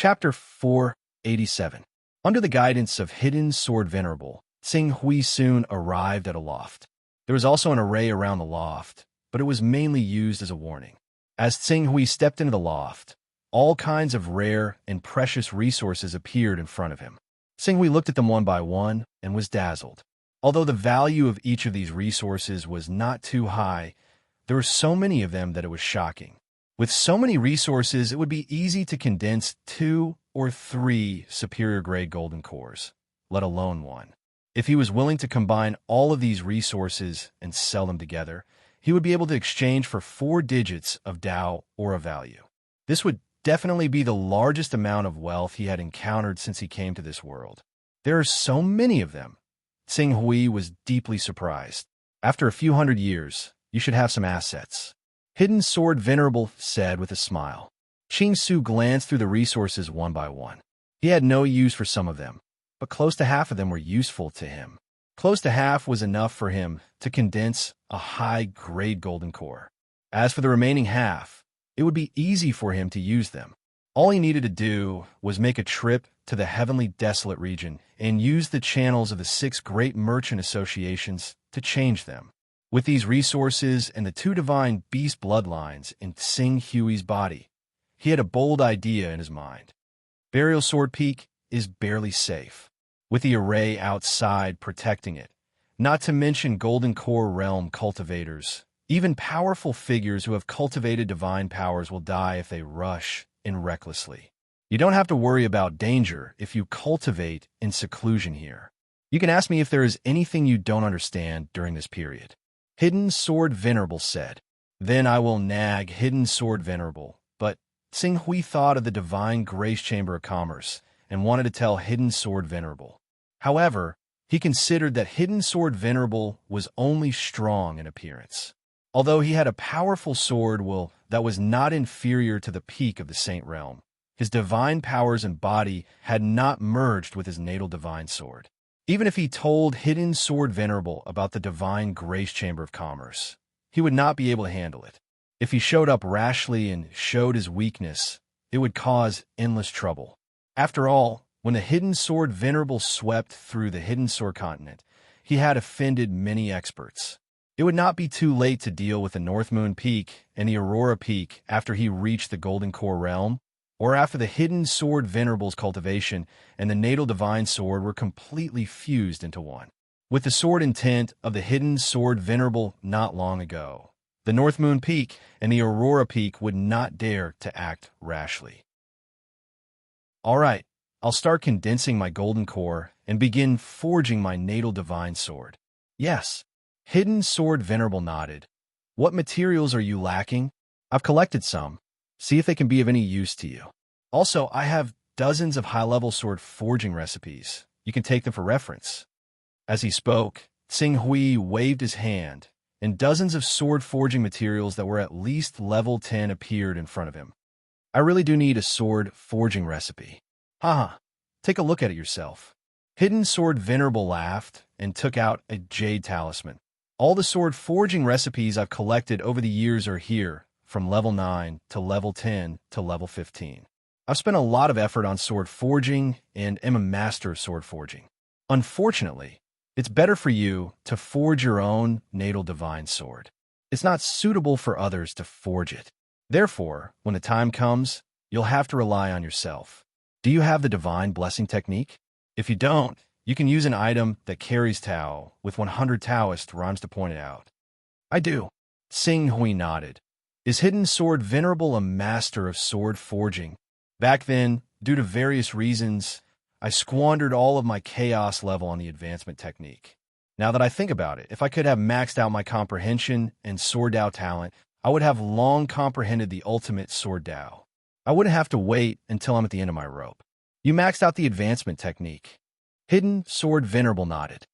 Chapter 487. Under the guidance of Hidden Sword Venerable, Tsing Hui soon arrived at a loft. There was also an array around the loft, but it was mainly used as a warning. As Tsing Hui stepped into the loft, all kinds of rare and precious resources appeared in front of him. Tsing Hui looked at them one by one and was dazzled. Although the value of each of these resources was not too high, there were so many of them that it was shocking. With so many resources, it would be easy to condense 2 or 3 superior-grade golden cores, let alone one. If he was willing to combine all of these resources and sell them together, he would be able to exchange for 4 digits of Dao or of value. This would definitely be the largest amount of wealth he had encountered since he came to this world. There are so many of them. Tsing Hui was deeply surprised. After a few hundred years, you should have some assets. Hidden Sword Venerable said with a smile. Qing Su glanced through the resources one by one. He had no use for some of them, but close to half of them were useful to him. Close to half was enough for him to condense a high-grade golden core. As for the remaining half, it would be easy for him to use them. All he needed to do was make a trip to the Heavenly Desolate region and use the channels of the 6 great merchant associations to change them. With these resources and the 2 divine beast bloodlines in Tsing Hui's body, he had a bold idea in his mind. Burial Sword Peak is barely safe, with the array outside protecting it, not to mention Golden Core Realm cultivators. Even powerful figures who have cultivated divine powers will die if they rush in recklessly. You don't have to worry about danger if you cultivate in seclusion here. You can ask me if there is anything you don't understand during this period. Hidden Sword Venerable said. Then I will nag Hidden Sword Venerable, but Tsing Hui thought of the Divine Grace Chamber of Commerce and wanted to tell Hidden Sword Venerable. However, he considered that Hidden Sword Venerable was only strong in appearance. Although he had a powerful sword that was not inferior to the peak of the Saint Realm, his divine powers and body had not merged with his natal divine sword. Even if he told Hidden Sword Venerable about the Divine Grace Chamber of Commerce, he would not be able to handle it. If he showed up rashly and showed his weakness, it would cause endless trouble. After all, when the Hidden Sword Venerable swept through the Hidden Sword Continent, he had offended many experts. It would not be too late to deal with the North Moon Peak and the Aurora Peak after he reached the Golden Core Realm, or after the Hidden Sword Venerable's cultivation and the natal divine sword were completely fused into one. With the sword intent of the Hidden Sword Venerable not long ago, the North Moon Peak and the Aurora Peak would not dare to act rashly. All right, I'll start condensing my golden core and begin forging my natal divine sword. Yes. Hidden Sword Venerable nodded. What materials are you lacking? I've collected some. See if they can be of any use to you. Also, I have dozens of high-level sword forging recipes. You can take them for reference. As he spoke, Tsing Hui waved his hand, and dozens of sword forging materials that were at least level 10 appeared in front of him. I really do need a sword forging recipe. Haha, take a look at it yourself. Hidden Sword Venerable laughed and took out a jade talisman. All the sword forging recipes I've collected over the years are here, from level 9 to level 10 to level 15. I've spent a lot of effort on sword forging and am a master of sword forging. Unfortunately, it's better for you to forge your own natal divine sword. It's not suitable for others to forge it. Therefore, when the time comes, you'll have to rely on yourself. Do you have the divine blessing technique? If you don't, you can use an item that carries Tao with 100 Taoist rhymes to point it out. I do. Tsing Hui nodded. Is Hidden Sword Venerable a master of sword forging? Back then, due to various reasons, I squandered all of my chaos level on the advancement technique. Now that I think about it, if I could have maxed out my comprehension and sword Dao talent, I would have long comprehended the ultimate sword Dao. I wouldn't have to wait until I'm at the end of my rope. You maxed out the advancement technique. Hidden Sword Venerable nodded.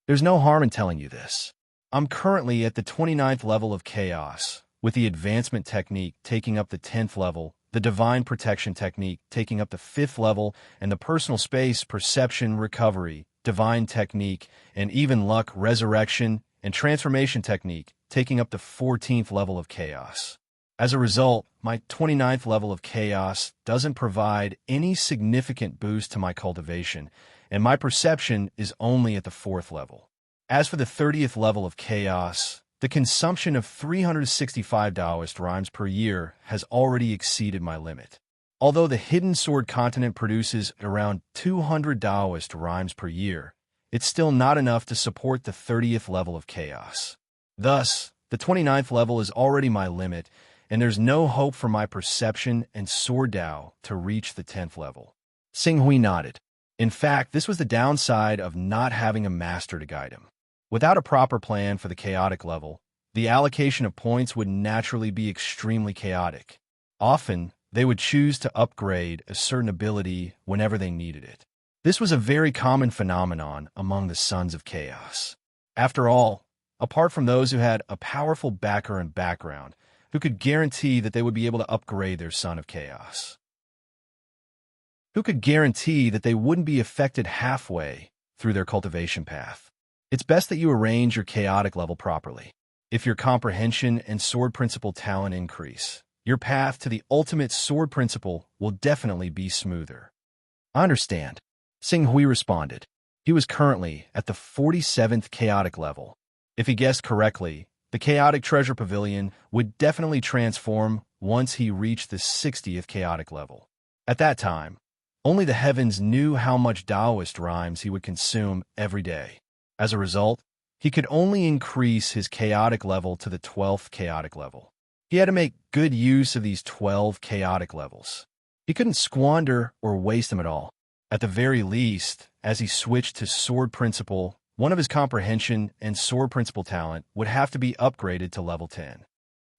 There's no harm in telling you this. I'm currently at the 29th level of Chaos, with the advancement technique taking up the 10th level, the divine protection technique taking up the 5th level, and the personal space, perception, recovery, divine technique, and even luck, resurrection, and transformation technique taking up the 14th level of Chaos. As a result, my 29th level of chaos doesn't provide any significant boost to my cultivation, and my perception is only at the 4th level. As for the 30th level of chaos, the consumption of 365 Taoist rhymes per year has already exceeded my limit. Although the Hidden Sword continent produces around 200 Taoist rhymes per year, it's still not enough to support the 30th level of chaos. Thus, the 29th level is already my limit, and there's no hope for my perception and sword Dao to reach the 10th level. Xinghui nodded. In fact, this was the downside of not having a master to guide him. Without a proper plan for the chaotic level, the allocation of points would naturally be extremely chaotic. Often, they would choose to upgrade a certain ability whenever they needed it. This was a very common phenomenon among the Sons of Chaos. After all, apart from those who had a powerful backer and background, who could guarantee that they would be able to upgrade their Son of Chaos, who could guarantee that they wouldn't be affected halfway through their cultivation path. It's best that you arrange your chaotic level properly. If your comprehension and sword principle talent increase, your path to the ultimate sword principle will definitely be smoother. I understand, Xinghui responded. He was currently at the 47th chaotic level. If he guessed correctly, the chaotic treasure pavilion would definitely transform once he reached the 60th chaotic level. At that time, only the heavens knew how much Taoist rhymes he would consume every day. As a result, he could only increase his chaotic level to the 12th chaotic level. He had to make good use of these 12 chaotic levels. He couldn't squander or waste them at all. At the very least, as he switched to sword principle, one of his comprehension and sword principle talent would have to be upgraded to level 10.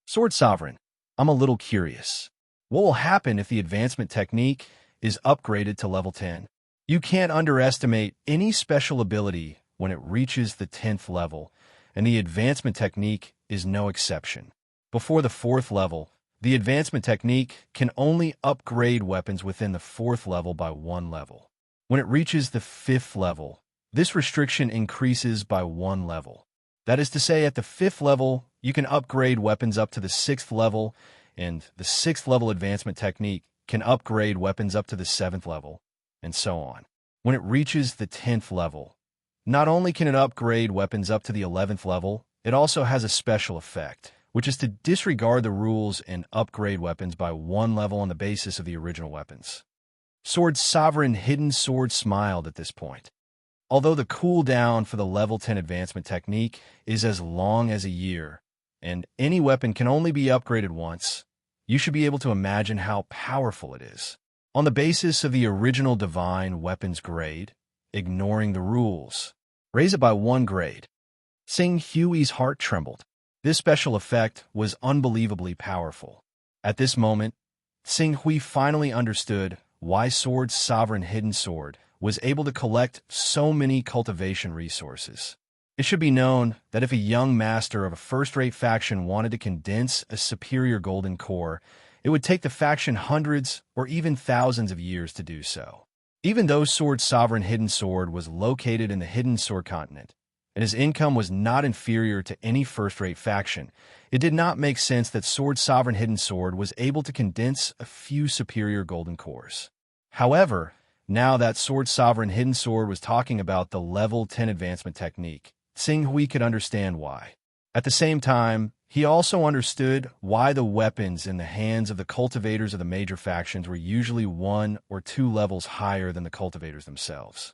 Sword Sovereign, I'm a little curious. What will happen if the advancement technique is upgraded to level 10? You can't underestimate any special ability when it reaches the 10th level, and the advancement technique is no exception. Before the 4th level, the advancement technique can only upgrade weapons within the 4th level by 1 level. When it reaches the 5th level, this restriction increases by 1 level. That is to say, at the 5th level, you can upgrade weapons up to the 6th level, and the 6th level advancement technique can upgrade weapons up to the 7th level, and so on. When it reaches the 10th level, not only can it upgrade weapons up to the 11th level, it also has a special effect, which is to disregard the rules and upgrade weapons by 1 level on the basis of the original weapons. Sword Sovereign Hidden Sword smiled at this point. Although the cooldown for the level 10 advancement technique is as long as a year, and any weapon can only be upgraded once, you should be able to imagine how powerful it is. On the basis of the original divine weapons grade, ignoring the rules, raise it by 1 grade. Xinghui's heart trembled. This special effect was unbelievably powerful. At this moment, Xinghui finally understood why Sword Sovereign Hidden Sword was able to collect so many cultivation resources. It should be known that if a young master of a first-rate faction wanted to condense a superior golden core, it would take the faction hundreds or even thousands of years to do so. Even though Sword Sovereign Hidden Sword was located in the Hidden Sword continent, and his income was not inferior to any first-rate faction, it did not make sense that Sword Sovereign Hidden Sword was able to condense a few superior golden cores. However, now that Sword Sovereign Hidden Sword was talking about the level 10 advancement technique, Xinghui could understand why. At the same time, he also understood why the weapons in the hands of the cultivators of the major factions were usually 1 or 2 levels higher than the cultivators themselves.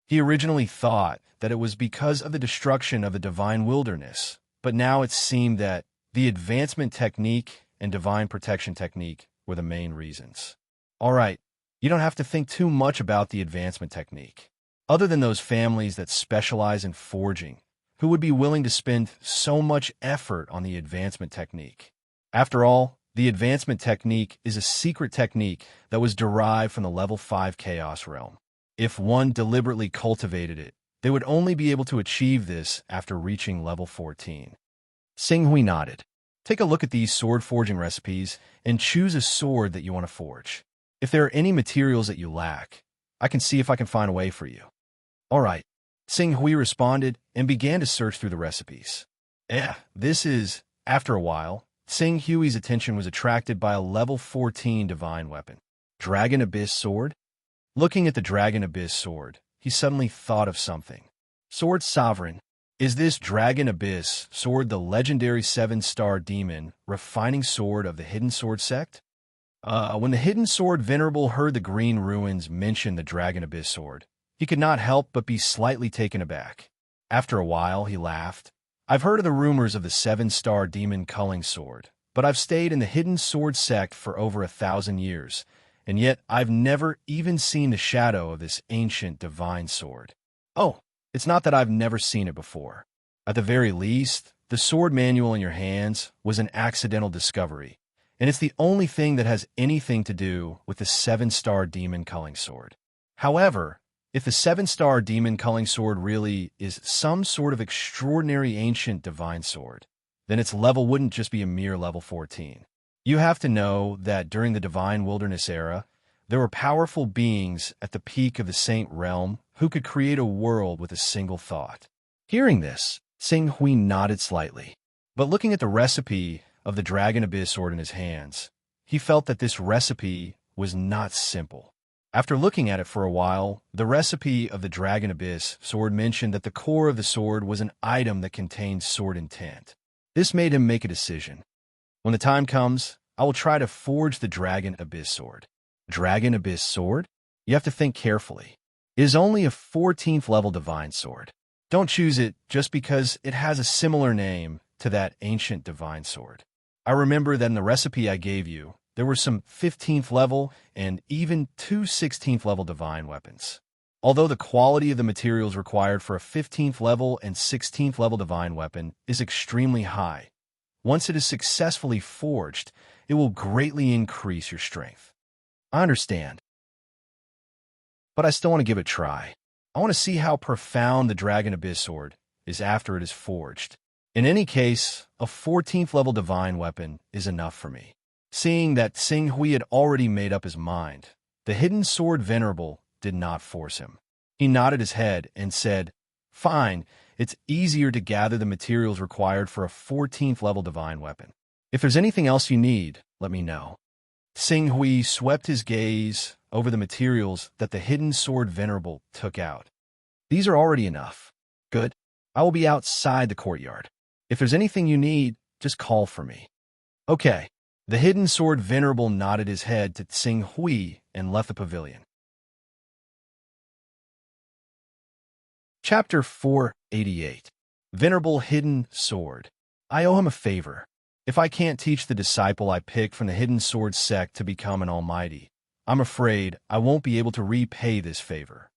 He originally thought that it was because of the destruction of the divine wilderness, but now it seemed that the advancement technique and divine protection technique were the main reasons. All right. You don't have to think too much about the advancement technique. Other than those families that specialize in forging, who would be willing to spend so much effort on the advancement technique? After all, the advancement technique is a secret technique that was derived from the level 5 Chaos Realm. If one deliberately cultivated it, they would only be able to achieve this after reaching level 14. Xinghui nodded. Take a look at these sword forging recipes and choose a sword that you want to forge. If there are any materials that you lack, I can see if I can find a way for you. All right. Xinghui responded and began to search through the recipes. This is, after a while, Sing Hui's attention was attracted by a level 14 divine weapon. Dragon Abyss Sword? Looking at the Dragon Abyss Sword, he suddenly thought of something. Sword Sovereign. Is this Dragon Abyss Sword the legendary 7-star demon refining sword of the Hidden Sword sect? When the Hidden Sword Venerable heard the Green Ruins mention the Dragon Abyss Sword, he could not help but be slightly taken aback. After a while, he laughed. I've heard of the rumors of the 7-star demon culling sword, but I've stayed in the Hidden Sword sect for over 1,000 years, and yet I've never even seen the shadow of this ancient divine sword. Oh, it's not that I've never seen it before. At the very least, the sword manual in your hands was an accidental discovery, and it's the only thing that has anything to do with the 7-star demon culling sword. However, if the 7-star demon culling sword really is some sort of extraordinary ancient divine sword, then its level wouldn't just be a mere level 14. You have to know that during the Divine Wilderness era, there were powerful beings at the peak of the Saint Realm who could create a world with a single thought. Hearing this, Sing Hui nodded slightly. But looking at the recipe of the Dragon Abyss Sword in his hands, he felt that this recipe was not simple. After looking at it for a while, the recipe of the Dragon Abyss Sword mentioned that the core of the sword was an item that contained sword intent. This made him make a decision. When the time comes, I will try to forge the Dragon Abyss Sword. Dragon Abyss Sword? You have to think carefully. It is only a 14th level divine sword. Don't choose it just because it has a similar name to that ancient divine sword. I remember that in the recipe I gave you, there were some 15th level and even 2 16th level divine weapons. Although the quality of the materials required for a 15th level and 16th level divine weapon is extremely high, once it is successfully forged, it will greatly increase your strength. I understand, but I still want to give it a try. I want to see how profound the Dragon Abyss Sword is after it is forged. In any case, a 14th level divine weapon is enough for me. Seeing that Sing Hui had already made up his mind, the Hidden Sword Venerable did not force him. He nodded his head and said, "Fine, it's easier to gather the materials required for a 14th level divine weapon. If there's anything else you need, let me know." Sing Hui swept his gaze over the materials that the Hidden Sword Venerable took out. These are already enough. Good. I will be outside the courtyard. If there's anything you need, just call for me. Okay. The Hidden Sword Venerable nodded his head to Sing Hui and left the pavilion. Chapter 488. Venerable Hidden Sword. I owe him a favor. If I can't teach the disciple I picked from the Hidden Sword sect to become an almighty, I'm afraid I won't be able to repay this favor.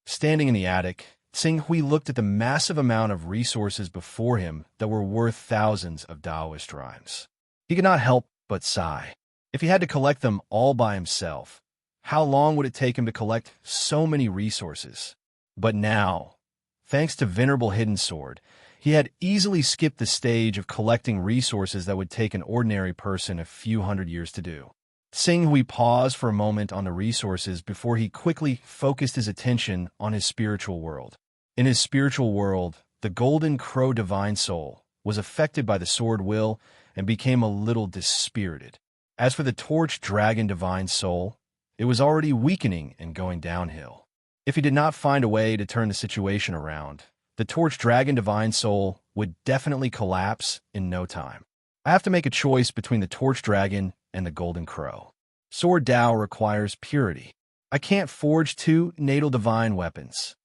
Standing in the attic, Sing Hui looked at the massive amount of resources before him that were worth thousands of Taoist rhymes. He could not help but sigh. If he had to collect them all by himself, how long would it take him to collect so many resources? But now, thanks to Venerable Hidden Sword, he had easily skipped the stage of collecting resources that would take an ordinary person a few hundred years to do. Sing Hui paused for a moment on the resources before he quickly focused his attention on his spiritual world. In his spiritual world, the Golden Crow Divine Soul was affected by the Sword Will and became a little dispirited. As for the Torch Dragon Divine Soul, it was already weakening and going downhill. If he did not find a way to turn the situation around, the Torch Dragon Divine Soul would definitely collapse in no time. I have to make a choice between the Torch Dragon and the Golden Crow. Sword Dao requires purity. I can't forge 2 natal divine weapons.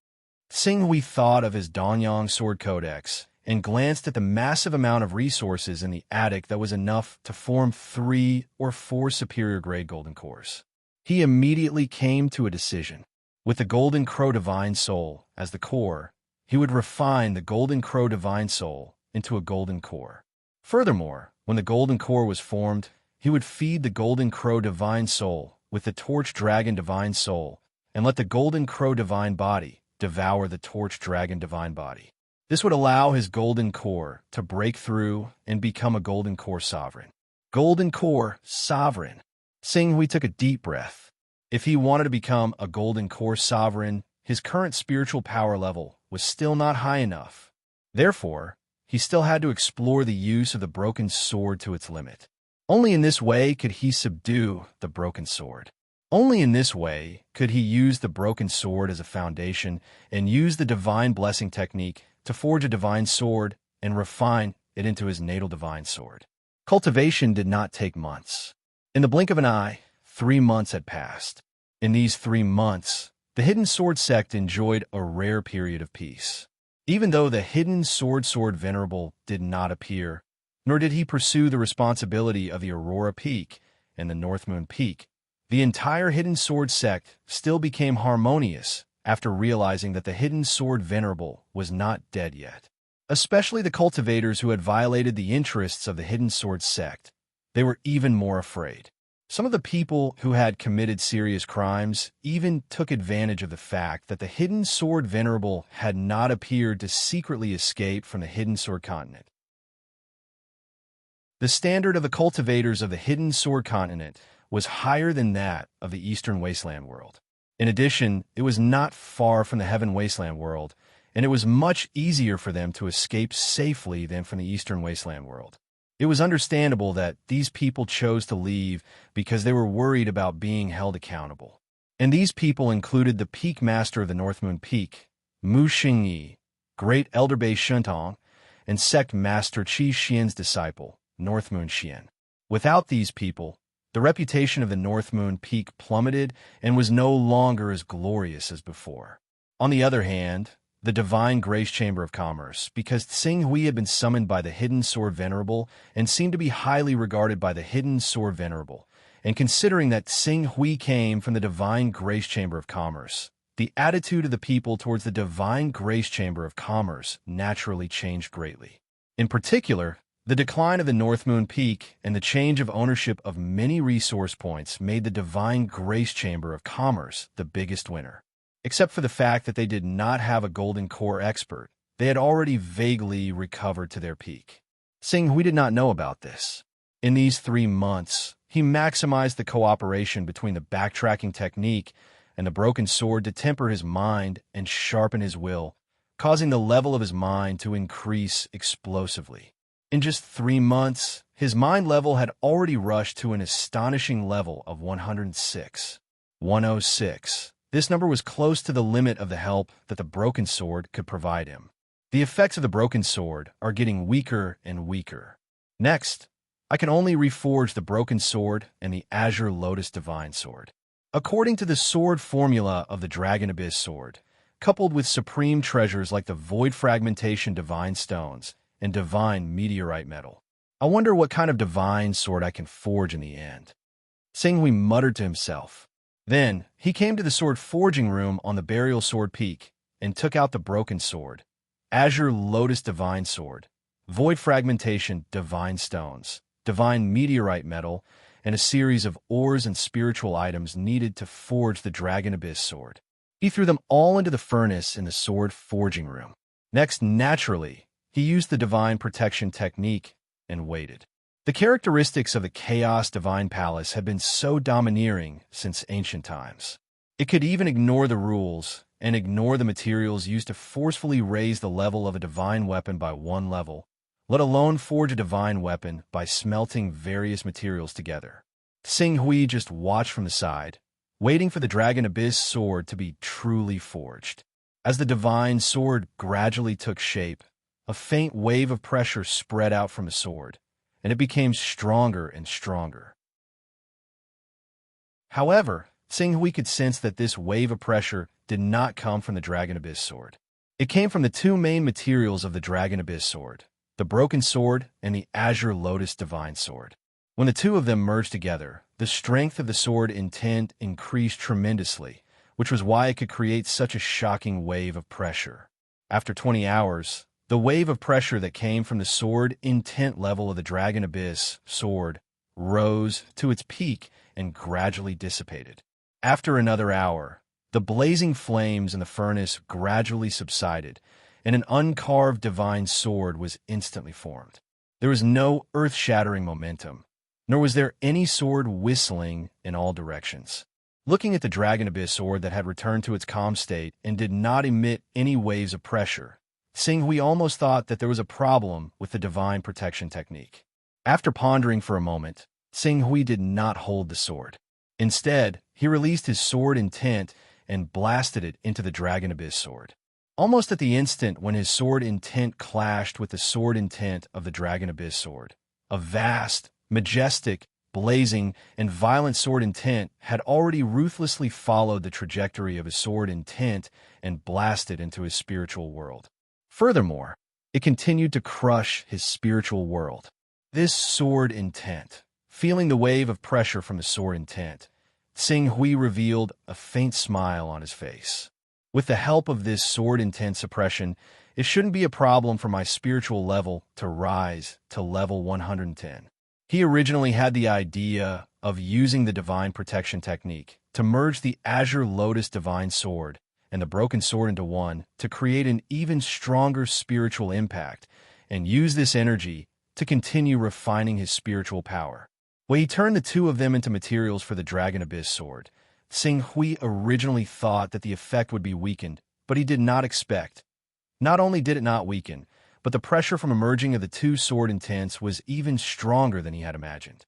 Sing Hui thought of his Danyang Sword Codex and glanced at the massive amount of resources in the attic that was enough to form 3 or 4 superior grade golden cores. He immediately came to a decision. With the Golden Crow Divine Soul as the core, he would refine the Golden Crow Divine Soul into a golden core. Furthermore, when the golden core was formed, he would feed the Golden Crow Divine Soul with the Torch Dragon Divine Soul and let the Golden Crow Divine Body devour the Torch Dragon Divine Body. This would allow his Golden Core to break through and become a Golden Core Sovereign. Golden Core Sovereign. Sing Hui took a deep breath. If he wanted to become a Golden Core Sovereign, his current spiritual power level was still not high enough. Therefore, he still had to explore the use of the broken sword to its limit. Only in this way could he subdue the broken sword. Only in this way could he use the broken sword as a foundation and use the divine blessing technique to forge a divine sword and refine it into his natal divine sword. Cultivation did not take months. In the blink of an eye, 3 months had passed. In these 3 months, the Hidden Sword sect enjoyed a rare period of peace. Even though the Hidden Sword Venerable did not appear, nor did he pursue the responsibility of the Aurora Peak and the North Moon Peak, the entire Hidden Sword sect still became harmonious after realizing that the Hidden Sword Venerable was not dead yet. Especially the cultivators who had violated the interests of the Hidden Sword sect, they were even more afraid. Some of the people who had committed serious crimes even took advantage of the fact that the Hidden Sword Venerable had not appeared to secretly escape from the Hidden Sword Continent. The standard of the cultivators of the Hidden Sword Continent was higher than that of the Eastern Wasteland world. In addition, it was not far from the Heaven Wasteland world, and it was much easier for them to escape safely than from the Eastern Wasteland world. It was understandable that these people chose to leave because they were worried about being held accountable. And these people included the Peak Master of the North Moon Peak, Mu Xingyi, Great Elder Bei Shuntong, and Sect Master Qi Xian's disciple, North Moon Xian. Without these people, the reputation of the North Moon Peak plummeted and was no longer as glorious as before. On the other hand, the Divine Grace Chamber of Commerce, because Tsing Hui had been summoned by the Hidden Sword Venerable and seemed to be highly regarded by the Hidden Sword Venerable, and considering that Tsing Hui came from the Divine Grace Chamber of Commerce, the attitude of the people towards the Divine Grace Chamber of Commerce naturally changed greatly. In particular, the decline of the North Moon Peak and the change of ownership of many resource points made the Divine Grace Chamber of Commerce the biggest winner. Except for the fact that they did not have a Golden Core expert, they had already vaguely recovered to their peak. Tsing Hui did not know about this. In these 3 months, he maximized the cooperation between the backtracking technique and the broken sword to temper his mind and sharpen his will, causing the level of his mind to increase explosively. In just 3 months, his mind level had already rushed to an astonishing level of 106. 106. This number was close to the limit of the help that the broken sword could provide him. The effects of the broken sword are getting weaker and weaker. Next, I can only reforge the broken sword and the Azure Lotus Divine Sword. According to the sword formula of the Dragon Abyss Sword, coupled with supreme treasures like the Void Fragmentation Divine Stones and Divine Meteorite Metal, I wonder what kind of divine sword I can forge in the end. Tsing Hui muttered to himself. Then, he came to the sword forging room on the Burial Sword Peak and took out the broken sword, Azure Lotus Divine Sword, Void Fragmentation Divine Stones, Divine Meteorite Metal, and a series of ores and spiritual items needed to forge the Dragon Abyss Sword. He threw them all into the furnace in the sword forging room. Next, naturally, he used the Divine Protection technique and waited. The characteristics of the Chaos Divine Palace had been so domineering since ancient times. It could even ignore the rules and ignore the materials used to forcefully raise the level of a divine weapon by 1 level, let alone forge a divine weapon by smelting various materials together. Tsing Hui just watched from the side, waiting for the Dragon Abyss Sword to be truly forged. As the divine sword gradually took shape, a faint wave of pressure spread out from the sword, and it became stronger and stronger. However, Tsing Hui could sense that this wave of pressure did not come from the Dragon Abyss Sword. It came from the 2 main materials of the Dragon Abyss Sword, the Broken Sword and the Azure Lotus Divine Sword. When the 2 of them merged together, the strength of the sword intent increased tremendously, which was why it could create such a shocking wave of pressure. After 20 hours, the wave of pressure that came from the sword intent level of the Dragon Abyss Sword rose to its peak and gradually dissipated. After another hour, the blazing flames in the furnace gradually subsided, and an uncarved divine sword was instantly formed. There was no earth-shattering momentum, nor was there any sword whistling in all directions. Looking at the Dragon Abyss Sword that had returned to its calm state and did not emit any waves of pressure, Sing Hui almost thought that there was a problem with the divine protection technique. After pondering for a moment, Sing Hui did not hold the sword. Instead, he released his sword intent and blasted it into the Dragon Abyss sword. Almost at the instant when his sword intent clashed with the sword intent of the Dragon Abyss sword, a vast, majestic, blazing, and violent sword intent had already ruthlessly followed the trajectory of his sword intent and blasted into his spiritual world. Furthermore, it continued to crush his spiritual world. This sword intent, feeling the wave of pressure from his sword intent, Sing Hui revealed a faint smile on his face. With the help of this sword intent suppression, it shouldn't be a problem for my spiritual level to rise to level 110. He originally had the idea of using the divine protection technique to merge the Azure Lotus divine sword and the broken sword into one to create an even stronger spiritual impact and use this energy to continue refining his spiritual power. When he turned the two of them into materials for the Dragon Abyss sword, Sing Hui originally thought that the effect would be weakened, but he did not expect. Not only did it not weaken, but the pressure from emerging of the two sword intents was even stronger than he had imagined.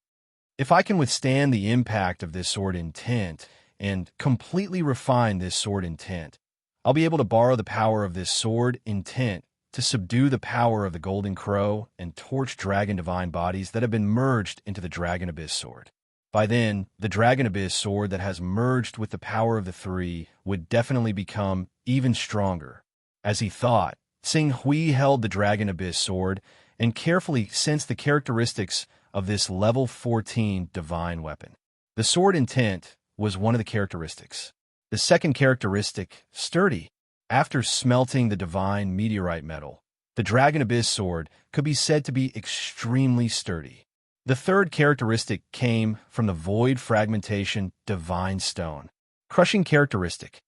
If I can withstand the impact of this sword intent and completely refine this sword intent, I'll be able to borrow the power of this sword intent to subdue the power of the Golden Crow and Torch Dragon divine bodies that have been merged into the Dragon Abyss sword. By then, the Dragon Abyss sword that has merged with the power of the three would definitely become even stronger. As he thought, Sing Hui held the Dragon Abyss sword and carefully sensed the characteristics of this level 14 divine weapon. The sword intent was one of the characteristics. The second characteristic, sturdy. After smelting the divine meteorite metal, the Dragon Abyss sword could be said to be extremely sturdy. The third characteristic came from the void fragmentation divine stone. Crushing characteristic.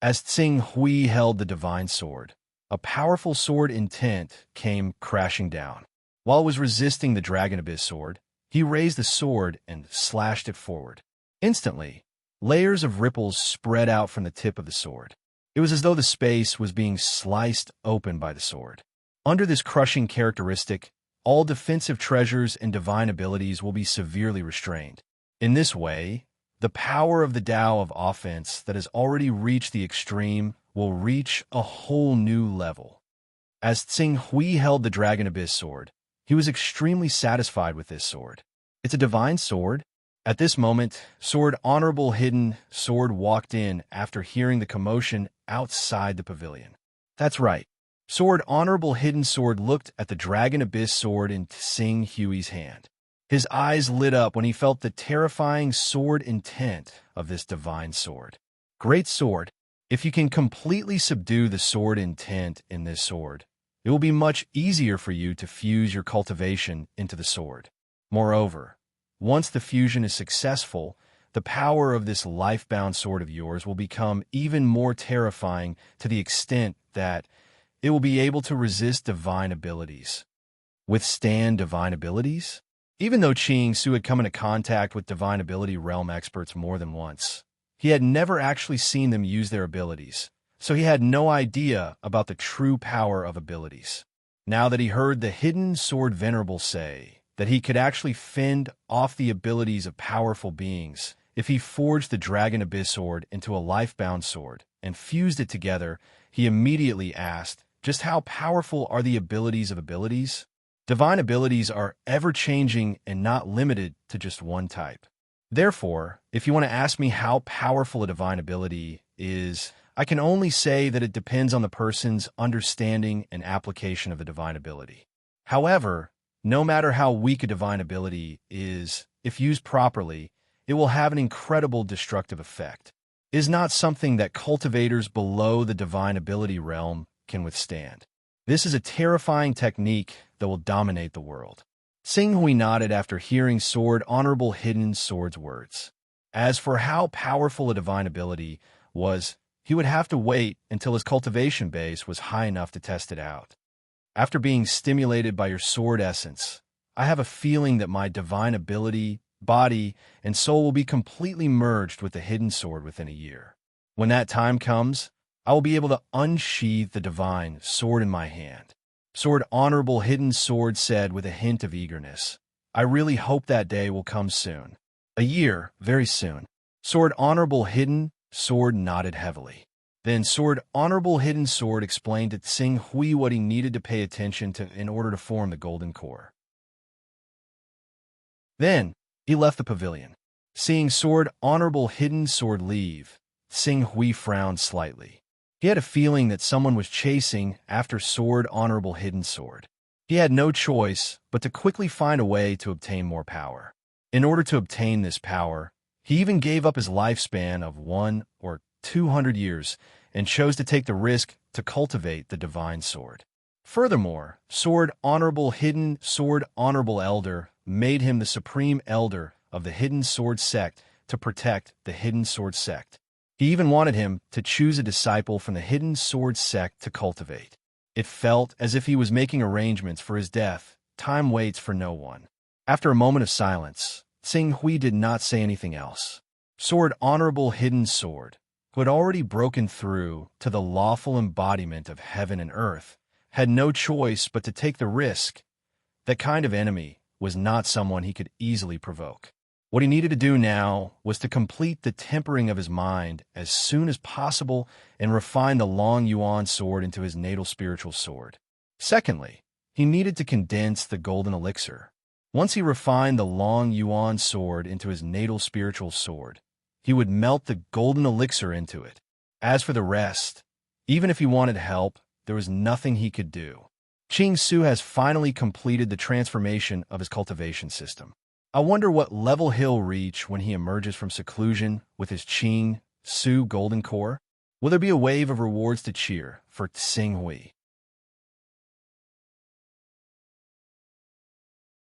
As Sing Hui held the divine sword, a powerful sword intent came crashing down. While it was resisting the Dragon Abyss sword, he raised the sword and slashed it forward. Instantly, layers of ripples spread out from the tip of the sword. It was as though the space was being sliced open by the sword. Under this crushing characteristic, all defensive treasures and divine abilities will be severely restrained. In this way, the power of the Tao of offense that has already reached the extreme will reach a whole new level. As Sing Hui held the Dragon Abyss sword, he was extremely satisfied with this sword. It's a divine sword. At this moment, Sword Honorable Hidden Sword walked in after hearing the commotion outside the pavilion. That's right. Sword Honorable Hidden Sword looked at the Dragon Abyss sword in Sing Hui's hand. His eyes lit up when he felt the terrifying sword intent of this divine sword. Great sword. If you can completely subdue the sword intent in this sword, it will be much easier for you to fuse your cultivation into the sword. Moreover, once the fusion is successful, the power of this life-bound sword of yours will become even more terrifying to the extent that it will be able to resist divine abilities. Withstand divine abilities? Even though Qing Su had come into contact with divine ability realm experts more than once, he had never actually seen them use their abilities, so he had no idea about the true power of abilities. Now that he heard the hidden sword venerable say that he could actually fend off the abilities of powerful beings if he forged the Dragon Abyss sword into a life-bound sword and fused it together, he immediately asked, just how powerful are the abilities of abilities? Divine abilities are ever-changing and not limited to just one type. Therefore, if you want to ask me how powerful a divine ability is, I can only say that it depends on the person's understanding and application of the divine ability. However, no matter how weak a divine ability is, if used properly, it will have an incredible destructive effect. It is not something that cultivators below the divine ability realm can withstand. This is a terrifying technique that will dominate the world. Sing Hui nodded after hearing Sword Honorable Hidden Sword's words. As for how powerful a divine ability was, he would have to wait until his cultivation base was high enough to test it out. After being stimulated by your sword essence, I have a feeling that my divine ability, body, and soul will be completely merged with the hidden sword within a year. When that time comes, I will be able to unsheath the divine sword in my hand. Sword, honorable hidden sword said with a hint of eagerness. I really hope that day will come soon. A year, very soon. Sword, honorable hidden sword nodded heavily. Then Sword, honorable hidden sword explained to Tsing Hui what he needed to pay attention to in order to form the golden core. Then he left the pavilion. Seeing Sword, honorable hidden sword leave, Tsing Hui frowned slightly. He had a feeling that someone was chasing after Sword, honorable hidden sword. He had no choice but to quickly find a way to obtain more power. In order to obtain this power, he even gave up his lifespan of 1 or 200 years and chose to take the risk to cultivate the divine sword. Furthermore, Sword, honorable hidden sword, honorable elder made him the supreme elder of the hidden sword sect to protect the hidden sword sect. He even wanted him to choose a disciple from the hidden sword sect to cultivate. It felt as if he was making arrangements for his death. Time waits for no one. After a moment of silence, Tsing Hui did not say anything else. Sword, honorable hidden sword, who had already broken through to the lawful embodiment of heaven and earth, had no choice but to take the risk. That kind of enemy was not someone he could easily provoke. What he needed to do now was to complete the tempering of his mind as soon as possible and refine the long Yuan sword into his natal spiritual sword. Secondly, he needed to condense the golden elixir. Once he refined the long Yuan sword into his natal spiritual sword, he would melt the golden elixir into it. As for the rest, even if he wanted help, there was nothing he could do. Qing Su has finally completed the transformation of his cultivation system. I wonder what level he'll reach when he emerges from seclusion with his Qing Su golden core. Will there be a wave of rewards to cheer for Tsing Hui?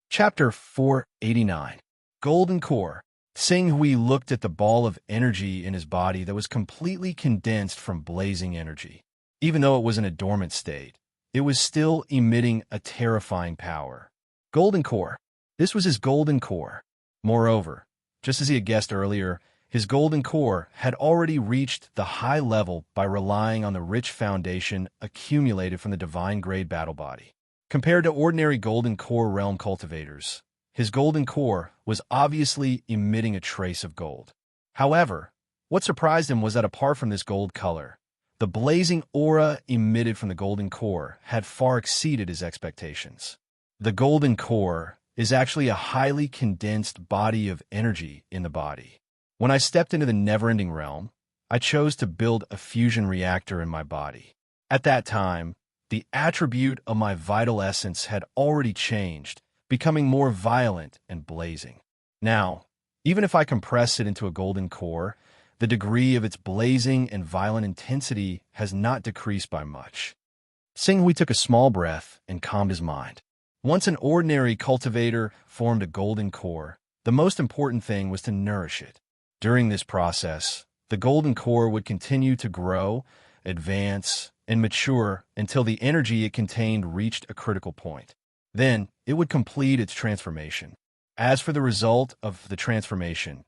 Chapter 489. Golden Core. Tsing Hui looked at the ball of energy in his body that was completely condensed from blazing energy. Even though it was in a dormant state, it was still emitting a terrifying power. Golden Core. This was his golden core. Moreover, just as he had guessed earlier, his golden core had already reached the high level by relying on the rich foundation accumulated from the divine-grade battle body. Compared to ordinary golden core realm cultivators, his golden core was obviously emitting a trace of gold. However, what surprised him was that apart from this gold color, the blazing aura emitted from the golden core had far exceeded his expectations. The golden core is actually a highly condensed body of energy in the body. When I stepped into the never-ending realm, I chose to build a fusion reactor in my body. At that time, the attribute of my vital essence had already changed, becoming more violent and blazing. Now, even if I compress it into a golden core, the degree of its blazing and violent intensity has not decreased by much. Tsing Hui took a small breath and calmed his mind. Once an ordinary cultivator formed a golden core, the most important thing was to nourish it. During this process, the golden core would continue to grow, advance, and mature until the energy it contained reached a critical point. Then, it would complete its transformation. As for the result of the transformation,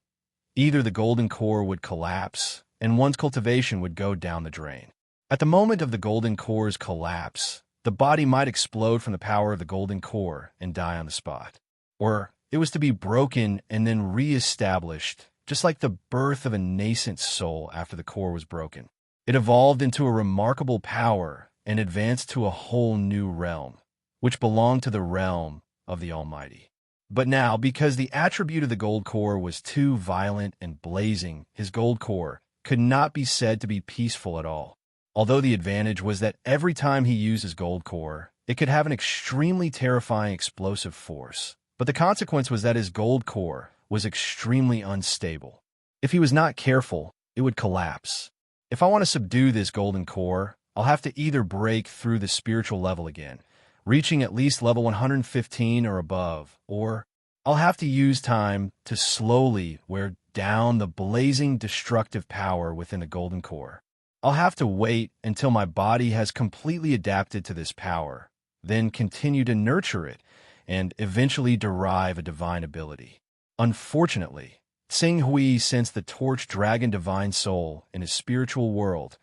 either the golden core would collapse, and one's cultivation would go down the drain. At the moment of the golden core's collapse, the body might explode from the power of the golden core and die on the spot. Or it was to be broken and then re-established, just like the birth of a nascent soul after the core was broken. It evolved into a remarkable power and advanced to a whole new realm, which belonged to the realm of the Almighty. But now, because the attribute of the gold core was too violent and blazing, his gold core could not be said to be peaceful at all. Although the advantage was that every time he used his gold core, it could have an extremely terrifying explosive force. But the consequence was that his gold core was extremely unstable. If he was not careful, it would collapse. If I want to subdue this golden core, I'll have to either break through the spiritual level again, reaching at least level 115 or above, or I'll have to use time to slowly wear down the blazing destructive power within the golden core. I'll have to wait until my body has completely adapted to this power, then continue to nurture it, and eventually derive a divine ability. Unfortunately, Tsing Hui sensed the torch dragon divine soul in his spiritual world,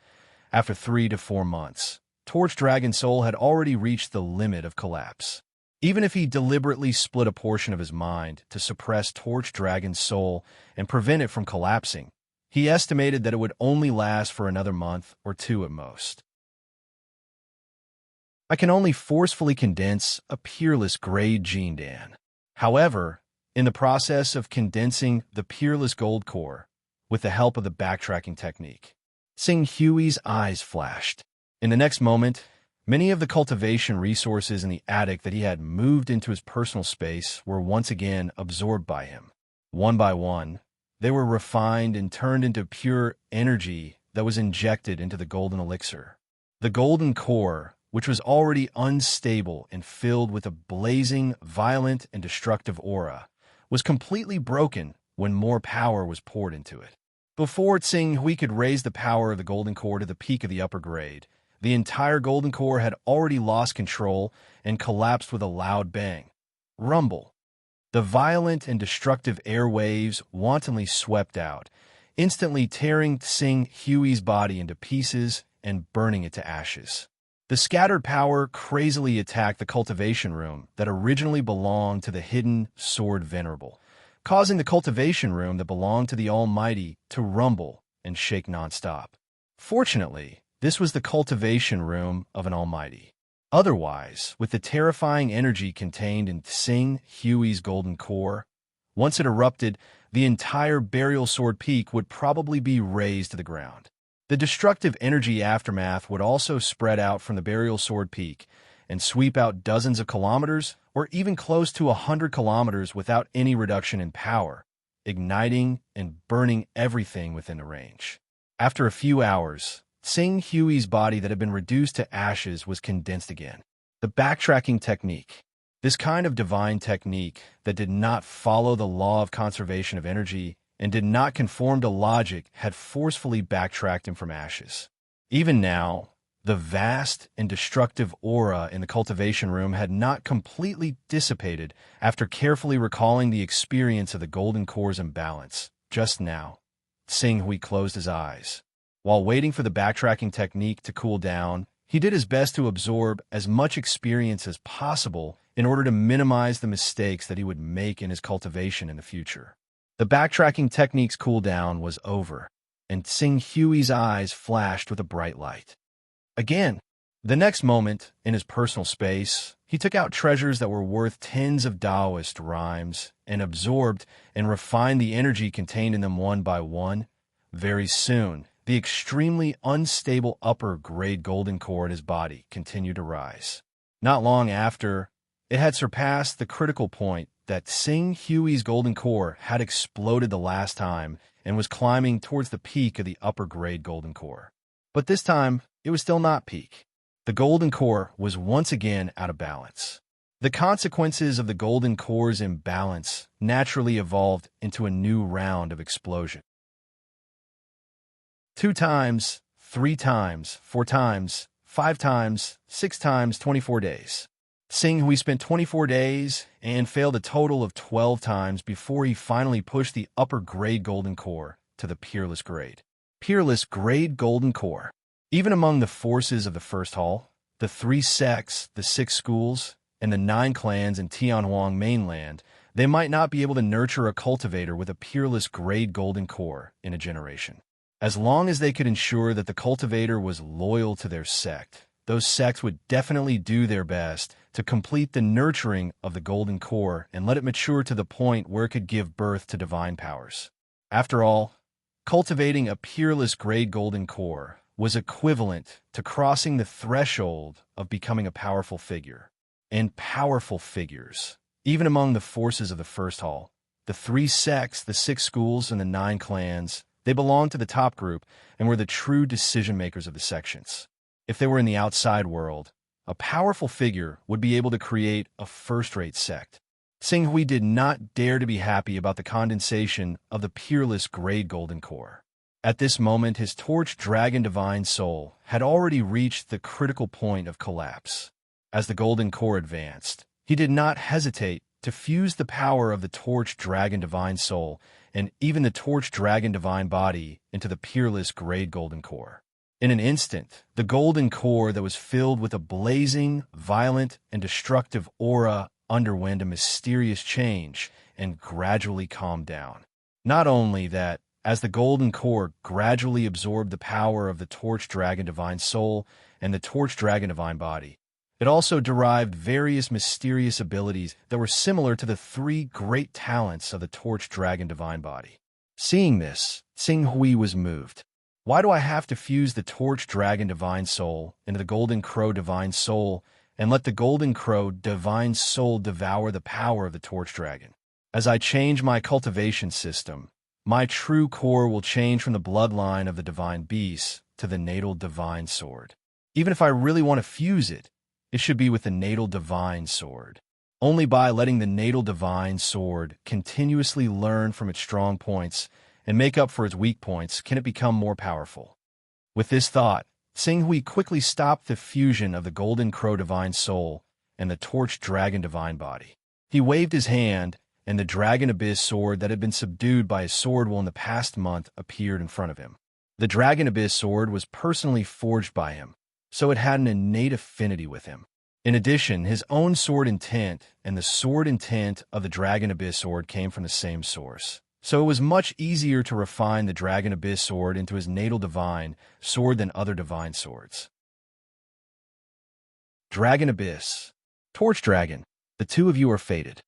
After 3 to 4 months, Torch Dragon Soul had already reached the limit of collapse. Even if he deliberately split a portion of his mind to suppress Torch Dragon's soul and prevent it from collapsing, he estimated that it would only last for another month or two at most. I can only forcefully condense a peerless grade gene Dan. However, in the process of condensing the peerless gold core, with the help of the backtracking technique, Sing Hui's eyes flashed. In the next moment, many of the cultivation resources in the attic that he had moved into his personal space were once again absorbed by him. One by one, they were refined and turned into pure energy that was injected into the golden elixir. The golden core, which was already unstable and filled with a blazing, violent, and destructive aura, was completely broken when more power was poured into it. Before Tsing Hui could raise the power of the golden core to the peak of the upper grade, the entire golden core had already lost control and collapsed with a loud bang. Rumble. The violent and destructive air waves wantonly swept out, instantly tearing Tsing Hui's body into pieces and burning it to ashes. The scattered power crazily attacked the cultivation room that originally belonged to the hidden sword venerable, causing the cultivation room that belonged to the Almighty to rumble and shake nonstop. Fortunately, this was the cultivation room of an Almighty. Otherwise, with the terrifying energy contained in Tsing Hui's golden core, once it erupted, the entire burial sword peak would probably be razed to the ground. The destructive energy aftermath would also spread out from the burial sword peak and sweep out dozens of kilometers or even close to 100 kilometers without any reduction in power, igniting and burning everything within the range. After a few hours, Tsing Hui's body that had been reduced to ashes was condensed again. The backtracking technique. This kind of divine technique that did not follow the law of conservation of energy and did not conform to logic had forcefully backtracked him from ashes. Even now, the vast and destructive aura in the cultivation room had not completely dissipated after carefully recalling the experience of the golden core's imbalance. Just now, Tsing Hui closed his eyes. While waiting for the backtracking technique to cool down, he did his best to absorb as much experience as possible in order to minimize the mistakes that he would make in his cultivation in the future. The backtracking technique's cooldown was over, and Tsing Hui's eyes flashed with a bright light. Again, the next moment, in his personal space, he took out treasures that were worth tens of Taoist rhymes and absorbed and refined the energy contained in them one by one. Very soon, the extremely unstable upper-grade golden core in his body continued to rise. Not long after, it had surpassed the critical point that Tsing Hui's golden core had exploded the last time and was climbing towards the peak of the upper-grade golden core. But this time, it was still not peak. The golden core was once again out of balance. The consequences of the golden core's imbalance naturally evolved into a new round of explosion. 2 times, 3 times, 4 times, 5 times, 6 times, 24 days. Tsing Hui spent 24 days and failed a total of 12 times before he finally pushed the upper grade golden core to the peerless grade. Peerless grade golden core. Even among the forces of the First Hall, the 3 sects, the 6 schools, and the 9 clans in Tianhuang mainland, they might not be able to nurture a cultivator with a peerless grade golden core in a generation. As long as they could ensure that the cultivator was loyal to their sect, those sects would definitely do their best to complete the nurturing of the golden core and let it mature to the point where it could give birth to divine powers. After all, cultivating a peerless grade golden core was equivalent to crossing the threshold of becoming a powerful figure. And powerful figures, even among the forces of the First Hall, the 3 sects, the 6 schools, and the 9 clans, they belonged to the top group and were the true decision-makers of the sections. If they were in the outside world, a powerful figure would be able to create a first-rate sect. Tsing Hui did not dare to be happy about the condensation of the peerless grade golden core. At this moment, his torch dragon divine soul had already reached the critical point of collapse. As the golden core advanced, he did not hesitate to fuse the power of the torch dragon divine soul and even the torch dragon divine body into the peerless grade golden core. In an instant, the golden core that was filled with a blazing, violent, and destructive aura underwent a mysterious change and gradually calmed down. Not only that, as the golden core gradually absorbed the power of the torch dragon divine soul and the torch dragon divine body, it also derived various mysterious abilities that were similar to the three great talents of the torch dragon divine body. Seeing this, Xinghui was moved. Why do I have to fuse the torch dragon divine soul into the golden crow divine soul and let the golden crow divine soul devour the power of the torch dragon? As I change my cultivation system, my true core will change from the bloodline of the divine beast to the natal divine sword. Even if I really want to fuse it, it should be with the natal divine sword. Only by letting the natal divine sword continuously learn from its strong points and make up for its weak points can it become more powerful. With this thought, Xinghui quickly stopped the fusion of the golden crow divine soul and the torch dragon divine body. He waved his hand, and the dragon abyss sword that had been subdued by his sword will in the past month appeared in front of him. The dragon abyss sword was personally forged by him, so it had an innate affinity with him. In addition, his own sword intent and the sword intent of the dragon abyss sword came from the same source. So it was much easier to refine the dragon abyss sword into his natal divine sword than other divine swords. Dragon abyss. Torch dragon, the two of you are fated.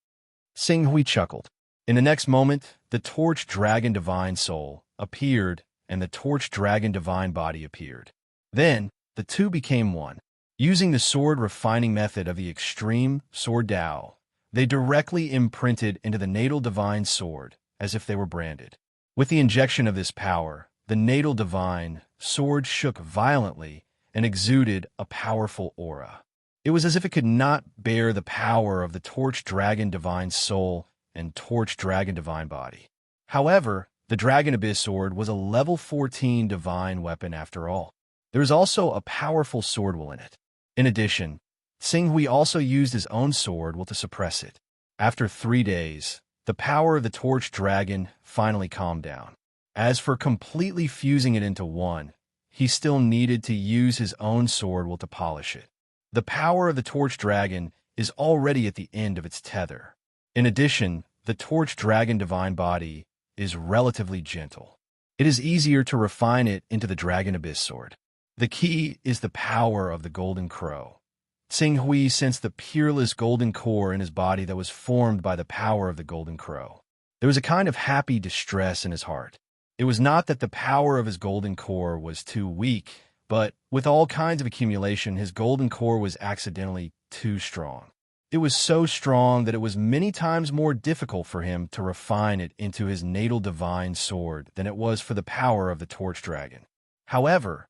Xinghui chuckled. In the next moment, the torch dragon divine soul appeared and the torch dragon divine body appeared. Then, the two became one. Using the sword refining method of the extreme sword Dao, they directly imprinted into the natal divine sword as if they were branded. With the injection of this power, the natal divine sword shook violently and exuded a powerful aura. It was as if it could not bear the power of the torch dragon divine soul and torch dragon divine body. However, the dragon abyss sword was a level 14 divine weapon after all. There is also a powerful sword will in it. In addition, Xinghui also used his own sword will to suppress it. After 3 days, the power of the torch dragon finally calmed down. As for completely fusing it into one, he still needed to use his own sword will to polish it. The power of the torch dragon is already at the end of its tether. In addition, the torch dragon divine body is relatively gentle. It is easier to refine it into the dragon abyss sword. The key is the power of the golden crow. Xinghui sensed the peerless golden core in his body that was formed by the power of the golden crow. There was a kind of happy distress in his heart. It was not that the power of his golden core was too weak, but with all kinds of accumulation, his golden core was accidentally too strong. It was so strong that it was many times more difficult for him to refine it into his natal divine sword than it was for the power of the torch dragon. However,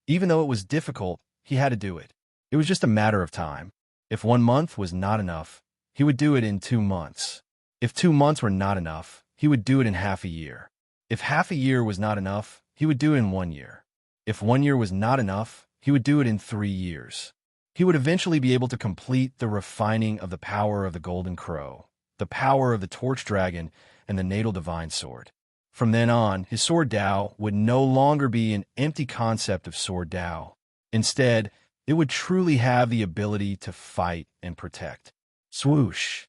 even though it was difficult, he had to do it. It was just a matter of time. If 1 month was not enough, he would do it in 2 months. If 2 months were not enough, he would do it in half a year. If half a year was not enough, he would do it in 1 year. If 1 year was not enough, he would do it in 3 years. He would eventually be able to complete the refining of the power of the golden crow, the power of the torch dragon, and the natal divine sword. From then on, his sword Dao would no longer be an empty concept of sword Dao. Instead, it would truly have the ability to fight and protect. Swoosh!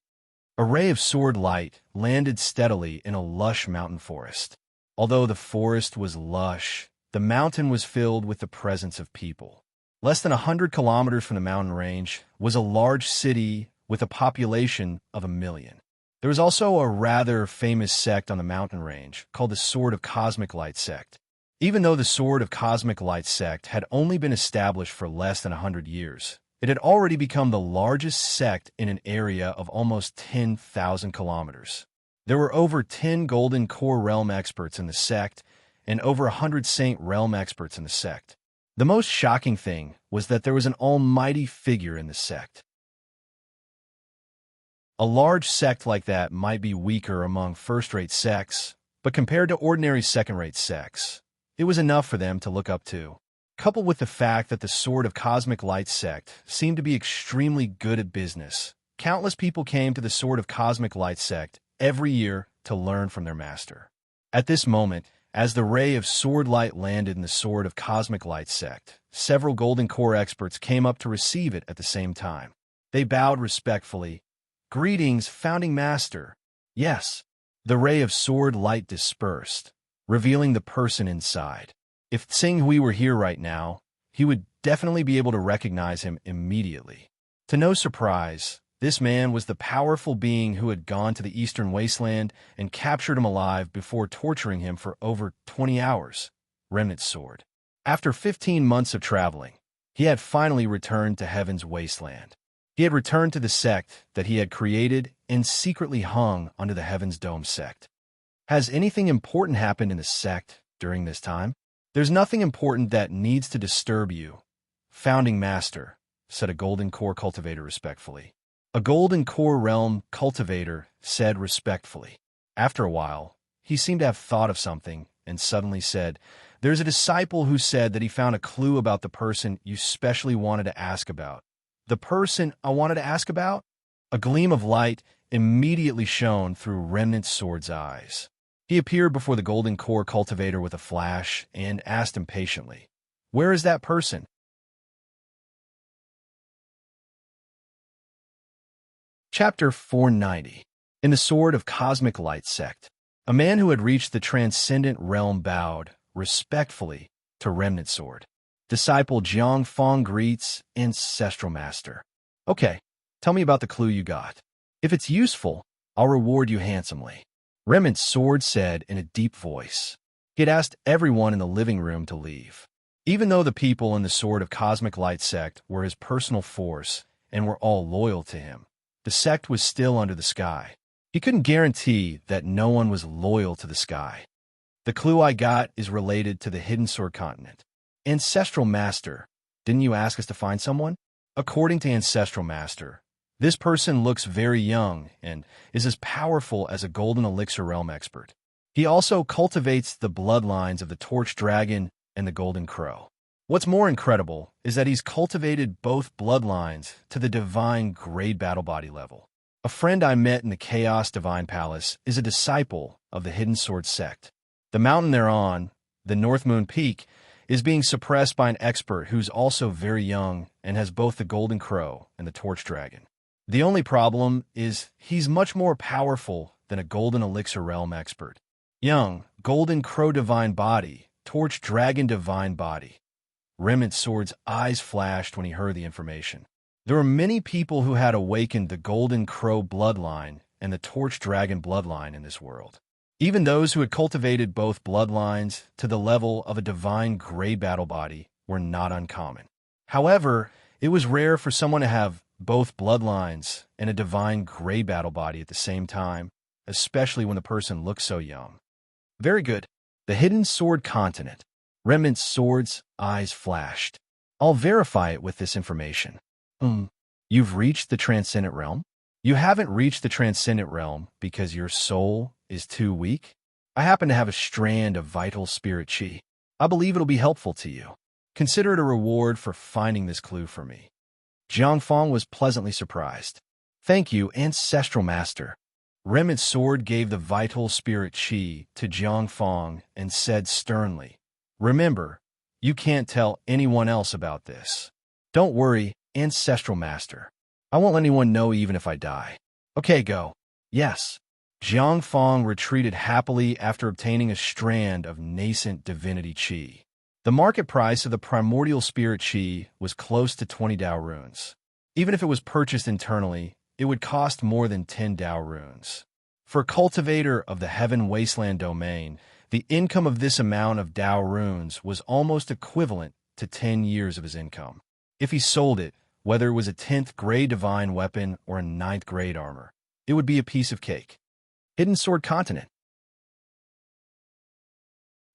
A ray of sword light landed steadily in a lush mountain forest. Although the forest was lush, the mountain was filled with the presence of people. Less than 100 kilometers from the mountain range was a large city with a population of 1 million. There was also a rather famous sect on the mountain range called the Sword of Cosmic Light sect. Even though the Sword of Cosmic Light sect had only been established for less than 100 years, it had already become the largest sect in an area of almost 10,000 kilometers. There were over 10 Golden Core Realm experts in the sect and over 100 Saint Realm experts in the sect. The most shocking thing was that there was an almighty figure in the sect. A large sect like that might be weaker among first-rate sects, but compared to ordinary second-rate sects, it was enough for them to look up to. Coupled with the fact that the Sword of Cosmic Light sect seemed to be extremely good at business, countless people came to the Sword of Cosmic Light sect every year to learn from their master. At this moment, As the ray of sword light landed in the sword of cosmic light sect, several golden core experts came up to receive it at the same time. They bowed respectfully. "Greetings, founding master." Yes. The ray of sword light dispersed, revealing the person inside. If Tsing Hui were here right now, he would definitely be able to recognize him immediately. To no surprise, this man was the powerful being who had gone to the Eastern Wasteland and captured him alive before torturing him for over 20 hours. Remnant Sword. After 15 months of traveling, he had finally returned to Heaven's Wasteland. He had returned to the sect that he had created and secretly hung onto the Heaven's Dome sect. Has anything important happened in the sect during this time? There's nothing important that needs to disturb you, founding master, said a Golden Core cultivator respectfully. A Golden Core realm cultivator said respectfully. After a while, he seemed to have thought of something and suddenly said, "There's a disciple who said that he found a clue about the person you specially wanted to ask about." The person I wanted to ask about? A gleam of light immediately shone through Remnant Sword's eyes. He appeared before the Golden Core cultivator with a flash and asked impatiently, "Where is that person?" Chapter 490. In the Sword of Cosmic Light sect, a man who had reached the transcendent realm bowed respectfully to Remnant Sword. Disciple Jiang Fong greets Ancestral Master. "Okay, tell me about the clue you got. If it's useful, I'll reward you handsomely," Remnant Sword said in a deep voice. He had asked everyone in the living room to leave. Even though the people in the Sword of Cosmic Light sect were his personal force and were all loyal to him, the sect was still under the sky. He couldn't guarantee that no one was loyal to the sky. "The clue I got is related to the Hidden Sword continent." "Ancestral Master, didn't you ask us to find someone?" According to Ancestral Master, this person looks very young and is as powerful as a Golden Elixir Realm expert. He also cultivates the bloodlines of the Torch Dragon and the Golden Crow. What's more incredible is that he's cultivated both bloodlines to the Divine Grade Battle Body level. A friend I met in the Chaos Divine Palace is a disciple of the Hidden Sword sect. The mountain they're on, the North Moon Peak, is being suppressed by an expert who's also very young and has both the Golden Crow and the Torch Dragon. The only problem is he's much more powerful than a Golden Elixir Realm expert. Young, Golden Crow Divine Body, Torch Dragon Divine Body. Remnant Sword's eyes flashed when he heard the information. There were many people who had awakened the Golden Crow bloodline and the Torch Dragon bloodline in this world. Even those who had cultivated both bloodlines to the level of a Divine Grade Battle Body were not uncommon. However, it was rare for someone to have both bloodlines and a Divine Grade Battle Body at the same time, especially when the person looked so young. Very good. The Hidden Sword continent. Remnant Sword's eyes flashed. "I'll verify it with this information." You've reached the Transcendent Realm? You haven't reached the Transcendent Realm because your soul is too weak? I happen to have a strand of vital spirit chi. I believe it'll be helpful to you. Consider it a reward for finding this clue for me. Jiang Fong was pleasantly surprised. "Thank you, Ancestral Master." Remnant Sword gave the vital spirit chi to Jiang Fong and said sternly, "Remember, you can't tell anyone else about this." "Don't worry, Ancestral Master. I won't let anyone know even if I die." "Okay, go." "Yes." Jiang Fong retreated happily after obtaining a strand of nascent divinity chi. The market price of the primordial spirit chi was close to 20 Dao runes. Even if it was purchased internally, it would cost more than 10 Dao runes. For a cultivator of the Heaven Wasteland domain, the income of this amount of Dao runes was almost equivalent to 10 years of his income. If he sold it, whether it was a 10th grade divine weapon or a 9th grade armor, it would be a piece of cake. Hidden Sword continent.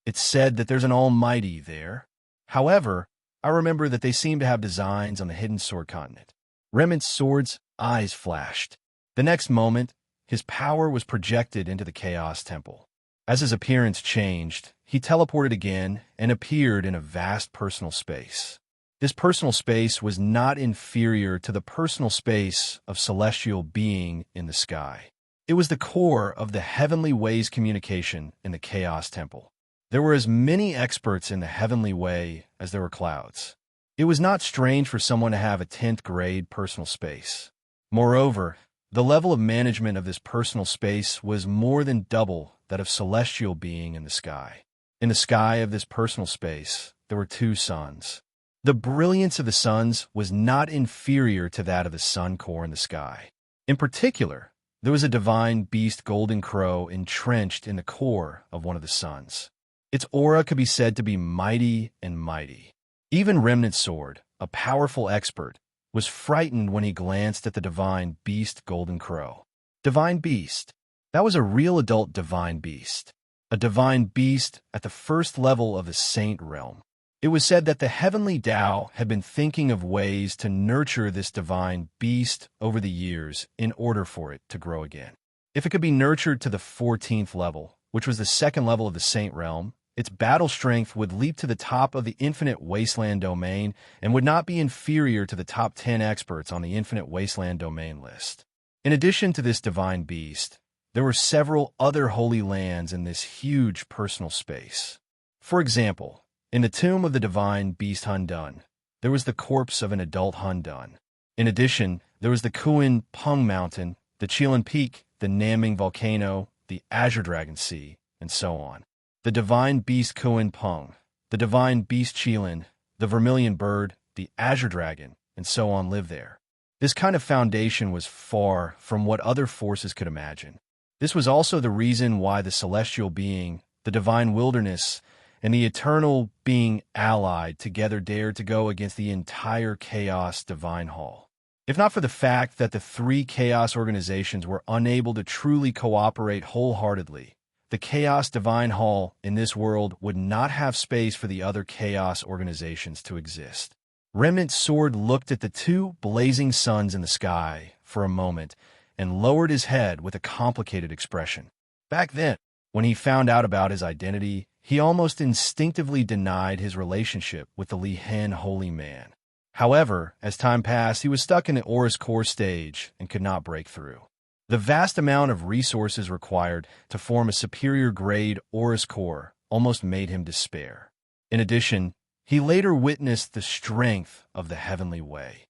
It's said that there's an almighty there. However, I remember that they seem to have designs on the Hidden Sword continent. Remnant Sword's eyes flashed. The next moment, his power was projected into the Chaos Temple. As his appearance changed, he teleported again and appeared in a vast personal space. This personal space was not inferior to the personal space of celestial being in the sky. It was the core of the heavenly ways communication in the Chaos Temple. There were as many experts in the heavenly way as there were clouds. It was not strange for someone to have a 10th grade personal space. Moreover, the level of management of this personal space was more than double that of celestial being in the sky. In the sky of this personal space, there were 2 suns. The brilliance of the suns was not inferior to that of the sun core in the sky. In particular, there was a divine beast golden crow entrenched in the core of one of the suns. Its aura could be said to be mighty and mighty. Even Remnant Sword, a powerful expert, was frightened when he glanced at the divine beast golden crow. Divine beast. That was a real adult divine beast. A divine beast at the first level of the saint realm. It was said that the heavenly Tao had been thinking of ways to nurture this divine beast over the years in order for it to grow again. If it could be nurtured to the 14th level, which was the second level of the saint realm, its battle strength would leap to the top of the infinite wasteland domain and would not be inferior to the top 10 experts on the infinite wasteland domain list. In addition to this divine beast, there were several other holy lands in this huge personal space. For example, in the tomb of the divine beast Hunyuan, there was the corpse of an adult Hunyuan. In addition, there was the Kuan Pung Mountain, the Chilan Peak, the Naming Volcano, the Azure Dragon Sea, and so on. The divine beast Kuan Pung, the divine beast Chilan, the Vermilion Bird, the Azure Dragon, and so on live there. This kind of foundation was far from what other forces could imagine. This was also the reason why the celestial being, the divine wilderness, and the eternal being allied together dared to go against the entire Chaos Divine Hall. If not for the fact that the 3 Chaos organizations were unable to truly cooperate wholeheartedly, the Chaos Divine Hall in this world would not have space for the other Chaos organizations to exist. Remnant Sword looked at the 2 blazing suns in the sky for a moment and lowered his head with a complicated expression. Back then, when he found out about his identity, he almost instinctively denied his relationship with the Lihen holy man. However, as time passed, he was stuck in the Aurus core stage and could not break through. The vast amount of resources required to form a superior grade Aurus core almost made him despair. In addition, he later witnessed the strength of the heavenly way.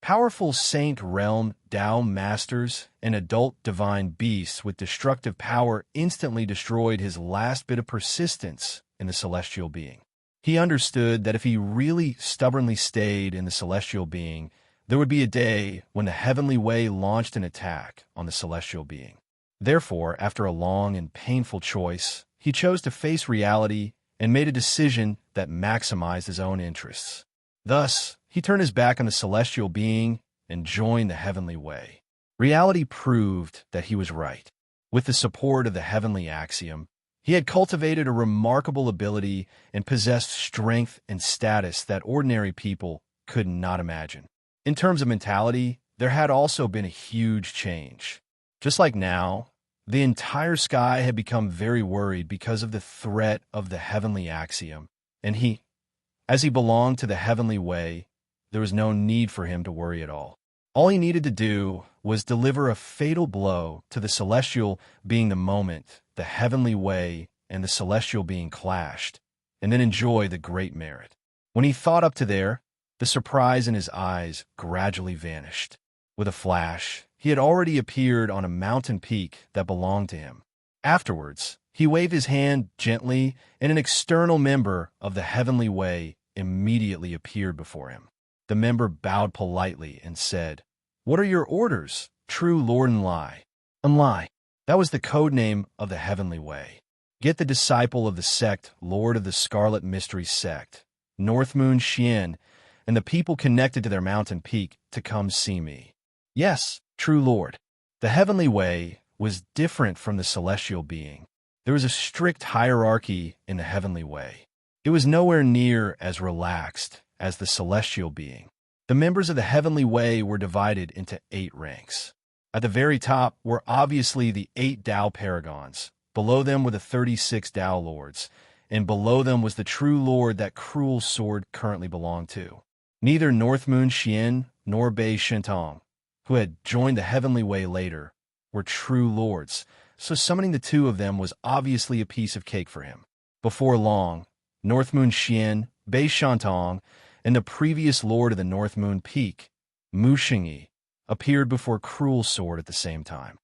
Powerful Saint Realm Tao Masters and adult divine beasts with destructive power instantly destroyed his last bit of persistence in the celestial being. He understood that if he really stubbornly stayed in the celestial being, there would be a day when the heavenly way launched an attack on the celestial being. Therefore, after a long and painful choice, he chose to face reality and made a decision that maximized his own interests. Thus, he turned his back on the celestial being and joined the heavenly way. Reality proved that he was right. With the support of the heavenly axiom, he had cultivated a remarkable ability and possessed strength and status that ordinary people could not imagine. In terms of mentality, there had also been a huge change. Just like now, the entire sky had become very worried because of the threat of the heavenly axiom, and as he belonged to the heavenly way, there was no need for him to worry at all. All he needed to do was deliver a fatal blow to the celestial being the moment the heavenly way and the celestial being clashed, and then enjoy the great merit. When he thought up to there, the surprise in his eyes gradually vanished. With a flash, he had already appeared on a mountain peak that belonged to him. Afterwards, he waved his hand gently, and an external member of the heavenly way immediately appeared before him. The member bowed politely and said, "What are your orders, true Lord Enlai?" Enlai. That was the code name of the heavenly way. Get the disciple of the sect, Lord of the Scarlet Mystery Sect, North Moon Xian, and the people connected to their mountain peak to come see me. Yes, true Lord. The heavenly way was different from the celestial being. There was a strict hierarchy in the heavenly way. It was nowhere near as relaxed as the celestial being. The members of the heavenly way were divided into 8 ranks. At the very top were obviously the 8 Tao Paragons. Below them were the 36 Tao Lords, and below them was the true Lord that Cruel Sword currently belonged to. Neither North Moon Xian nor Bei Shentong, who had joined the heavenly way later, were true lords, so summoning the two of them was obviously a piece of cake for him. Before long, North Moon Xian, Bei Shantong, and the previous lord of the North Moon Peak, Mu Xingyi, appeared before Cruel Sword at the same time.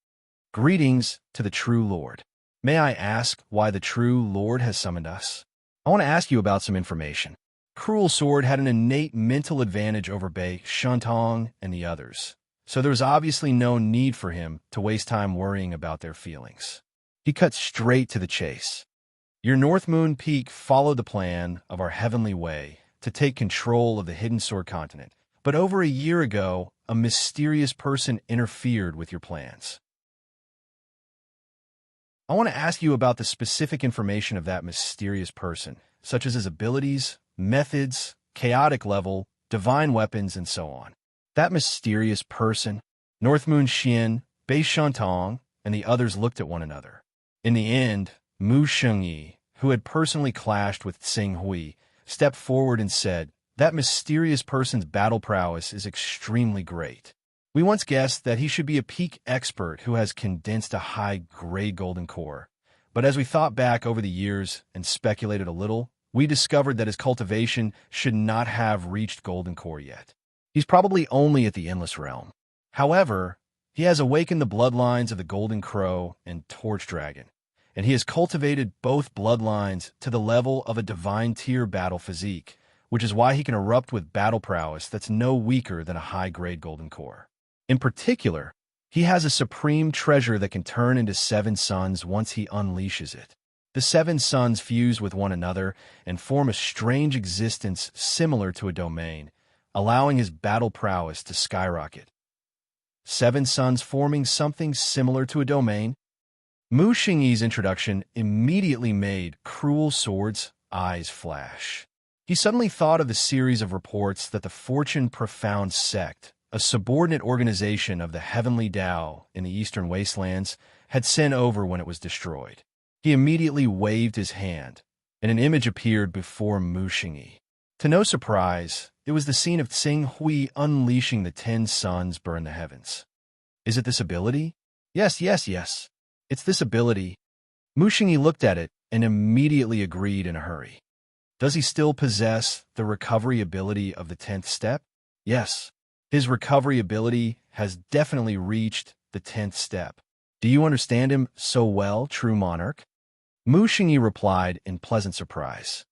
Greetings to the true lord. May I ask why the true lord has summoned us? I want to ask you about some information. Cruel Sword had an innate mental advantage over Bei Shantong and the others, so there was obviously no need for him to waste time worrying about their feelings. He cut straight to the chase. Your North Moon Peak followed the plan of our heavenly way to take control of the Hidden Sword continent, but over a year ago, a mysterious person interfered with your plans. I want to ask you about the specific information of that mysterious person, such as his abilities, methods, chaotic level, divine weapons, and so on. That mysterious person, North Moon Xian, Bei Shantong, and the others looked at one another. In the end, Mu Xingyi, who had personally clashed with Tsing Hui, stepped forward and said, "That mysterious person's battle prowess is extremely great. We once guessed that he should be a peak expert who has condensed a high-grade golden core. But as we thought back over the years and speculated a little, we discovered that his cultivation should not have reached golden core yet. He's probably only at the Endless Realm. However, he has awakened the bloodlines of the Golden Crow and Torch Dragon, and he has cultivated both bloodlines to the level of a divine tier battle physique, which is why he can erupt with battle prowess that's no weaker than a high-grade golden core. In particular, he has a supreme treasure that can turn into 7 suns once he unleashes it. The 7 suns fuse with one another and form a strange existence similar to a domain, allowing his battle prowess to skyrocket. 7 suns forming something similar to a domain? Mu Xingyi's introduction immediately made Cruel Sword's eyes flash. He suddenly thought of the series of reports that the Fortune Profound sect, a subordinate organization of the Heavenly Tao in the Eastern Wastelands, had sent over when it was destroyed. He immediately waved his hand, and an image appeared before Mu Xingyi. To no surprise, it was the scene of Tsing Hui unleashing the 10 suns burn the heavens. Is it this ability? Yes. It's this ability. Mu Xingyi looked at it and immediately agreed in a hurry. Does he still possess the recovery ability of the 10th step? Yes. His recovery ability has definitely reached the 10th step. Do you understand him so well, true monarch? Mu Xingyi replied in pleasant surprise.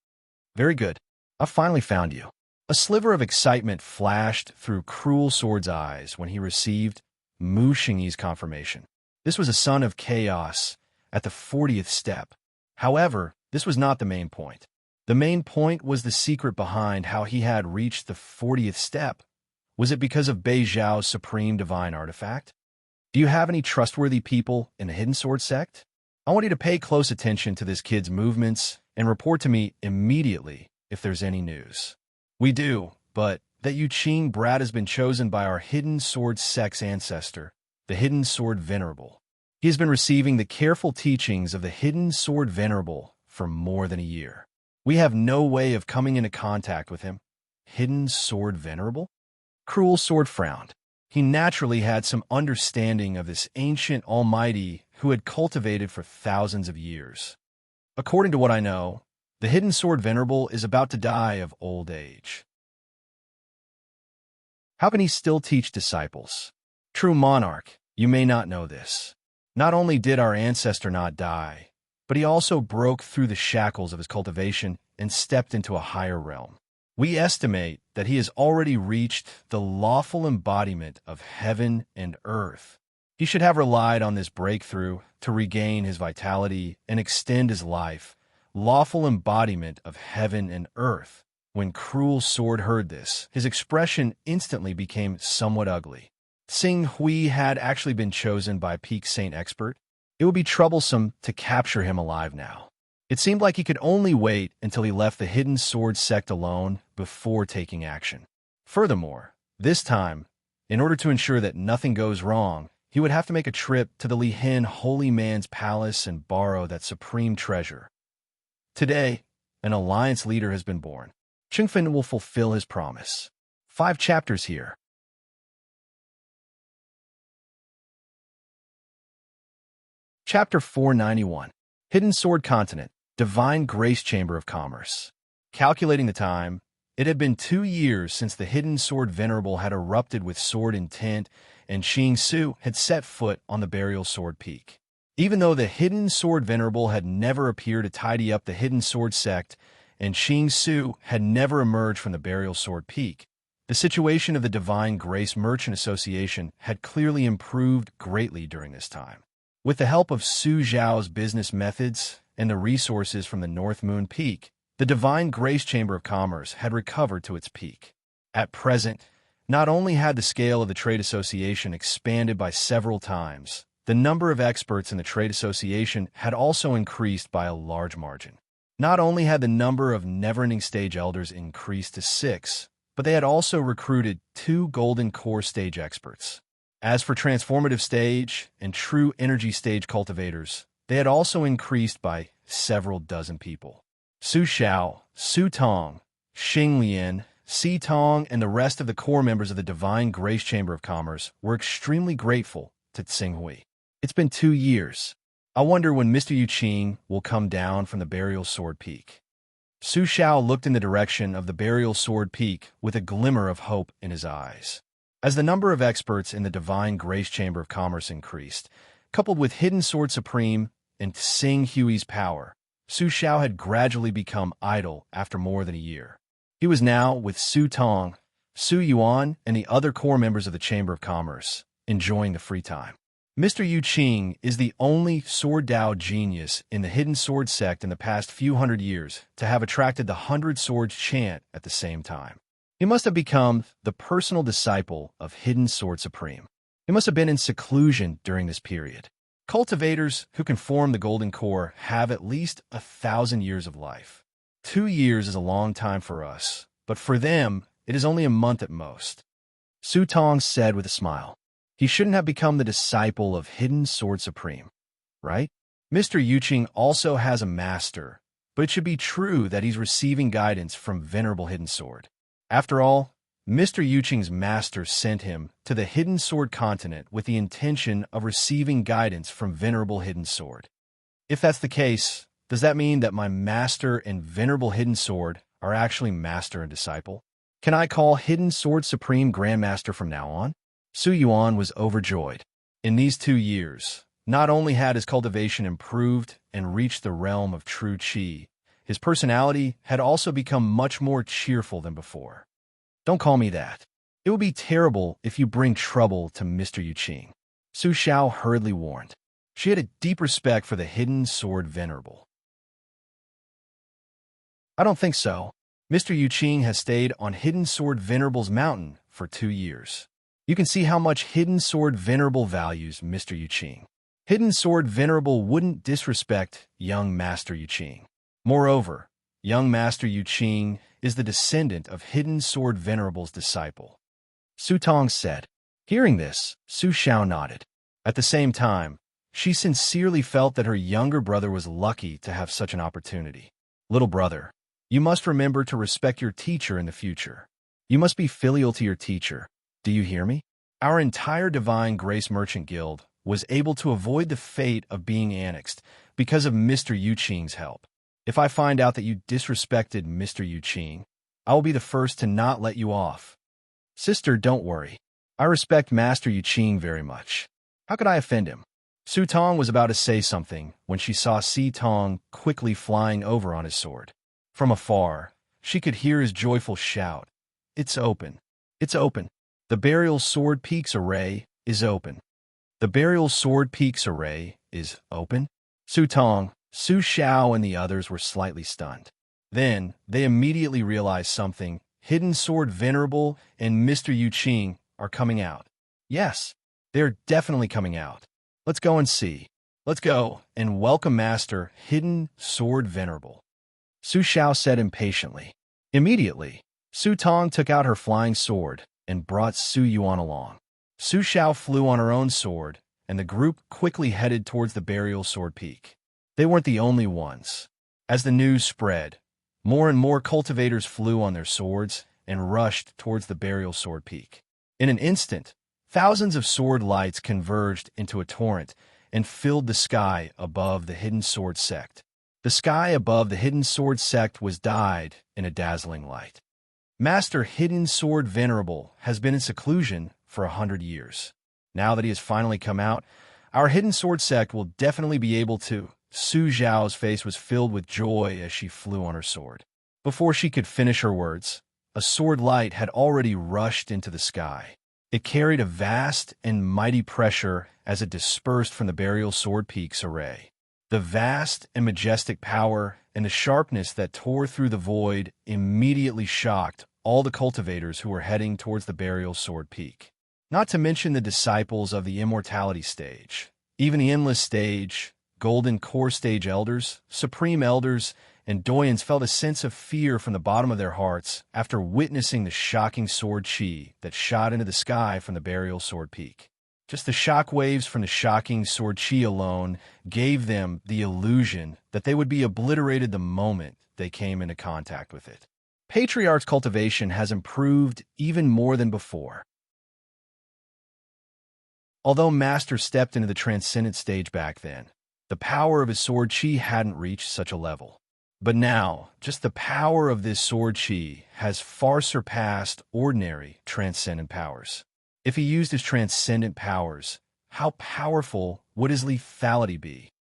Very good. I've finally found you. A sliver of excitement flashed through Cruel Sword's eyes when he received Mu Xingyi's confirmation. This was a son of chaos at the 40th step. However, this was not the main point. The main point was the secret behind how he had reached the 40th step. Was it because of Bei Zhao's supreme divine artifact? Do you have any trustworthy people in the Hidden Sword sect? I want you to pay close attention to this kid's movements and report to me immediately if there's any news. We do, but that Yu Qing brat has been chosen by our Hidden Sword sect's ancestor, the Hidden Sword Venerable. He has been receiving the careful teachings of the Hidden Sword Venerable for more than a year. We have no way of coming into contact with him. Hidden Sword Venerable? Cruel Sword frowned. He naturally had some understanding of this ancient almighty who had cultivated for thousands of years. According to what I know, the Hidden Sword Venerable is about to die of old age. How can he still teach disciples? True monarch, you may not know this. Not only did our ancestor not die, but he also broke through the shackles of his cultivation and stepped into a higher realm. We estimate that he has already reached the lawful embodiment of heaven and earth. He should have relied on this breakthrough to regain his vitality and extend his life. Lawful embodiment of heaven and earth. When Cruel Sword heard this, his expression instantly became somewhat ugly. Tsing Hui had actually been chosen by Peak Saint Expert. It would be troublesome to capture him alive now. It seemed like he could only wait until he left the Hidden Sword sect alone before taking action. Furthermore, this time, in order to ensure that nothing goes wrong, he would have to make a trip to the Lihen Holy Man's palace and borrow that supreme treasure. Today, an alliance leader has been born. Chengfen will fulfill his promise. 5 chapters here. Chapter 491. Hidden Sword Continent, Divine Grace Chamber of Commerce. Calculating the time, it had been 2 years since the Hidden Sword Venerable had erupted with sword intent, and Xing Su had set foot on the Burial Sword Peak. Even though the Hidden Sword Venerable had never appeared to tidy up the Hidden Sword sect, and Xing Su had never emerged from the Burial Sword Peak, the situation of the Divine Grace Merchant Association had clearly improved greatly during this time. With the help of Su Zhao's business methods and the resources from the North Moon Peak, the Divine Grace Chamber of Commerce had recovered to its peak. At present, not only had the scale of the trade association expanded by several times, the number of experts in the trade association had also increased by a large margin. Not only had the number of never-ending stage elders increased to 6, but they had also recruited 2 golden core stage experts. As for transformative stage and true energy stage cultivators, they had also increased by several dozen people. Su Xiao, Su Tong, Xing Lian, Si Tong, and the rest of the core members of the Divine Grace Chamber of Commerce were extremely grateful to Tsing Hui. It's been 2 years. I wonder when Mr. Yu Qing will come down from the Burial Sword Peak. Su Xiao looked in the direction of the Burial Sword Peak with a glimmer of hope in his eyes. As the number of experts in the Divine Grace Chamber of Commerce increased, coupled with Hidden Sword Supreme and Tsing Hui's power, Su Xiao had gradually become idle after more than a year. He was now with Su Tong, Su Yuan, and the other core members of the Chamber of Commerce, enjoying the free time. Mr. Yu Qing is the only Sword Dao genius in the Hidden Sword sect in the past few hundred years to have attracted the 100 Swords chant at the same time. He must have become the personal disciple of Hidden Sword Supreme. He must have been in seclusion during this period. Cultivators who can form the Golden Core have at least 1,000 years of life. 2 years is a long time for us, but for them, it is only a month at most. Su Tong said with a smile. He shouldn't have become the disciple of Hidden Sword Supreme, right? Mr. Yu Qing also has a master, but it should be true that he's receiving guidance from Venerable Hidden Sword. After all, Mr. Yu Qing's master sent him to the Hidden Sword Continent with the intention of receiving guidance from Venerable Hidden Sword. If that's the case, does that mean that my master and Venerable Hidden Sword are actually master and disciple? Can I call Hidden Sword Supreme Grandmaster from now on? Su Yuan was overjoyed. In these 2 years, not only had his cultivation improved and reached the realm of true qi, his personality had also become much more cheerful than before. Don't call me that. It would be terrible if you bring trouble to Mr. Yu Qing. Su Xiao hurriedly warned. She had a deep respect for the Hidden Sword Venerable. I don't think so. Mr. Yu Qing has stayed on Hidden Sword Venerable's mountain for 2 years. You can see how much Hidden Sword Venerable values Mr. Yu Qing. Hidden Sword Venerable wouldn't disrespect young Master Yu Qing. Moreover, young Master Yu Qing is the descendant of Hidden Sword Venerable's disciple. Su Tong said. Hearing this, Su Xiao nodded. At the same time, she sincerely felt that her younger brother was lucky to have such an opportunity. Little brother, you must remember to respect your teacher in the future. You must be filial to your teacher. Do you hear me? Our entire Divine Grace Merchant Guild was able to avoid the fate of being annexed because of Mr. Yu Qing's help. If I find out that you disrespected Mr. Yu Qing, I will be the first to not let you off. Sister, don't worry. I respect Master Yu Qing very much. How could I offend him? Su Tong was about to say something when she saw Si Tong quickly flying over on his sword. From afar, she could hear his joyful shout. It's open. It's open. The Burial Sword Peaks array is open. The Burial Sword Peaks array is open? Su Tong, Su Xiao, and the others were slightly stunned. Then, they immediately realized something. Hidden Sword Venerable and Mr. Yu Qing are coming out. Yes, they're definitely coming out. Let's go and see. Let's go and welcome Master Hidden Sword Venerable. Su Xiao said impatiently. Immediately, Su Tong took out her flying sword and brought Su Yuan along. Su Xiao flew on her own sword, and the group quickly headed towards the Burial Sword Peak. They weren't the only ones. As the news spread, more and more cultivators flew on their swords and rushed towards the Burial Sword Peak. In an instant, thousands of sword lights converged into a torrent, and filled the sky above the hidden sword sect. The sky above the hidden sword sect was dyed in a dazzling light. Master Hidden Sword Venerable has been in seclusion for 100 years. Now that he has finally come out, our hidden sword sect will definitely be able to. Su Zhao's face was filled with joy as she flew on her sword. Before she could finish her words, a sword light had already rushed into the sky. It carried a vast and mighty pressure as it dispersed from the burial sword peak's array. The vast and majestic power and the sharpness that tore through the void immediately shocked all the cultivators who were heading towards the burial sword peak. Not to mention the disciples of the immortality stage, even the endless stage, golden core stage elders, supreme elders, and doyens felt a sense of fear from the bottom of their hearts after witnessing the shocking sword chi that shot into the sky from the burial sword peak. Just the shock waves from the shocking sword chi alone gave them the illusion that they would be obliterated the moment they came into contact with it. Patriarch's cultivation has improved even more than before. Although Master stepped into the transcendent stage back then, the power of his sword chi hadn't reached such a level. But now, just the power of this sword chi has far surpassed ordinary transcendent powers. If he used his transcendent powers, how powerful would his lethality be?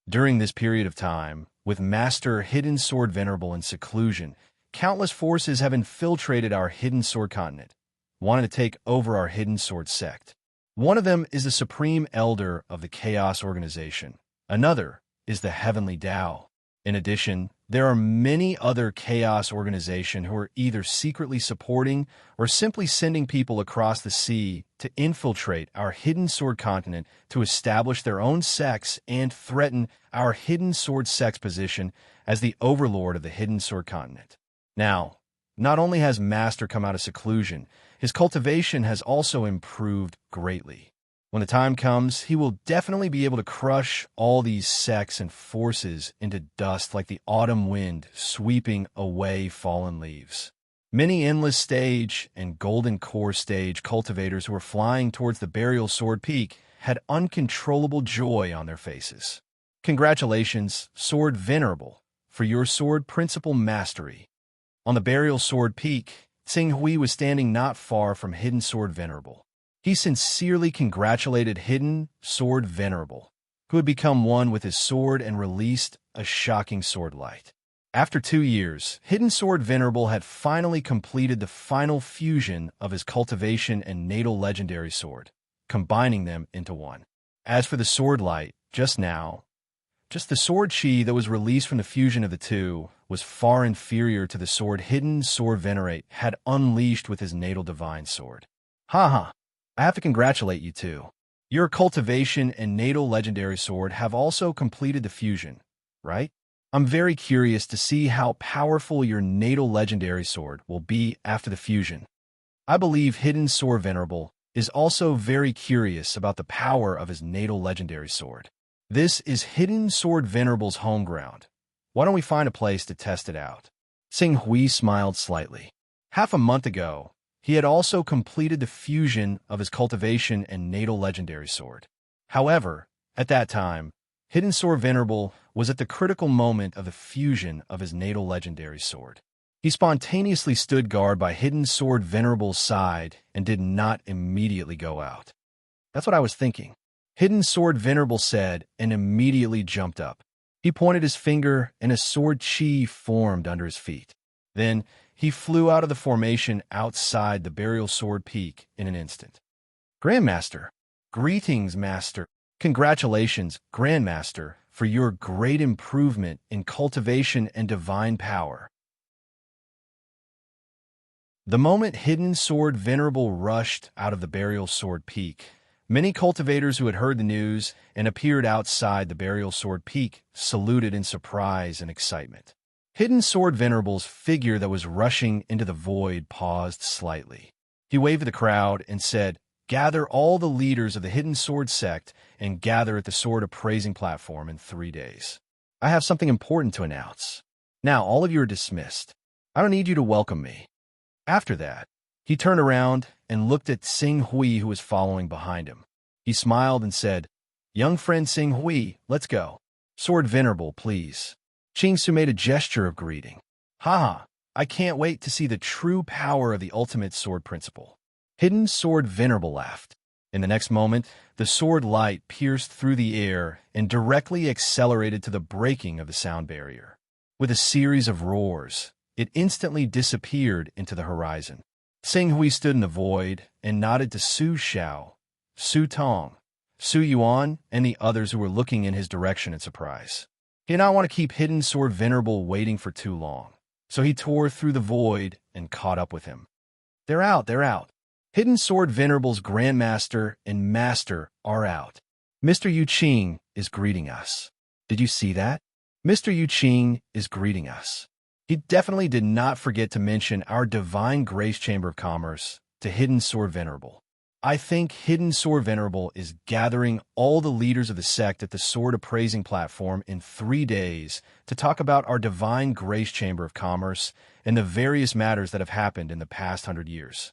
During this period of time, with Master Hidden Sword Venerable in seclusion, countless forces have infiltrated our Hidden Sword continent, wanting to take over our Hidden Sword sect. One of them is the Supreme Elder of the Chaos Organization. Another is the Heavenly Tao. In addition, there are many other Chaos organizations who are either secretly supporting or simply sending people across the sea to infiltrate our Hidden Sword continent to establish their own sects and threaten our Hidden Sword sect's position as the overlord of the Hidden Sword continent. Now, not only has Master come out of seclusion, his cultivation has also improved greatly. When the time comes, he will definitely be able to crush all these sects and forces into dust like the autumn wind sweeping away fallen leaves. Many endless stage and golden core stage cultivators who were flying towards the burial sword peak had uncontrollable joy on their faces. Congratulations, Sword Venerable, for your sword principle mastery. On the burial sword peak, Tsing Hui was standing not far from Hidden Sword Venerable. He sincerely congratulated Hidden Sword Venerable, who had become one with his sword and released a shocking sword light. After 2 years, Hidden Sword Venerable had finally completed the final fusion of his cultivation and natal legendary sword, combining them into one. As for the sword light, just the sword chi that was released from the fusion of the two was far inferior to the sword Hidden Sword Venerate had unleashed with his natal divine sword. Haha. I have to congratulate you too. Your cultivation and natal legendary sword have also completed the fusion, right? I'm very curious to see how powerful your natal legendary sword will be after the fusion. I believe Hidden Sword Venerable is also very curious about the power of his natal legendary sword. This is Hidden Sword Venerable's home ground. Why don't we find a place to test it out? Tsing Hui smiled slightly. Half a month ago, he had also completed the fusion of his cultivation and natal legendary sword. However, at that time, Hidden Sword Venerable was at the critical moment of the fusion of his natal legendary sword. He spontaneously stood guard by Hidden Sword Venerable's side and did not immediately go out. That's what I was thinking. Hidden Sword Venerable said and immediately jumped up. He pointed his finger and a sword chi formed under his feet. Then, he flew out of the formation outside the burial sword peak in an instant. Grandmaster. Greetings, Master. Congratulations, Grandmaster, for your great improvement in cultivation and divine power. The moment Hidden Sword Venerable rushed out of the burial sword peak, many cultivators who had heard the news and appeared outside the burial sword peak saluted in surprise and excitement. Hidden Sword Venerable's figure that was rushing into the void paused slightly. He waved at the crowd and said, "Gather all the leaders of the Hidden Sword sect and gather at the sword appraising platform in 3 days. I have something important to announce. Now, all of you are dismissed. I don't need you to welcome me." After that, he turned around and looked at Tsing Hui, who was following behind him. He smiled and said, Young friend Xing Hui, let's go. Sword Venerable, please. Qing Su made a gesture of greeting. Haha, I can't wait to see the true power of the ultimate sword principle. Hidden Sword Venerable laughed. In the next moment, the sword light pierced through the air and directly accelerated to the breaking of the sound barrier. With a series of roars, it instantly disappeared into the horizon. Xing Hui stood in the void and nodded to Su Xiao, Su Tong, Su Yuan, and the others who were looking in his direction in surprise. He did not want to keep Hidden Sword Venerable waiting for too long, so he tore through the void and caught up with him. They're out, they're out. Hidden Sword Venerable's Grandmaster and Master are out. Mr. Yu Qing is greeting us. Did you see that? Mr. Yu Qing is greeting us. He definitely did not forget to mention our Divine Grace Chamber of Commerce to Hidden Sword Venerable. I think Hidden Sword Venerable is gathering all the leaders of the sect at the Sword Appraising platform in 3 days to talk about our Divine Grace Chamber of Commerce and the various matters that have happened in the past 100 years.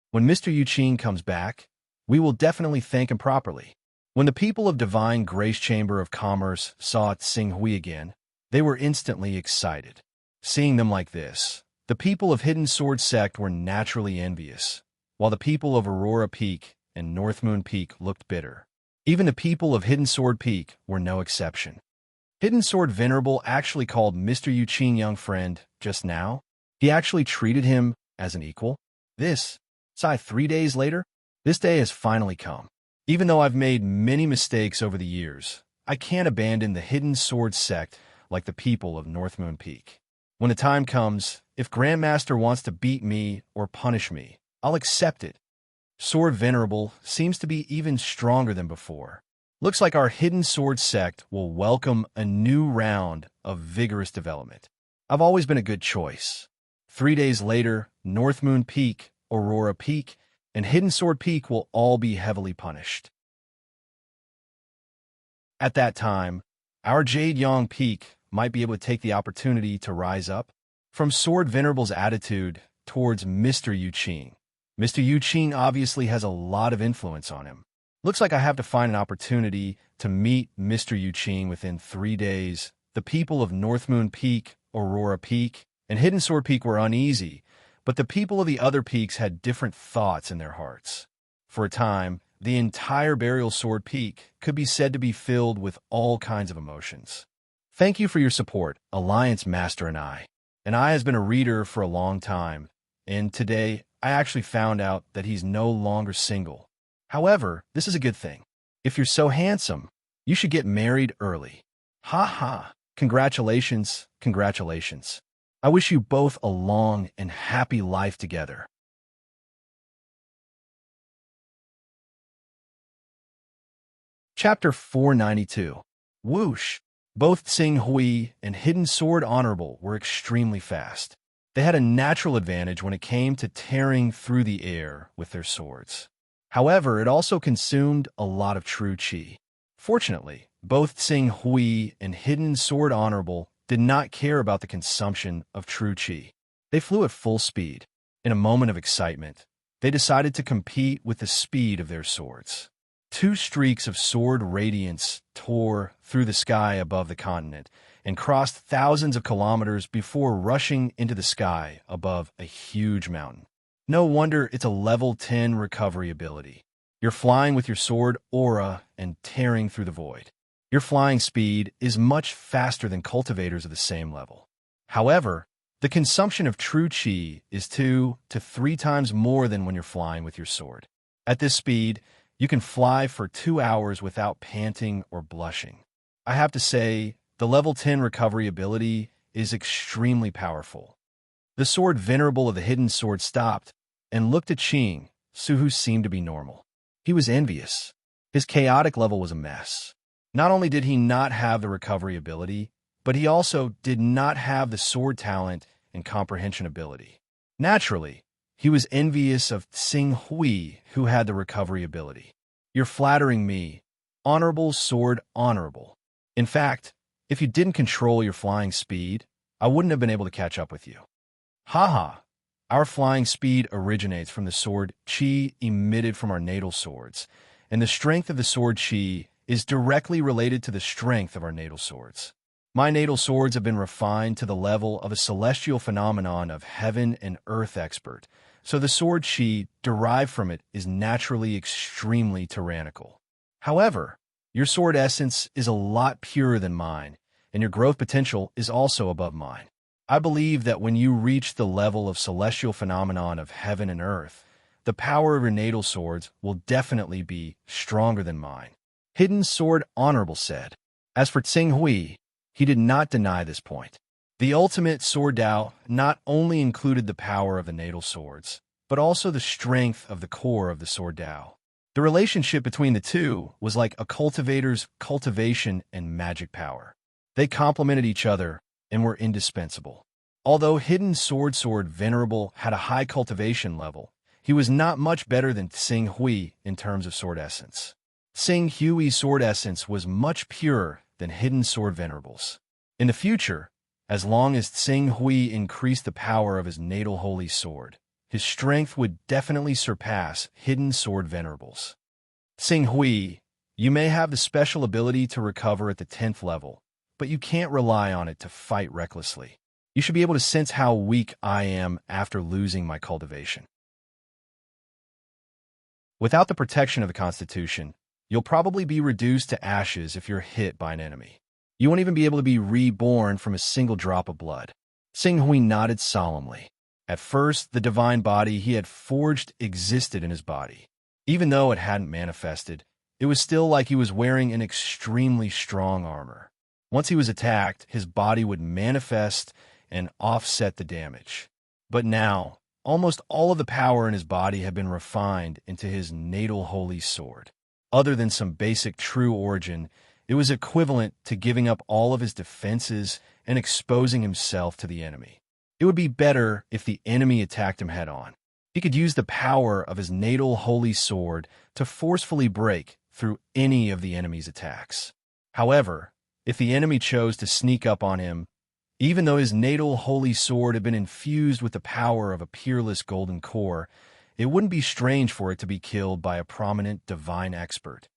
When Mr. Yu Qing comes back, we will definitely thank him properly. When the people of Divine Grace Chamber of Commerce saw Xing Hui again, they were instantly excited. Seeing them like this, the people of Hidden Sword Sect were naturally envious, while the people of Aurora Peak and North Moon Peak looked bitter. Even the people of Hidden Sword Peak were no exception. Hidden Sword Venerable actually called Mr. Yu Qing young friend just now. He actually treated him as an equal. This 3 days later, this day has finally come. Even though I've made many mistakes over the years, I can't abandon the Hidden Sword Sect like the people of North Moon Peak. When the time comes, if Grandmaster wants to beat me or punish me, I'll accept it. Sword Venerable seems to be even stronger than before. Looks like our Hidden Sword Sect will welcome a new round of vigorous development. I've always been a good choice. 3 days later, North Moon Peak, Aurora Peak, and Hidden Sword Peak will all be heavily punished. At that time, our Jade Yang Peak might be able to take the opportunity to rise up. From Sword Venerable's attitude towards Mr. Yu Qing, Mr. Yu Qing obviously has a lot of influence on him. Looks like I have to find an opportunity to meet Mr. Yu Qing within 3 days. The people of North Moon Peak, Aurora Peak, and Hidden Sword Peak were uneasy, but the people of the other peaks had different thoughts in their hearts. For a time, the entire Burial Sword Peak could be said to be filled with all kinds of emotions. Thank you for your support, Alliance Master and I. And I has been a reader for a long time, and today I actually found out that he's no longer single. However, this is a good thing. If you're so handsome, you should get married early. Ha ha. Congratulations, congratulations. I wish you both a long and happy life together. Chapter 492. Whoosh! Both Xing Hui and Hidden Sword Honorable were extremely fast. They had a natural advantage when it came to tearing through the air with their swords. However, it also consumed a lot of true qi. Fortunately, both Xing Hui and Hidden Sword Honorable did not care about the consumption of true qi. They flew at full speed. In a moment of excitement, they decided to compete with the speed of their swords. 2 streaks of sword radiance tore through the sky above the continent and crossed thousands of kilometers before rushing into the sky above a huge mountain. No wonder it's a level 10 recovery ability. You're flying with your sword aura and tearing through the void. Your flying speed is much faster than cultivators of the same level. However, the consumption of true qi is 2 to 3 times more than when you're flying with your sword. At this speed, you can fly for 2 hours without panting or blushing. I have to say, the level 10 recovery ability is extremely powerful. The Sword Venerable of the Hidden Sword stopped and looked at Qing Su, who seemed to be normal. He was envious. His chaotic level was a mess. Not only did he not have the recovery ability, but he also did not have the sword talent and comprehension ability. Naturally, he was envious of Xing Hui, who had the recovery ability. You're flattering me, Honorable Sword Honorable. In fact, if you didn't control your flying speed, I wouldn't have been able to catch up with you. Haha, our flying speed originates from the sword qi emitted from our natal swords, and the strength of the sword qi is directly related to the strength of our natal swords. My natal swords have been refined to the level of a celestial phenomenon of heaven and earth expert, so the sword chi derived from it is naturally extremely tyrannical. However, your sword essence is a lot purer than mine, and your growth potential is also above mine. I believe that when you reach the level of celestial phenomenon of heaven and earth, the power of your natal swords will definitely be stronger than mine. Hidden Sword Honorable said. As for Tsing Hui, he did not deny this point. The ultimate sword Dao not only included the power of the natal swords, but also the strength of the core of the sword Dao. The relationship between the two was like a cultivator's cultivation and magic power. They complemented each other and were indispensable. Although Hidden Sword Venerable had a high cultivation level, he was not much better than Tsing Hui in terms of sword essence. Tsing Hui's sword essence was much purer than Hidden Sword Venerable's. In the future, as long as Tsing Hui increased the power of his natal holy sword, his strength would definitely surpass Hidden Sword Venerable's. Tsing Hui, you may have the special ability to recover at the 10th level, but you can't rely on it to fight recklessly. You should be able to sense how weak I am after losing my cultivation. Without the protection of the Constitution, you'll probably be reduced to ashes if you're hit by an enemy. You won't even be able to be reborn from a single drop of blood. Tsing Hui nodded solemnly. At first, the divine body he had forged existed in his body. Even though it hadn't manifested, it was still like he was wearing an extremely strong armor. Once he was attacked, his body would manifest and offset the damage. But now, almost all of the power in his body had been refined into his natal holy sword. Other than some basic true origin, it was equivalent to giving up all of his defenses and exposing himself to the enemy. It would be better if the enemy attacked him head-on. He could use the power of his natal holy sword to forcefully break through any of the enemy's attacks. However, if the enemy chose to sneak up on him, even though his natal holy sword had been infused with the power of a peerless golden core, it wouldn't be strange for it to be killed by a prominent divine expert.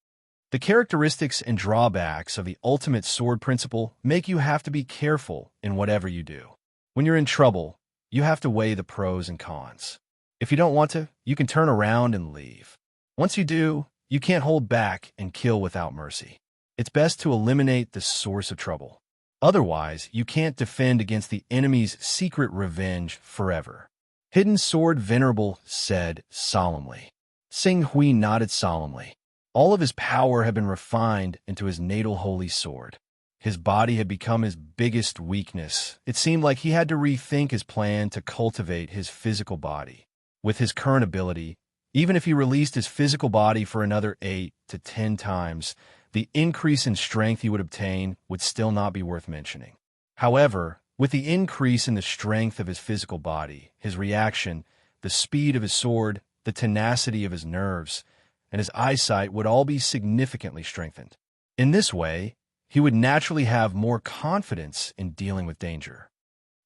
The characteristics and drawbacks of the ultimate sword principle make you have to be careful in whatever you do. When you're in trouble, you have to weigh the pros and cons. If you don't want to, you can turn around and leave. Once you do, you can't hold back and kill without mercy. It's best to eliminate the source of trouble. Otherwise, you can't defend against the enemy's secret revenge forever. Hidden Sword Venerable said solemnly. Tsing Hui nodded solemnly. All of his power had been refined into his natal holy sword. His body had become his biggest weakness. It seemed like he had to rethink his plan to cultivate his physical body. With his current ability, even if he released his physical body for another 8 to 10 times, the increase in strength he would obtain would still not be worth mentioning. However, with the increase in the strength of his physical body, his reaction, the speed of his sword, the tenacity of his nerves, and his eyesight would all be significantly strengthened. In this way, he would naturally have more confidence in dealing with danger.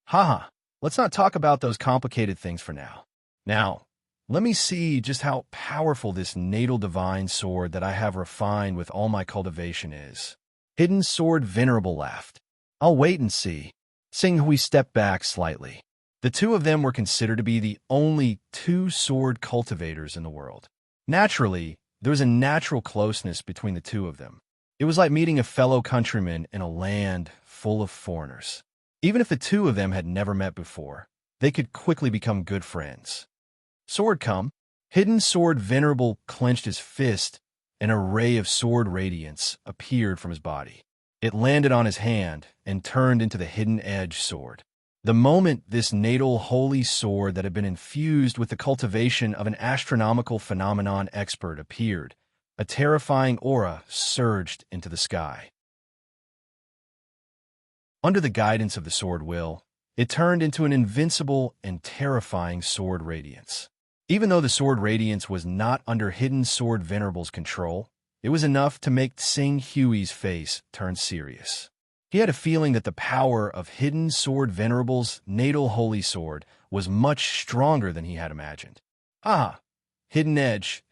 Haha, let's not talk about those complicated things for now. Now, let me see just how powerful this natal divine sword that I have refined with all my cultivation is. Hidden Sword Venerable laughed. I'll wait and see. Tsing Hui stepped back slightly. The two of them were considered to be the only two sword cultivators in the world. Naturally, there was a natural closeness between the two of them. It was like meeting a fellow countryman in a land full of foreigners. Even if the two of them had never met before, they could quickly become good friends. Sword come. Hidden Sword Venerable clenched his fist. An array of sword radiance appeared from his body. It landed on his hand and turned into the Hidden Edge sword. The moment this natal holy sword that had been infused with the cultivation of an astronomical phenomenon expert appeared, a terrifying aura surged into the sky. Under the guidance of the sword will, it turned into an invincible and terrifying sword radiance. Even though the sword radiance was not under Hidden Sword Venerable's control, it was enough to make Tsing Hui's face turn serious. He had a feeling that the power of Hidden Sword Venerable's natal holy sword was much stronger than he had imagined. Ah, Hidden Edge,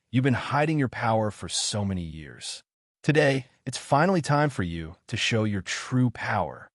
you've been hiding your power for so many years. Today, it's finally time for you to show your true power.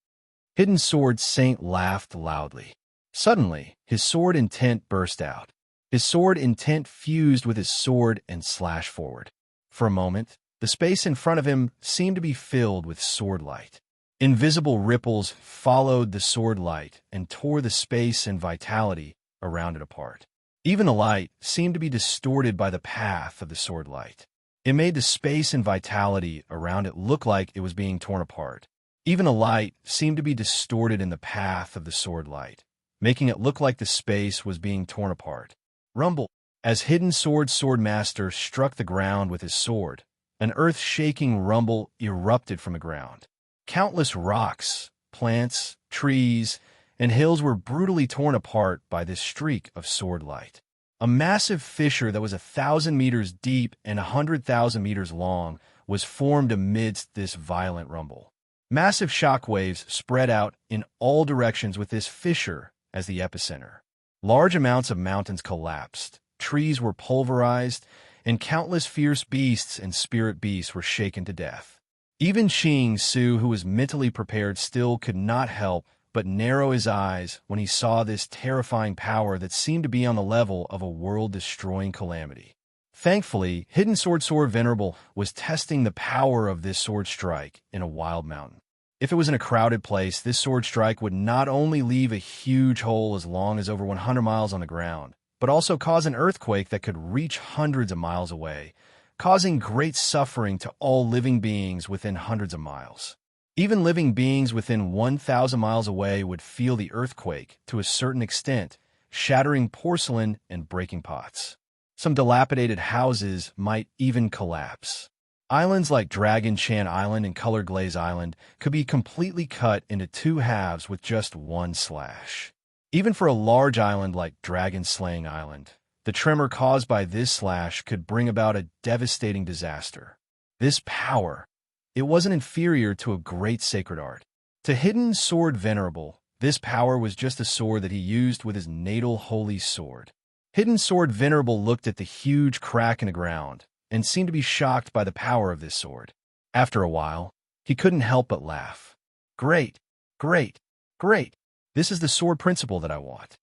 Hidden Sword Saint laughed loudly. Suddenly, his sword intent burst out. His sword intent fused with his sword and slashed forward. For a moment, the space in front of him seemed to be filled with sword light. Invisible ripples followed the sword light and tore the space and vitality around it apart. Even the light seemed to be distorted by the path of the sword light. It made the space and vitality around it look like it was being torn apart. Even the light seemed to be distorted in the path of the sword light, making it look like the space was being torn apart. Rumble. As Hidden Sword Master struck the ground with his sword, an earth-shaking rumble erupted from the ground. Countless rocks, plants, trees, and hills were brutally torn apart by this streak of sword light. A massive fissure that was 1,000 meters deep and 100,000 meters long was formed amidst this violent rumble. Massive shock waves spread out in all directions with this fissure as the epicenter. Large amounts of mountains collapsed, trees were pulverized, and countless fierce beasts and spirit beasts were shaken to death. Even Ching Su, who was mentally prepared, still could not help but narrow his eyes when he saw this terrifying power that seemed to be on the level of a world-destroying calamity. Thankfully, Hidden Sword Venerable was testing the power of this sword strike in a wild mountain. If it was in a crowded place, this sword strike would not only leave a huge hole as long as over 100 miles on the ground, but also cause an earthquake that could reach hundreds of miles away, causing great suffering to all living beings within hundreds of miles. Even living beings within 1,000 miles away would feel the earthquake to a certain extent, shattering porcelain and breaking pots. Some dilapidated houses might even collapse. Islands like Dragon Chan Island and Color Glaze Island could be completely cut into two halves with just one slash. Even for a large island like Dragon Slaying Island, the tremor caused by this slash could bring about a devastating disaster. This power, it wasn't inferior to a great sacred art. To Hidden Sword Venerable, this power was just a sword that he used with his natal holy sword. Hidden Sword Venerable looked at the huge crack in the ground and seemed to be shocked by the power of this sword. After a while, he couldn't help but laugh. Great, great, great. This is the sword principle that I want.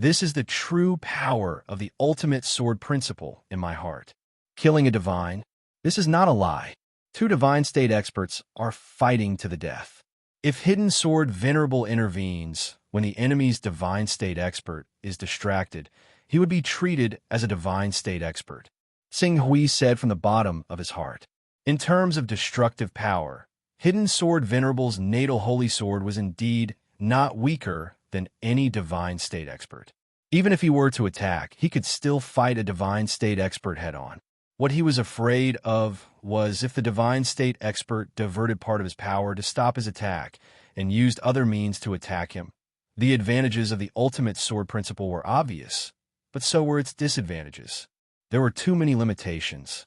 This is the true power of the ultimate sword principle in my heart. Killing a divine, this is not a lie. Two divine state experts are fighting to the death. If Hidden Sword Venerable intervenes when the enemy's divine state expert is distracted, he would be treated as a divine state expert. Sing Hui said from the bottom of his heart. In terms of destructive power, Hidden Sword Venerable's natal holy sword was indeed not weaker than any divine state expert. Even if he were to attack, he could still fight a divine state expert head-on. What he was afraid of was if the divine state expert diverted part of his power to stop his attack and used other means to attack him. The advantages of the ultimate sword principle were obvious, but so were its disadvantages. There were too many limitations.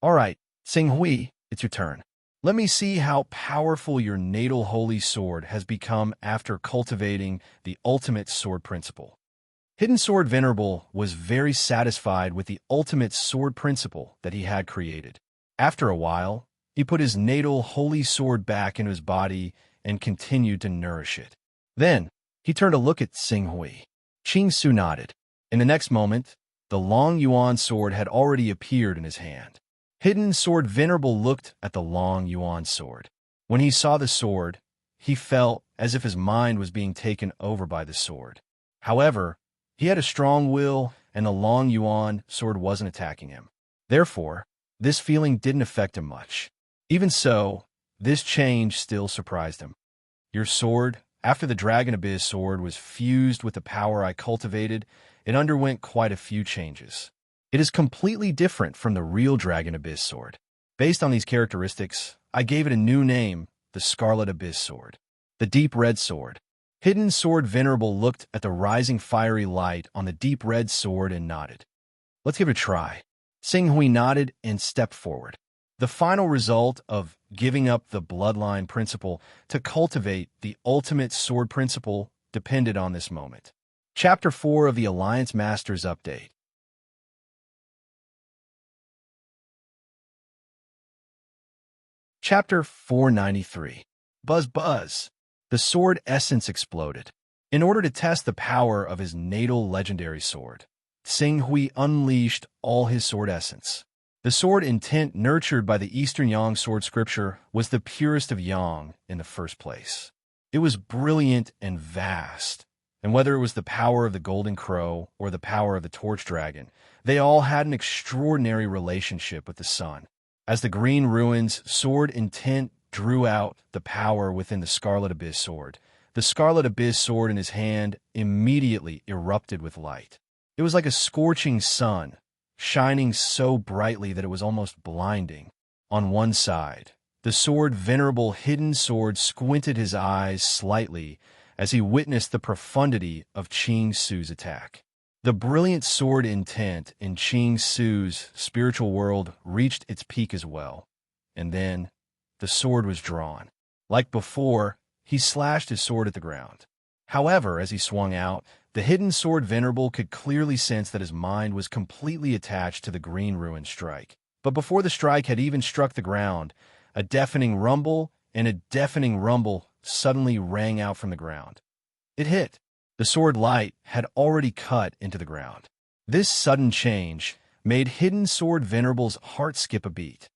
All right, Sing Hui, it's your turn. Let me see how powerful your natal holy sword has become after cultivating the ultimate sword principle. Hidden Sword Venerable was very satisfied with the ultimate sword principle that he had created. After a while, he put his natal holy sword back into his body and continued to nourish it. Then, he turned to look at Sing Hui. Ching Su nodded. In the next moment, the Long Yuan sword had already appeared in his hand. Hidden Sword Venerable looked at the Long Yuan sword. When he saw the sword, he felt as if his mind was being taken over by the sword. However, he had a strong will, and the Long Yuan sword wasn't attacking him. Therefore, this feeling didn't affect him much. Even so, this change still surprised him. Your sword, after the Dragon Abyss sword was fused with the power I cultivated, it underwent quite a few changes. It is completely different from the real Dragon Abyss sword. Based on these characteristics, I gave it a new name, the Scarlet Abyss sword. The Deep Red sword. Hidden Sword Venerable looked at the rising fiery light on the deep red sword and nodded. Let's give it a try. Sing Hui nodded and stepped forward. The final result of giving up the bloodline principle to cultivate the ultimate sword principle depended on this moment. Chapter 4 of the Alliance Masters Update. Chapter 493. Buzz Buzz. The sword essence exploded. In order to test the power of his natal legendary sword, Tsing Hui unleashed all his sword essence. The sword intent nurtured by the Eastern Yang sword scripture was the purest of Yang in the first place. It was brilliant and vast, and whether it was the power of the golden crow or the power of the torch dragon, they all had an extraordinary relationship with the sun. As the green ruins sword intent drew out the power within the scarlet abyss sword, the scarlet abyss sword in his hand immediately erupted with light. It was like a scorching sun, shining so brightly that it was almost blinding. On one side, the sword venerable hidden sword squinted his eyes slightly as he witnessed the profundity of Qing Su's attack. The brilliant sword intent in Qing Su's spiritual world reached its peak as well, and then the sword was drawn. Like before, he slashed his sword at the ground. However, as he swung out, the hidden sword venerable could clearly sense that his mind was completely attached to the green ruin strike. But before the strike had even struck the ground, a deafening rumble suddenly rang out from the ground. It hit. The sword light had already cut into the ground. This sudden change made hidden sword venerable's heart skip a beat.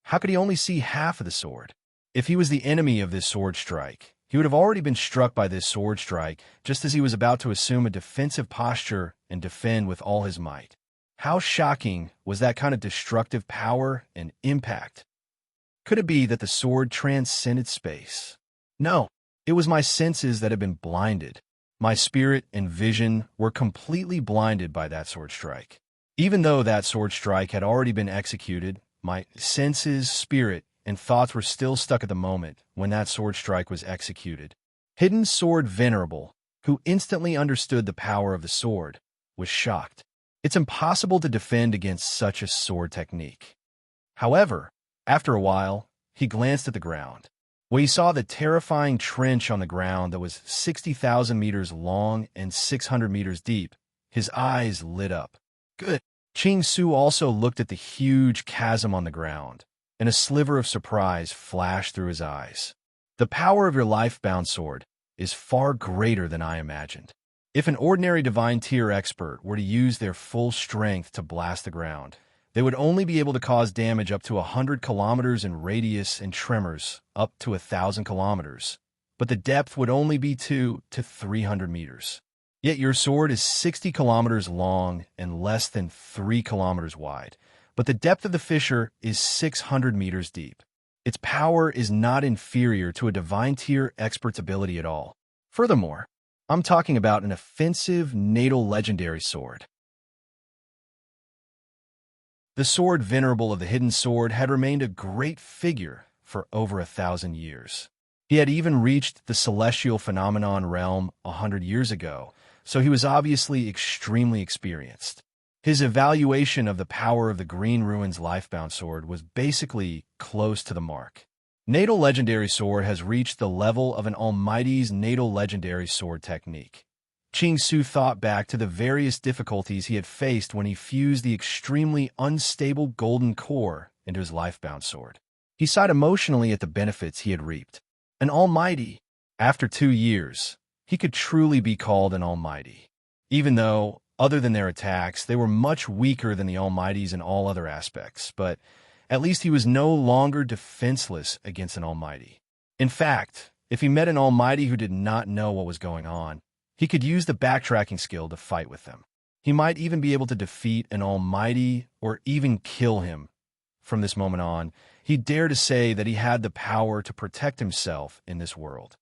How could he only see half of the sword? If he was the enemy of this sword strike, he would have already been struck by this sword strike just as he was about to assume a defensive posture and defend with all his might. How shocking was that kind of destructive power and impact? Could it be that the sword transcended space? No, it was my senses that had been blinded. My spirit and vision were completely blinded by that sword strike. Even though that sword strike had already been executed, my senses, spirit, and thoughts were still stuck at the moment when that sword strike was executed. Hidden Sword Venerable, who instantly understood the power of the sword, was shocked. It's impossible to defend against such a sword technique. However, after a while, he glanced at the ground. When he saw the terrifying trench on the ground that was 60,000 meters long and 600 meters deep, his eyes lit up. Good. Qing Su also looked at the huge chasm on the ground, and a sliver of surprise flashed through his eyes. The power of your life-bound sword is far greater than I imagined. If an ordinary divine tier expert were to use their full strength to blast the ground, they would only be able to cause damage up to 100 kilometers in radius and tremors up to 1,000 kilometers, but the depth would only be 200 to 300 meters. Yet your sword is 60 kilometers long and less than 3 kilometers wide, but the depth of the fissure is 600 meters deep. Its power is not inferior to a divine tier expert's ability at all. Furthermore, I'm talking about an offensive natal legendary sword. The sword venerable of the hidden sword had remained a great figure for over 1,000 years. He had even reached the celestial phenomenon realm 100 years ago, so he was obviously extremely experienced. His evaluation of the power of the Green Ruins Lifebound sword was basically close to the mark. Natal legendary sword has reached the level of an Almighty's natal legendary sword technique. Qing Su thought back to the various difficulties he had faced when he fused the extremely unstable golden core into his lifebound sword. He sighed emotionally at the benefits he had reaped. An Almighty. After 2 years, he could truly be called an Almighty. Even though, other than their attacks, they were much weaker than the Almighties in all other aspects, but at least he was no longer defenseless against an Almighty. In fact, if he met an Almighty who did not know what was going on, he could use the backtracking skill to fight with them. He might even be able to defeat an Almighty or even kill him. From this moment on, he dared to say that he had the power to protect himself in this world.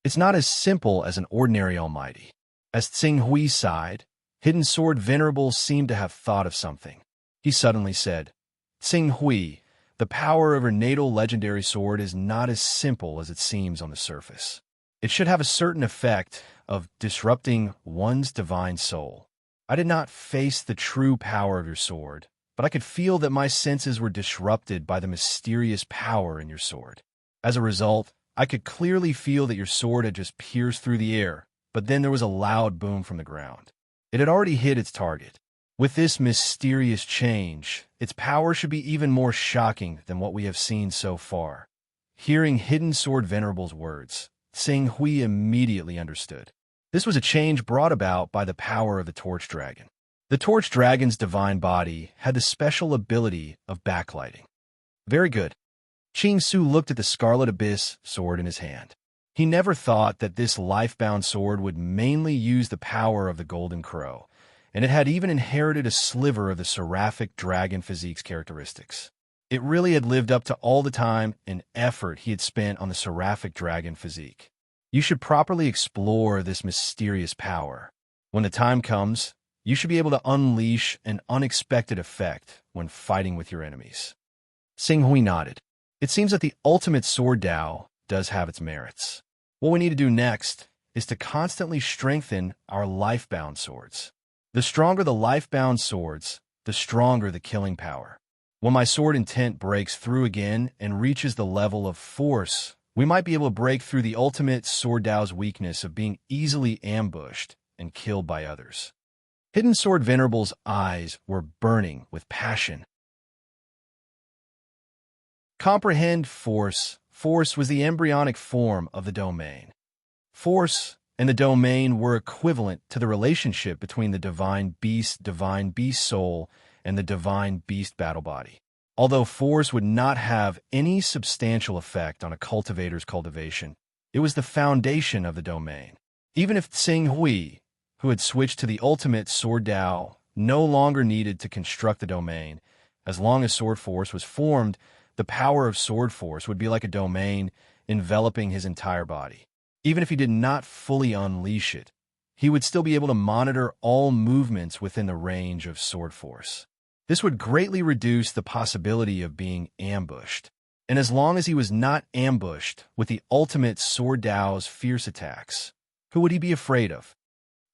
It's not as simple as an ordinary Almighty. As Tsing Hui sighed, Hidden Sword Venerable seemed to have thought of something. He suddenly said, Tsing Hui, the power of her natal legendary sword is not as simple as it seems on the surface. It should have a certain effect of disrupting one's divine soul. I did not face the true power of your sword, but I could feel that my senses were disrupted by the mysterious power in your sword. As a result, I could clearly feel that your sword had just pierced through the air, but then there was a loud boom from the ground. It had already hit its target. With this mysterious change, its power should be even more shocking than what we have seen so far. Hearing Hidden Sword Venerable's words, Tsing Hui immediately understood. This was a change brought about by the power of the Torch Dragon. The Torch Dragon's divine body had the special ability of backlighting. Very good. Qing Su looked at the Scarlet Abyss sword in his hand. He never thought that this life-bound sword would mainly use the power of the Golden Crow, and it had even inherited a sliver of the seraphic dragon physique's characteristics. It really had lived up to all the time and effort he had spent on the seraphic dragon physique. You should properly explore this mysterious power. When the time comes, you should be able to unleash an unexpected effect when fighting with your enemies. Tsing Hui nodded. It seems that the ultimate sword Dao does have its merits. What we need to do next is to constantly strengthen our life-bound swords. The stronger the life-bound swords, the stronger the killing power. When my sword intent breaks through again and reaches the level of force, we might be able to break through the ultimate sword Dao's weakness of being easily ambushed and killed by others. Hidden Sword Venerable's eyes were burning with passion. Comprehend force. Force was the embryonic form of the domain. Force and the domain were equivalent to the relationship between the divine beast soul, and the divine beast battle body. Although force would not have any substantial effect on a cultivator's cultivation, it was the foundation of the domain. Even if Tsing Hui, who had switched to the ultimate sword Dao, no longer needed to construct the domain, as long as sword force was formed, the power of sword force would be like a domain enveloping his entire body. Even if he did not fully unleash it, he would still be able to monitor all movements within the range of sword force. This would greatly reduce the possibility of being ambushed. And as long as he was not ambushed with the ultimate sword Dao's fierce attacks, who would he be afraid of?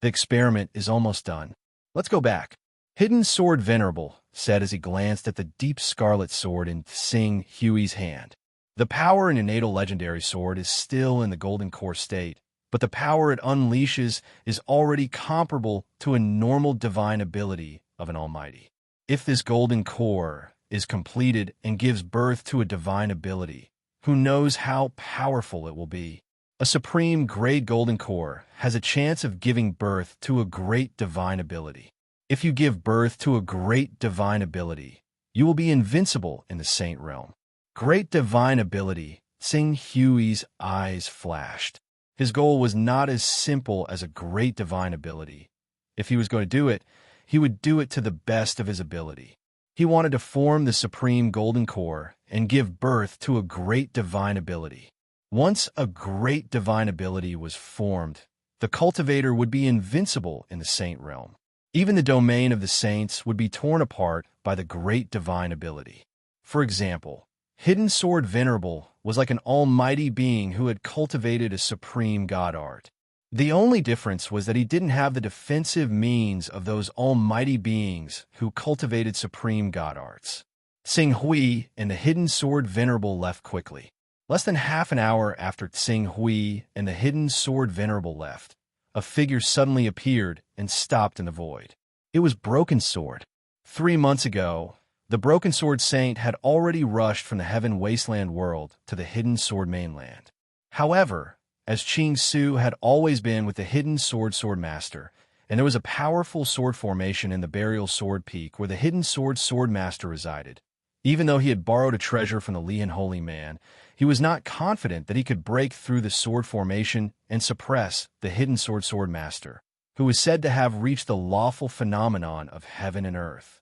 The experiment is almost done. Let's go back. Hidden Sword Venerable said as he glanced at the deep scarlet sword in Tsing Hui's hand. The power in a natal legendary sword is still in the golden core state, but the power it unleashes is already comparable to a normal divine ability of an almighty. If this golden core is completed and gives birth to a divine ability, who knows how powerful it will be? A supreme great golden core has a chance of giving birth to a great divine ability. If you give birth to a great divine ability, you will be invincible in the saint realm. Great divine ability. Tsing Hui's eyes flashed. His goal was not as simple as a great divine ability. If he was going to do it, he would do it to the best of his ability. He wanted to form the supreme golden core and give birth to a great divine ability. Once a great divine ability was formed, the cultivator would be invincible in the saint realm. Even the domain of the saints would be torn apart by the great divine ability. For example, Hidden Sword Venerable was like an almighty being who had cultivated a supreme god art. The only difference was that he didn't have the defensive means of those almighty beings who cultivated supreme god arts. Tsing Hui and the Hidden Sword Venerable left quickly. Less than half an hour after Tsing Hui and the Hidden Sword Venerable left, a figure suddenly appeared and stopped in the void. It was Broken Sword. 3 months ago, the Broken Sword Saint had already rushed from the Heaven Wasteland world to the Hidden Sword mainland. However, as Qing Su had always been with the Hidden Sword Master, and there was a powerful sword formation in the Burial Sword Peak where the Hidden Sword Master resided. Even though he had borrowed a treasure from the Lian Holy Man, he was not confident that he could break through the sword formation and suppress the Hidden Sword Master, who was said to have reached the lawful phenomenon of heaven and earth.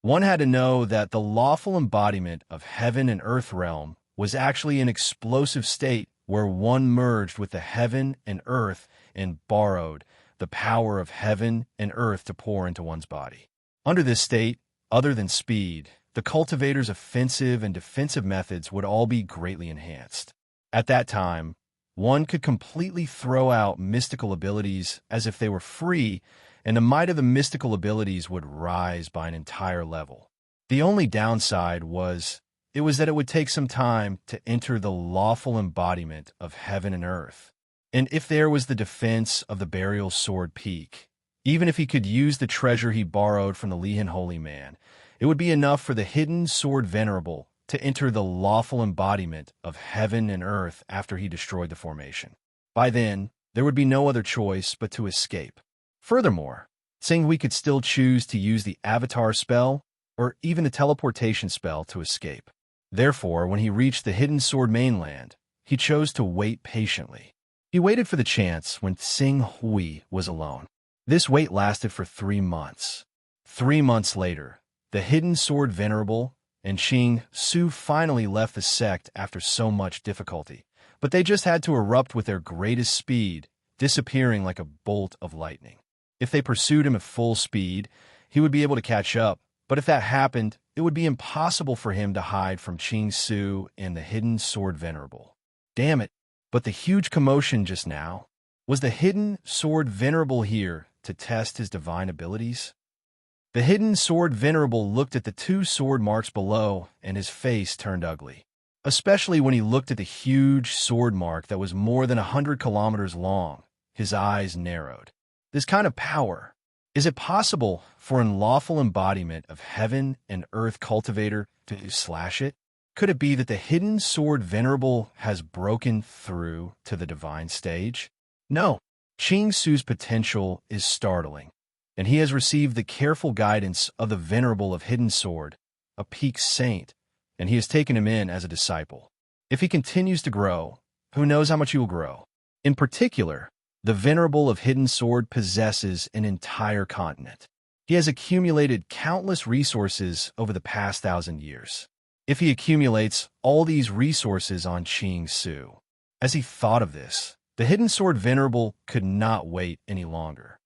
One had to know that the lawful embodiment of heaven and earth realm was actually an explosive state where one merged with the heaven and earth and borrowed the power of heaven and earth to pour into one's body. Under this state, other than speed, the cultivator's offensive and defensive methods would all be greatly enhanced. At that time, one could completely throw out mystical abilities as if they were free, and the might of the mystical abilities would rise by an entire level. The only downside was that it would take some time to enter the lawful embodiment of heaven and earth. And if there was the defense of the Burial Sword Peak, Even if he could use the treasure he borrowed from the Lihan holy man, it would be enough for the hidden sword venerable to enter the lawful embodiment of heaven and earth after he destroyed the formation. By then, there would be no other choice but to escape. Furthermore, Tsinghui could still choose to use the avatar spell or even the teleportation spell to escape. Therefore, when he reached the hidden sword mainland, he chose to wait patiently. He waited for the chance when Tsinghui was alone. This wait lasted for 3 months. 3 months later, the hidden sword venerable and Qing Su finally left the sect after so much difficulty, but they just had to erupt with their greatest speed, disappearing like a bolt of lightning. If they pursued him at full speed, he would be able to catch up, but if that happened, it would be impossible for him to hide from Qing Su and the hidden sword venerable. Damn it, but the huge commotion just now. Was the hidden sword venerable here to test his divine abilities? The hidden sword venerable looked at the 2 sword marks below, and his face turned ugly. Especially when he looked at the huge sword mark that was more than 100 kilometers long, his eyes narrowed. This kind of power, is it possible for an lawful embodiment of heaven and earth cultivator to slash it? Could it be that the hidden sword venerable has broken through to the divine stage? No, Qing Su's potential is startling, and he has received the careful guidance of the venerable of hidden sword, a peak saint, and he has taken him in as a disciple. If he continues to grow, who knows how much he will grow? In particular, the venerable of hidden sword possesses an entire continent. He has accumulated countless resources over the past 1,000 years. If he accumulates all these resources on Qing Su, as he thought of this, the hidden sword venerable could not wait any longer.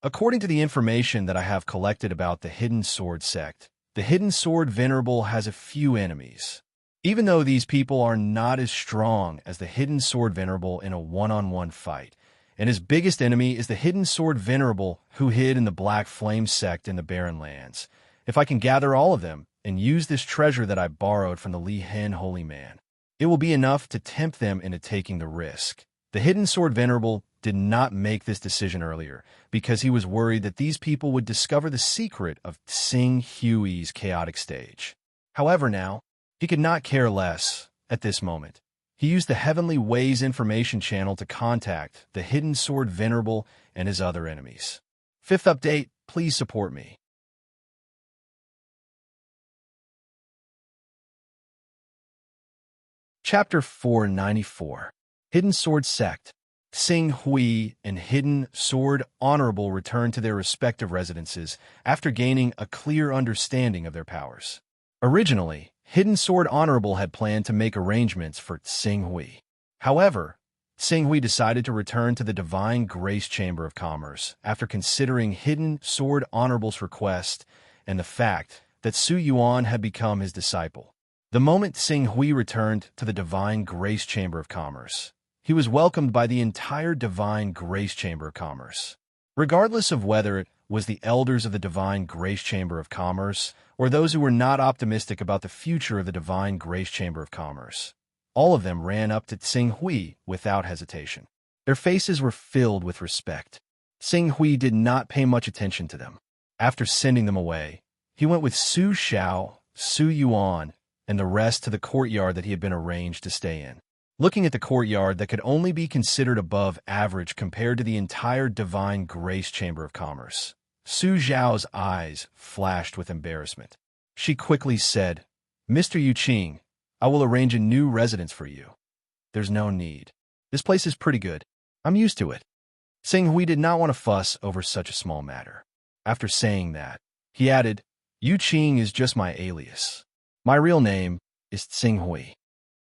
According to the information that I have collected about the hidden sword sect, the hidden sword venerable has a few enemies. Even though these people are not as strong as the hidden sword venerable in a one-on-one fight, and his biggest enemy is the hidden sword venerable who hid in the Black Flame sect in the Barren Lands. If I can gather all of them and use this treasure that I borrowed from the Lihan holy man, it will be enough to tempt them into taking the risk. The hidden sword venerable did not make this decision earlier because he was worried that these people would discover the secret of Tsinghui's chaotic stage. However, now, he could not care less at this moment. He used the Heavenly Ways information channel to contact the hidden sword venerable and his other enemies. 5th update, please support me. Chapter 494, Hidden Sword Sect. Tsinghui and Hidden Sword Honorable return to their respective residences after gaining a clear understanding of their powers. Originally, Hidden Sword Honorable had planned to make arrangements for Tsinghui. Huyever, Tsinghui decided to return to the Divine Grace Chamber of Commerce after considering Hidden Sword Honorable's request and the fact that Hunyuan had become his disciple. The moment Tsinghui returned to the Divine Grace Chamber of Commerce, he was welcomed by the entire Divine Grace Chamber of Commerce. Regardless of whether it was the elders of the Divine Grace Chamber of Commerce or those who were not optimistic about the future of the Divine Grace Chamber of Commerce, all of them ran up to Tsinghui without hesitation. Their faces were filled with respect. Tsinghui did not pay much attention to them. After sending them away, he went with Su Xiao, Hunyuan, and the rest to the courtyard that he had been arranged to stay in. Looking at the courtyard that could only be considered above average compared to the entire Divine Grace Chamber of Commerce, Su Xiao's eyes flashed with embarrassment. She quickly said, "Mr. Yu Qing, I will arrange a new residence for you." "There's no need. This place is pretty good. I'm used to it." Tsinghui did not want to fuss over such a small matter. After saying that, he added, "Yu Qing is just my alias. My real name is Tsinghui."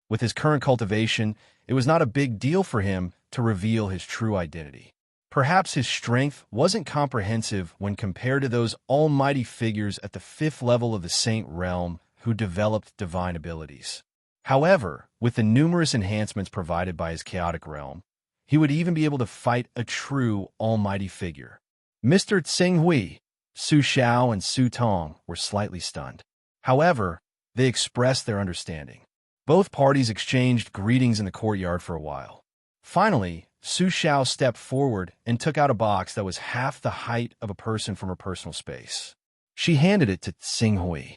With his current cultivation, it was not a big deal for him to reveal his true identity. Perhaps his strength wasn't comprehensive when compared to those almighty figures at the 5th level of the Saint Realm who developed divine abilities. However, with the numerous enhancements provided by his chaotic realm, he would even be able to fight a true almighty figure. Mr. Tsinghui, Su Xiao and Su Tong were slightly stunned. However, they expressed their understanding. Both parties exchanged greetings in the courtyard for a while. Finally, Su Xiao stepped forward and took out a box that was half the height of a person from her personal space. She handed it to Tsing Hui.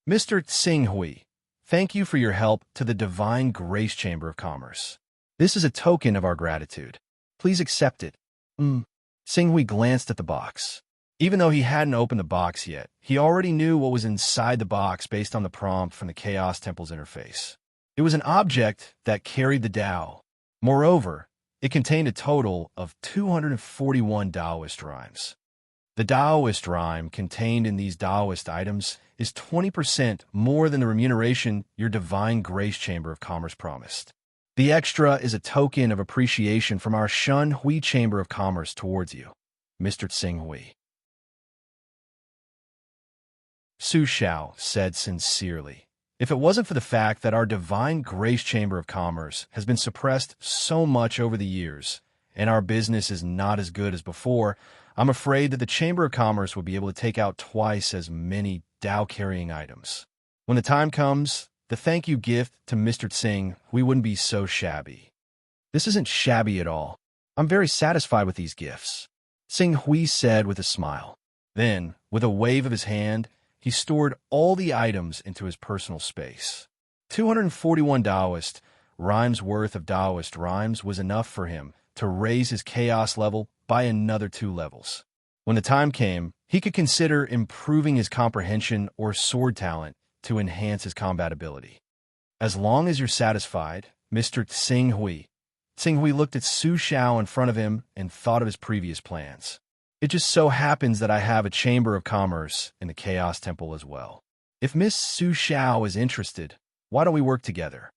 Mr. Tsing Hui, thank you for your help to the Divine Grace Chamber of Commerce. This is a token of our gratitude. Please accept it. Tsing Hui glanced at the box. Even though he hadn't opened the box yet, he already knew what was inside the box based on the prompt from the Chaos Temple's interface. It was an object that carried the Tao. Moreover, it contained a total of 241 Taoist rhymes. The Taoist rhyme contained in these Taoist items is 20% more than the remuneration your Divine Grace Chamber of Commerce promised. The extra is a token of appreciation from our Shun Hui Chamber of Commerce towards you, Mr. Tsing Hui. Su Xiao said sincerely, if it wasn't for the fact that our Divine Grace Chamber of Commerce has been suppressed so much over the years, and our business is not as good as before, I'm afraid that the Chamber of Commerce would be able to take out twice as many Tao-carrying items. When the time comes, the thank you gift to Mr. Tsing, we wouldn't be so shabby. This isn't shabby at all. I'm very satisfied with these gifts, Tsing Hui said with a smile. Then, with a wave of his hand, he stored all the items into his personal space. 241 Taoist rhymes worth of Taoist rhymes was enough for him to raise his chaos level by another 2 levels. When the time came, he could consider improving his comprehension or sword talent to enhance his combat ability. As long as you're satisfied, Mr. Tsing Hui. Tsing Hui looked at Su Xiao in front of him and thought of his previous plans. It just so happens that I have a Chamber of Commerce in the Chaos Temple as well. If Miss Su Xiao is interested, why don't we work together?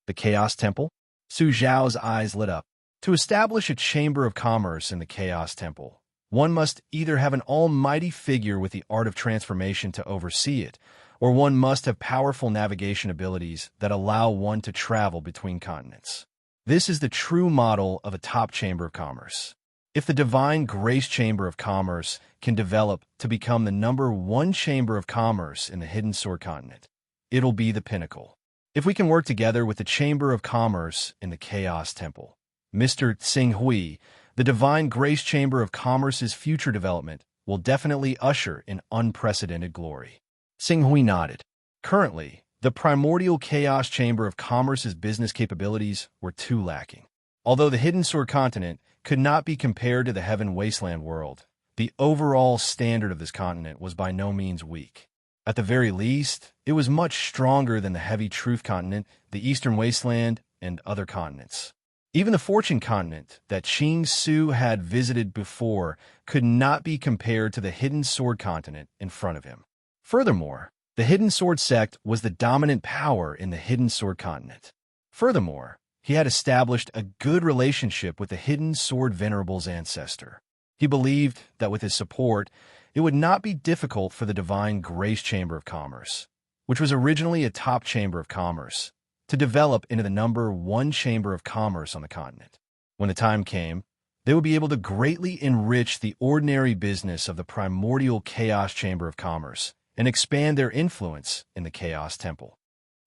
The Chaos Temple? Su Xiao's eyes lit up. To establish a Chamber of Commerce in the Chaos Temple, one must either have an almighty figure with the art of transformation to oversee it, or one must have powerful navigation abilities that allow one to travel between continents. This is the true model of a top Chamber of Commerce. If the Divine Grace Chamber of Commerce can develop to become the #1 Chamber of Commerce in the Hidden Sword Continent, it'll be the pinnacle. If we can work together with the Chamber of Commerce in the Chaos Temple, Mr. Tsing Hui, the Divine Grace Chamber of Commerce's future development will definitely usher in unprecedented glory. Tsing Hui nodded. Currently, the Primordial Chaos Chamber of Commerce's business capabilities were too lacking. Although the Hidden Sword Continent could not be compared to the Heaven Wasteland world, the overall standard of this continent was by no means weak. At the very least, it was much stronger than the Heavy Truth Continent, the Eastern Wasteland, and other continents. Even the Fortune Continent that Qing Su had visited before could not be compared to the Hidden Sword Continent in front of him. Furthermore, the Hidden Sword Sect was the dominant power in the Hidden Sword Continent. Furthermore, he had established a good relationship with the Hidden Sword Venerable's ancestor. He believed that with his support, it would not be difficult for the Divine Grace Chamber of Commerce, which was originally a top Chamber of Commerce, to develop into the #1 Chamber of Commerce on the continent. When the time came, they would be able to greatly enrich the ordinary business of the Primordial Chaos Chamber of Commerce and expand their influence in the Chaos Temple.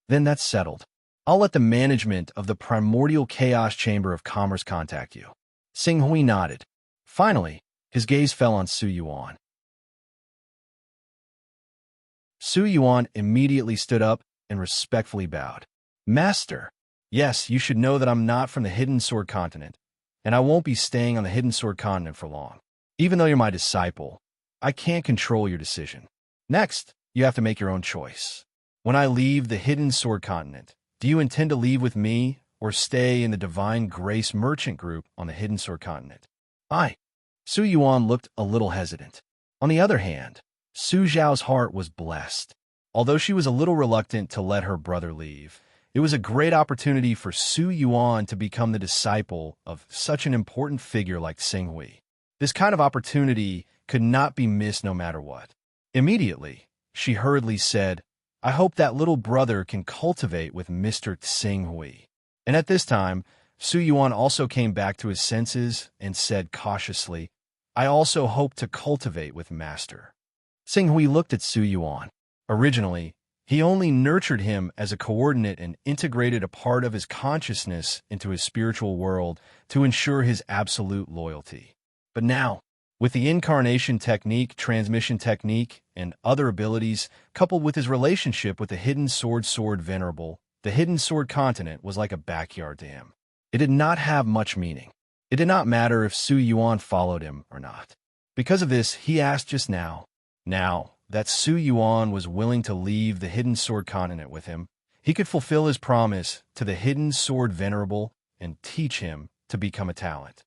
Then that's settled. I'll let the management of the Primordial Chaos Chamber of Commerce contact you. Tsing Hui nodded. Finally, his gaze fell on Su Yuan. Su Yuan immediately stood up and respectfully bowed. Master, yes, you should know that I'm not from the Hidden Sword Continent, and I won't be staying on the Hidden Sword Continent for long. Even though you're my disciple, I can't control your decision. Next, you have to make your own choice. When I leave the Hidden Sword Continent, do you intend to leave with me or stay in the Divine Grace Merchant Group on the Hidden Sword Continent? Su Yuan looked a little hesitant. On the other hand, Su Zhao's heart was blessed. Although she was a little reluctant to let her brother leave, it was a great opportunity for Su Yuan to become the disciple of such an important figure like Tsing Hui. This kind of opportunity could not be missed no matter what. Immediately, she hurriedly said, I hope that little brother can cultivate with Mr. Tsing Hui. And at this time, Su Yuan also came back to his senses and said cautiously, I also hope to cultivate with Master. Tsing Hui looked at Su Yuan. Originally, He only nurtured him as a coordinate and integrated a part of his consciousness into his spiritual world to ensure his absolute loyalty. But now, with the incarnation technique, transmission technique, and other abilities, coupled with his relationship with the hidden sword venerable, the hidden sword continent was like a backyard to him. It did not have much meaning. It did not matter if Su Yuan followed him or not. Because of this, he asked just now that Su Yuan was willing to leave the hidden sword continent with him, he could fulfill his promise to the hidden sword venerable and teach him to become a talent.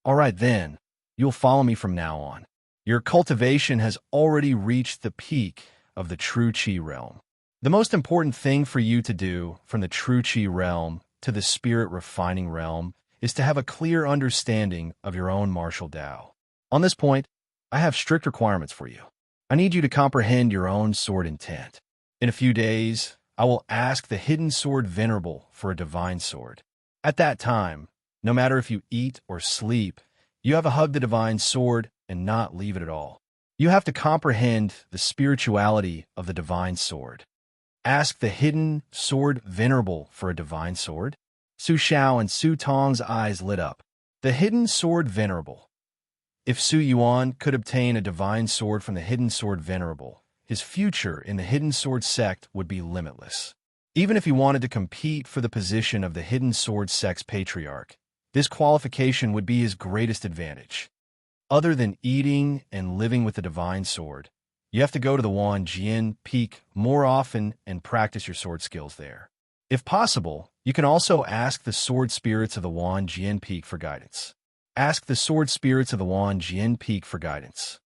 All right then, you'll follow me from now on. Your cultivation has already reached the peak of the true Qi realm. The most important thing for you to do from the true Qi realm to the spirit refining realm is to have a clear understanding of your own martial Tao. On this point, I have strict requirements for you. I need you to comprehend your own sword intent. In a few days, I will ask the hidden sword venerable for a divine sword. At that time, no matter if you eat or sleep, you have to hug the divine sword and not leave it at all. You have to comprehend the spirituality of the divine sword. Ask the hidden sword venerable for a divine sword. Su Xiao and Su Tong's eyes lit up. The hidden sword venerable. If Su Yuan could obtain a divine sword from the hidden sword venerable, his future in the hidden sword sect would be limitless. Even if he wanted to compete for the position of the hidden sword sect's patriarch, this qualification would be his greatest advantage. Other than eating and living with the divine sword, you have to go to the Wan Jian Peak more often and practice your sword skills there. If possible, you can also ask the sword spirits of the Wan Jian Peak for guidance. Ask the sword spirits of the Wan Jian Peak for guidance.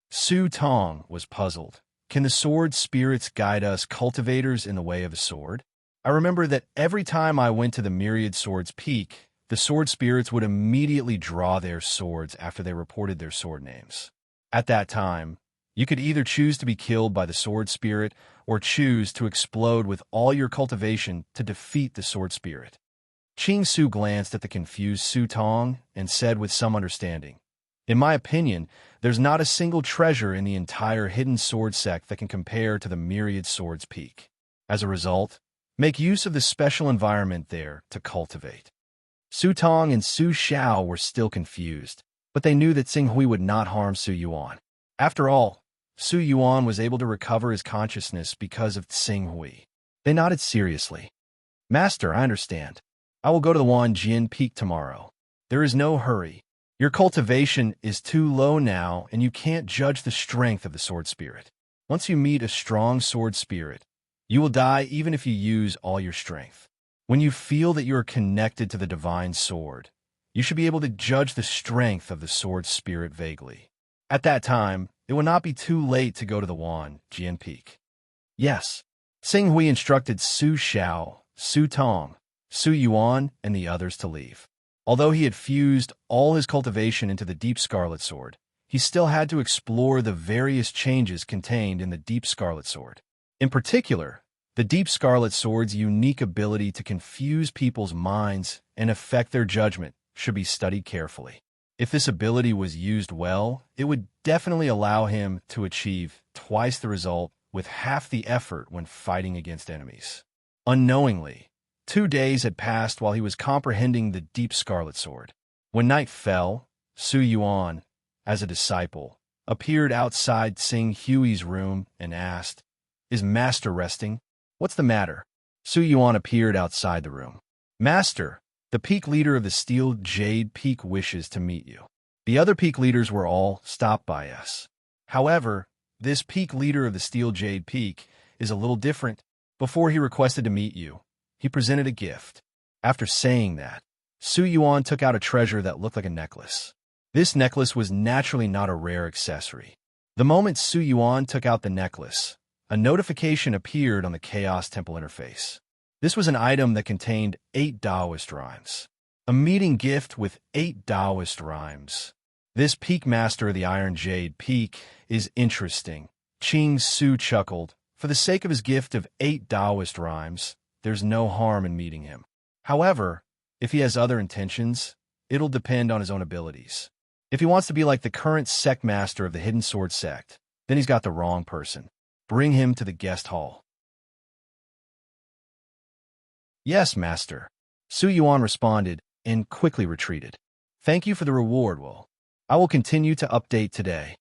Su Tong was puzzled. Can the sword spirits guide us cultivators in the way of the sword? I remember that every time I went to the Myriad Swords Peak, the sword spirits would immediately draw their swords after they reported their sword names. At that time, you could either choose to be killed by the sword spirit or choose to explode with all your cultivation to defeat the sword spirit. Qing Su glanced at the confused Su Tong and said with some understanding, "In my opinion, there's not a single treasure in the entire hidden sword sect that can compare to the Myriad Swords Peak. As a result, make use of the special environment there to cultivate." Su Tong and Su Xiao were still confused, but they knew that Xing Hui would not harm Su Yuan. After all, Su Yuan was able to recover his consciousness because of Xing Hui. They nodded seriously. "Master, I understand. I will go to the Wan Jian Peak tomorrow. There is no hurry. Your cultivation is too low now, and you can't judge the strength of the sword spirit. Once you meet a strong sword spirit, you will die even if you use all your strength. When you feel that you are connected to the divine sword, you should be able to judge the strength of the sword spirit vaguely. At that time, it will not be too late to go to the Wan Jian Peak." Yes. Xing Hui instructed Su Xiao, Su Tong, Su Yuan, and the others to leave. Although he had fused all his cultivation into the Deep Scarlet Sword, he still had to explore the various changes contained in the Deep Scarlet Sword. In particular, the Deep Scarlet Sword's unique ability to confuse people's minds and affect their judgment should be studied carefully. If this ability was used well, it would definitely allow him to achieve twice the result with half the effort when fighting against enemies. Unknowingly, 2 days had passed while he was comprehending the Deep Scarlet Sword. When night fell, Su Yuan, as a disciple, appeared outside Xing Hui's room and asked, "Is Master resting? What's the matter?" Su Yuan appeared outside the room. "Master, the peak leader of the Steel Jade Peak wishes to meet you. The other peak leaders were all stopped by us. However, this peak leader of the Steel Jade Peak is a little different. Before he requested to meet you, he presented a gift." After saying that, Su Yuan took out a treasure that looked like a necklace. This necklace was naturally not a rare accessory. The moment Su Yuan took out the necklace, a notification appeared on the Chaos Temple interface. This was an item that contained 8 Taoist rhymes. A meeting gift with 8 Taoist rhymes. This peak master of the Iron Jade Peak is interesting. Qing Su chuckled. For the sake of his gift of 8 Taoist rhymes, there's no harm in meeting him. However, if he has other intentions, it'll depend on his own abilities. If he wants to be like the current sect master of the Hidden Sword sect, Then he's got the wrong person. Bring him to the guest hall. Yes, master. Hunyuan responded and quickly retreated. Thank you for the reward, Will. I will continue to update today.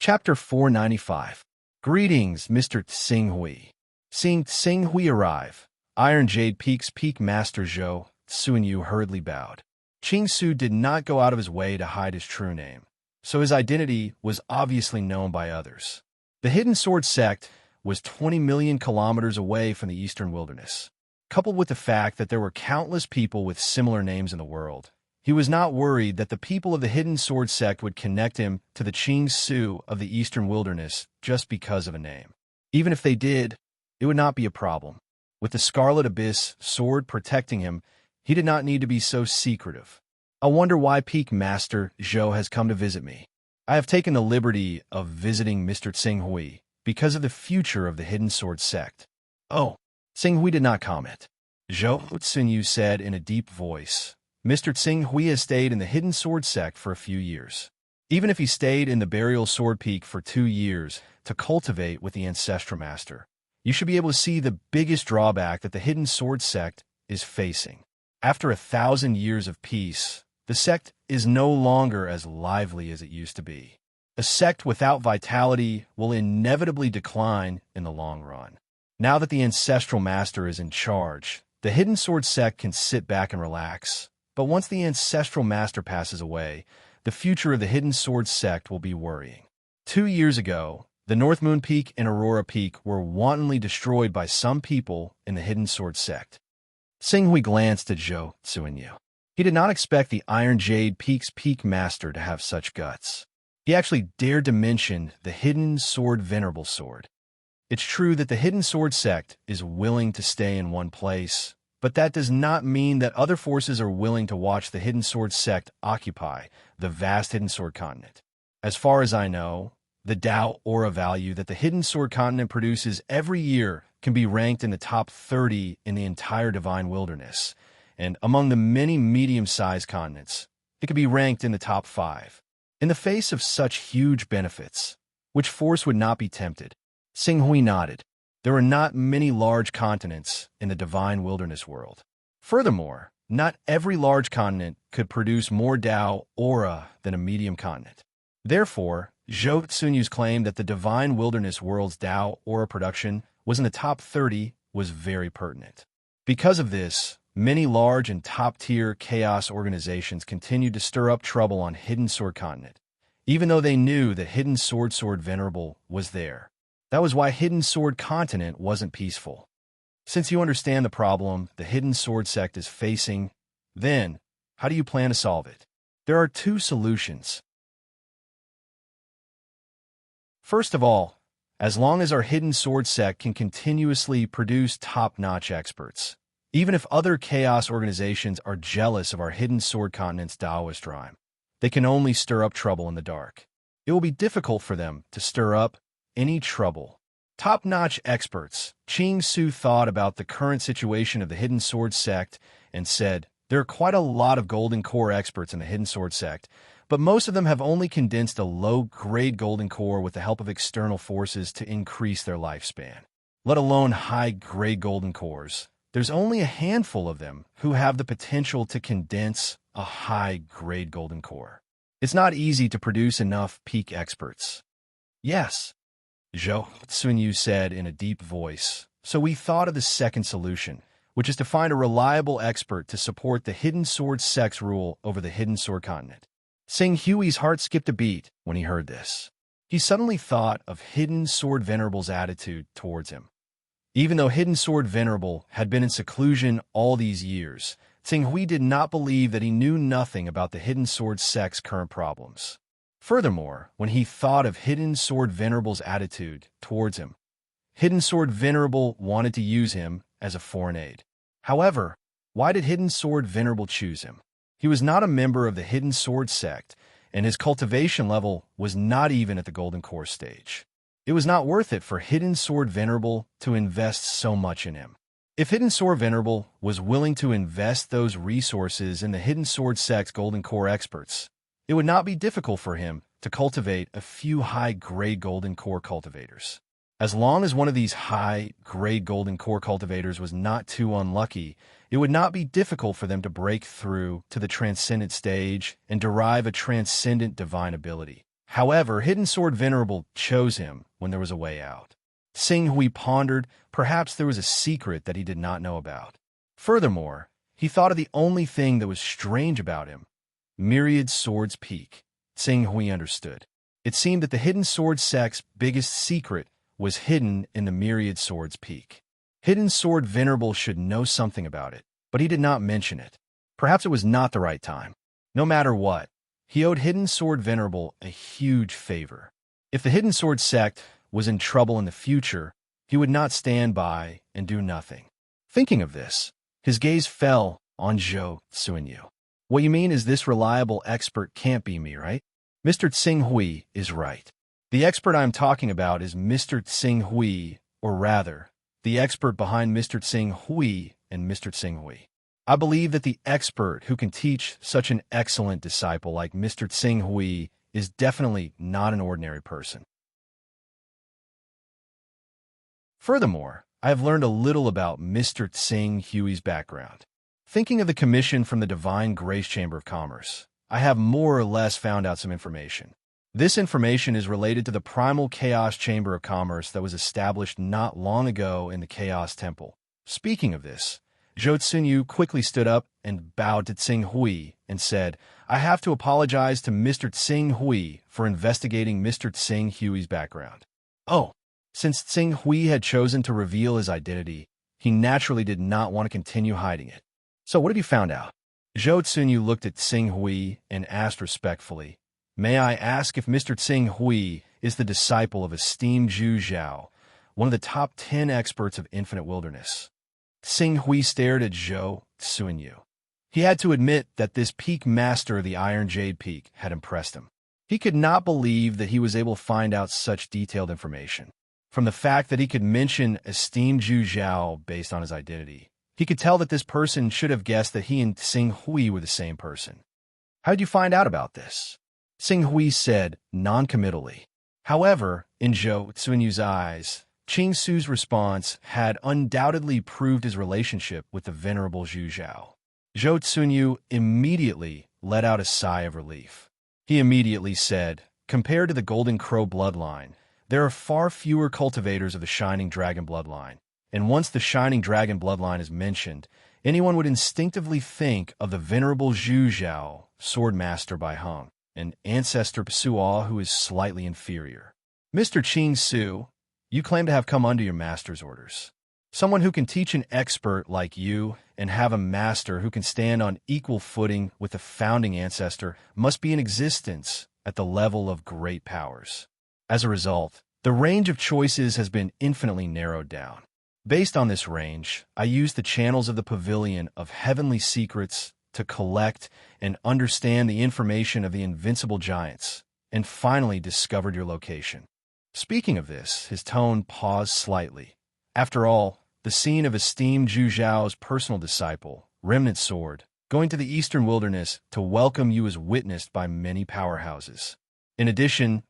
Chapter 495. Greetings, Mr. Tsinghui. Seeing Tsinghui arrive, Iron Jade Peak's Peak Master Zhou Sunyu hurriedly bowed. Qing Su did not go out of his way to hide his true name, so his identity was obviously known by others. The Hidden Sword Sect was 20 million kilometers away from the eastern wilderness. Coupled with the fact that there were countless people with similar names in the world, he was not worried that the people of the Hidden Sword Sect would connect him to the Qing Su of the eastern wilderness just because of a name. Even if they did, it would not be a problem. With the Scarlet Abyss sword protecting him, he did not need to be so secretive. I wonder why Peak Master Zhou has come to visit me. I have taken the liberty of visiting Mr. Tsinghui because of the future of the Hidden Sword Sect. Oh, Tsinghui did not comment. Zhou Sunyu said in a deep voice, Mr. Tsinghui has stayed in the Hidden Sword Sect for a few years. Even if he stayed in the Burial Sword Peak for 2 years to cultivate with the Ancestral Master, you should be able to see the biggest drawback that the Hidden Sword Sect is facing. After 1,000 years of peace, the sect is no longer as lively as it used to be. A sect without vitality will inevitably decline in the long run. Now that the Ancestral Master is in charge, the Hidden Sword Sect can sit back and relax. But once the Ancestral Master passes away, the future of the Hidden Sword Sect will be worrying. 2 years ago, the North Moon Peak and Aurora Peak were wantonly destroyed by some people in the Hidden Sword Sect. Tsinghui glanced at Zhou Sunyu. He did not expect the Iron Jade Peak's Peak Master to have such guts. He actually dared to mention the Hidden Sword Venerable Sword. It's true that the Hidden Sword Sect is willing to stay in one place, but that does not mean that other forces are willing to watch the Hidden Sword Sect occupy the vast Hidden Sword Continent. As far as I know, the Dao aura value that the Hidden Sword Continent produces every year can be ranked in the top 30 in the entire Divine Wilderness, and among the many medium-sized continents, it could be ranked in the top 5. In the face of such huge benefits, which force would not be tempted? Tsinghui nodded. There are not many large continents in the Divine Wilderness world. Furthermore, not every large continent could produce more Dao aura than a medium continent. Therefore, Zhou Sunyu's claim that the Divine Wilderness world's Dao aura production was in the top 30 was very pertinent. Because of this, many large and top-tier chaos organizations continued to stir up trouble on Hidden Sword Continent, even though they knew that Hidden Sword Venerable was there. That was why Hidden Sword Continent wasn't peaceful. Since you understand the problem the Hidden Sword Sect is facing, then, how do you plan to solve it? There are 2 solutions. First of all, as long as our Hidden Sword Sect can continuously produce top-notch experts, even if other chaos organizations are jealous of our Hidden Sword Continent's Taoist rhyme, they can only stir up trouble in the dark. It will be difficult for them to stir up any trouble. Top-notch experts, Qing Su thought about the current situation of the Hidden Sword Sect and said, there are quite a lot of Golden Core experts in the Hidden Sword Sect, but most of them have only condensed a low-grade Golden Core with the help of external forces to increase their lifespan. Let alone high-grade Golden Cores. There's only a handful of them who have the potential to condense a high-grade Golden Core. It's not easy to produce enough peak experts. Yes, Zhou Sunyu said in a deep voice. So we thought of the second solution, which is to find a reliable expert to support the Hidden Sword Sect's rule over the Hidden Sword Continent. Tsinghui's heart skipped a beat when he heard this. He suddenly thought of Hidden Sword Venerable's attitude towards him. Even though Hidden Sword Venerable had been in seclusion all these years, Tsinghui did not believe that he knew nothing about the Hidden Sword Sect's current problems. Furthermore, when he thought of Hidden Sword Venerable's attitude towards him, Hidden Sword Venerable wanted to use him as a foreign aid. However, why did Hidden Sword Venerable choose him? He was not a member of the Hidden Sword Sect, and his cultivation level was not even at the Golden Core stage. It was not worth it for Hidden Sword Venerable to invest so much in him. If Hidden Sword Venerable was willing to invest those resources in the Hidden Sword Sect's Golden Core experts, it would not be difficult for him to cultivate a few high-grade Golden Core cultivators. As long as one of these high-grade Golden Core cultivators was not too unlucky, it would not be difficult for them to break through to the transcendent stage and derive a transcendent divine ability. However, Hidden Sword Venerable chose him when there was a way out. Sing Hui pondered, perhaps there was a secret that he did not know about. Furthermore, he thought of the only thing that was strange about him, Myriad Sword's peak. Sing Hui understood. It seemed that the Hidden Sword Sect's biggest secret was hidden in the Myriad Sword's peak. Hidden Sword Venerable should know something about it, but he did not mention it. Perhaps it was not the right time. No matter what, he owed Hidden Sword Venerable a huge favor. If the Hidden Sword Sect was in trouble in the future, he would not stand by and do nothing. Thinking of this, his gaze fell on Zhou Xuanyu. What you mean is this reliable expert can't be me, right? Mr. Tsing Hui is right. The expert I'm talking about is Mr. Tsing Hui, or rather, the expert behind Mr. Tsing Hui and Mr. Tsing Hui. I believe that the expert who can teach such an excellent disciple like Mr. Tsing Hui is definitely not an ordinary person. Furthermore, I have learned a little about Mr. Tsing Hui's background. Thinking of the commission from the Divine Grace Chamber of Commerce, I have more or less found out some information. This information is related to the Primal Chaos Chamber of Commerce that was established not long ago in the Chaos Temple. Speaking of this, Zhou Xunyu quickly stood up and bowed to Tsing Hui and said, I have to apologize to Mr. Tsing Hui for investigating Mr. Tsing Hui's background. Oh, since Tsing Hui had chosen to reveal his identity, he naturally did not want to continue hiding it. So what have you found out? Zhou Xunyu looked at Tsing Hui and asked respectfully, May I ask if Mr. Tsing Hui is the disciple of esteemed Zhu Zhao, one of the top 10 experts of Infinite Wilderness? Tsing Hui stared at Zhou Xunyu. He had to admit that this peak master of the Iron Jade Peak had impressed him. He could not believe that he was able to find out such detailed information. From the fact that he could mention esteemed Zhu Zhao based on his identity, he could tell that this person should have guessed that he and Tsing Hui were the same person. How did you find out about this? Tsing Hui said, non-committally. However, in Zhou Xuanyu's eyes, Qing Su's response had undoubtedly proved his relationship with the venerable Zhu Zhao. Zhou Xuanyu immediately let out a sigh of relief. He immediately said, compared to the Golden Crow bloodline, there are far fewer cultivators of the Shining Dragon bloodline, and once the Shining Dragon bloodline is mentioned, anyone would instinctively think of the venerable Zhu Zhao, sword master by Hung, an ancestor Psuo who is slightly inferior. Mr. Qing Su, you claim to have come under your master's orders. Someone who can teach an expert like you and have a master who can stand on equal footing with the founding ancestor must be in existence at the level of great powers. As a result, the range of choices has been infinitely narrowed down. Based on this range, I used the channels of the Pavilion of Heavenly Secrets to collect and understand the information of the invincible giants, and finally discovered your location. Speaking of this, his tone paused slightly. After all, the scene of esteemed Zhu Zhao's personal disciple, Remnant Sword, going to the Eastern Wilderness to welcome you is witnessed by many powerhouses. In addition,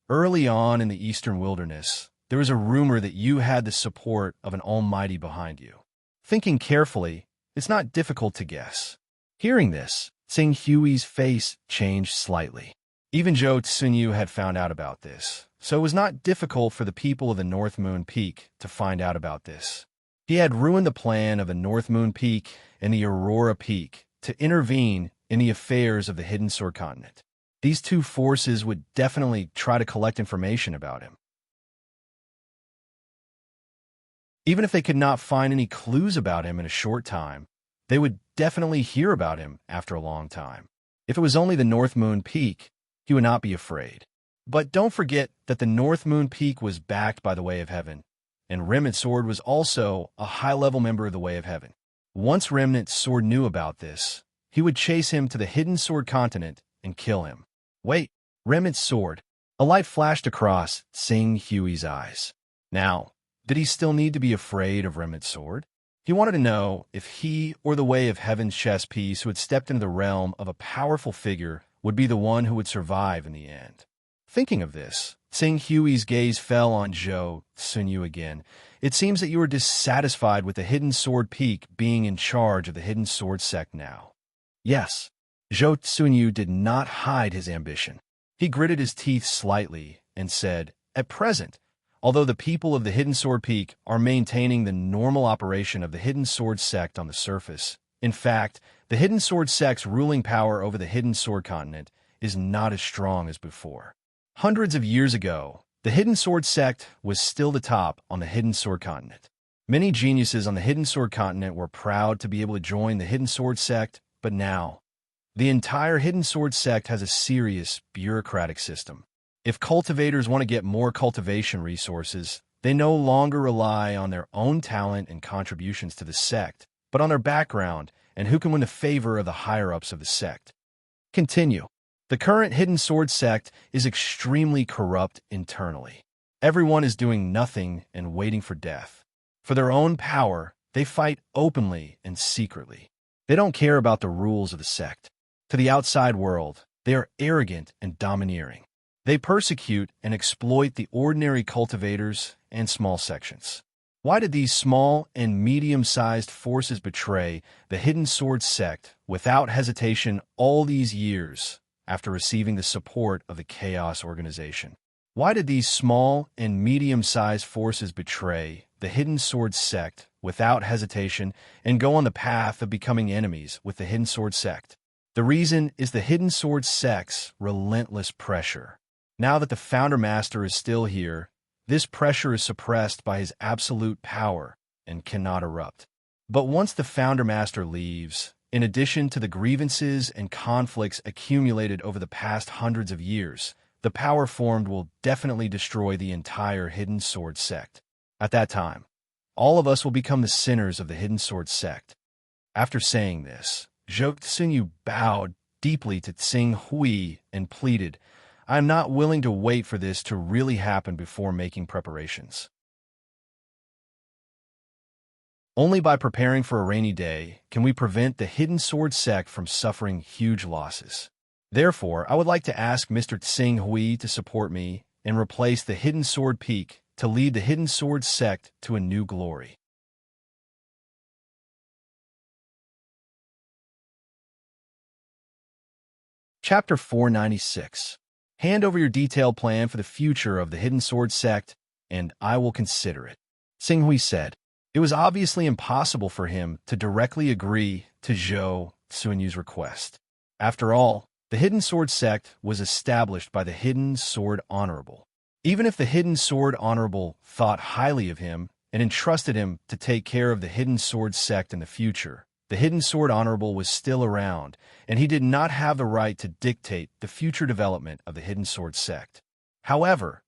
early on in the Eastern Wilderness, there was a rumor that you had the support of an almighty behind you. Thinking carefully, it's not difficult to guess. Hearing this, Tsing Hui's face changed slightly. Even Zhou Xunyu had found out about this, so it was not difficult for the people of the North Moon Peak to find out about this. He had ruined the plan of the North Moon Peak and the Aurora Peak to intervene in the affairs of the Hidden Sword Continent. These two forces would definitely try to collect information about him. Even if they could not find any clues about him in a short time, they would definitely hear about him after a long time. If it was only the North Moon Peak, he would not be afraid. But don't forget that the North Moon Peak was backed by the Way of Heaven, and Remnant Sword was also a high-level member of the Way of Heaven. Once Remnant Sword knew about this, he would chase him to the Hidden Sword Continent and kill him. Wait, Remnant Sword. A light flashed across Tsing Hui's eyes. Now, did he still need to be afraid of Remnant Sword? He wanted to know if he or the way of heaven's chess piece who had stepped into the realm of a powerful figure would be the one who would survive in the end. Thinking of this, Tsing Hui's gaze fell on Zhou Sunyu again. It seems that you are dissatisfied with the Hidden Sword Peak being in charge of the Hidden Sword sect now. Yes, Zhou Sunyu did not hide his ambition. He gritted his teeth slightly and said, "At present, although the people of the Hidden Sword Peak are maintaining the normal operation of the Hidden Sword sect on the surface, in fact, the Hidden Sword sect's ruling power over the Hidden Sword continent is not as strong as before. Hundreds of years ago, the Hidden Sword sect was still the top on the Hidden Sword continent. Many geniuses on the Hidden Sword continent were proud to be able to join the Hidden Sword sect, but now, the entire Hidden Sword sect has a serious bureaucratic system. If cultivators want to get more cultivation resources, they no longer rely on their own talent and contributions to the sect, but on their background and who can win the favor of the higher-ups of the sect. Continue. The current Hidden Sword sect is extremely corrupt internally. Everyone is doing nothing and waiting for death. For their own power, they fight openly and secretly. They don't care about the rules of the sect. To the outside world, they are arrogant and domineering. They persecute and exploit the ordinary cultivators and small sections. Why did these small and medium-sized forces betray the Hidden Sword sect without hesitation all these years after receiving the support of the Chaos Organization? Why did these small and medium-sized forces betray the Hidden Sword sect without hesitation and go on the path of becoming enemies with the Hidden Sword sect? The reason is the Hidden Sword sect's relentless pressure. Now that the Founder Master is still here, this pressure is suppressed by his absolute power and cannot erupt. But once the Founder Master leaves, in addition to the grievances and conflicts accumulated over the past hundreds of years, the power formed will definitely destroy the entire Hidden Sword sect. At that time, all of us will become the sinners of the Hidden Sword sect. After saying this, Zhou Sunyu bowed deeply to Tsing Hui and pleaded, "I am not willing to wait for this to really happen before making preparations. Only by preparing for a rainy day can we prevent the Hidden Sword sect from suffering huge losses. Therefore, I would like to ask Mr. Tsing Hui to support me and replace the Hidden Sword Peak to lead the Hidden Sword sect to a new glory." Chapter 496. Hand over your detailed plan for the future of the Hidden Sword sect, and I will consider it. Tsing Hui said. It was obviously impossible for him to directly agree to Zhou Sunyu's request. After all, the Hidden Sword sect was established by the Hidden Sword Honorable. Even if the Hidden Sword Honorable thought highly of him and entrusted him to take care of the Hidden Sword sect in the future, the Hidden Sword Honorable was still around, and he did not have the right to dictate the future development of the Hidden Sword sect. However,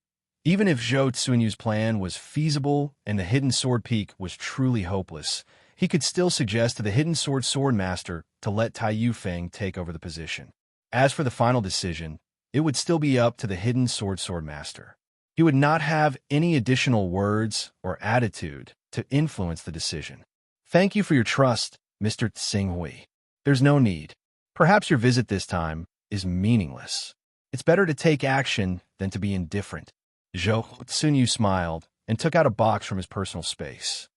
even if Zhou Sunyu's plan was feasible and the Hidden Sword Peak was truly hopeless, he could still suggest to the Hidden Sword Swordmaster to let Tai Yufeng take over the position. As for the final decision, it would still be up to the Hidden Sword Swordmaster. He would not have any additional words or attitude to influence the decision. Thank you for your trust, Mr. Tsing Hui. There's no need. Perhaps your visit this time is meaningless. It's better to take action than to be indifferent. Zhou Sunyu smiled and took out a box from his personal space.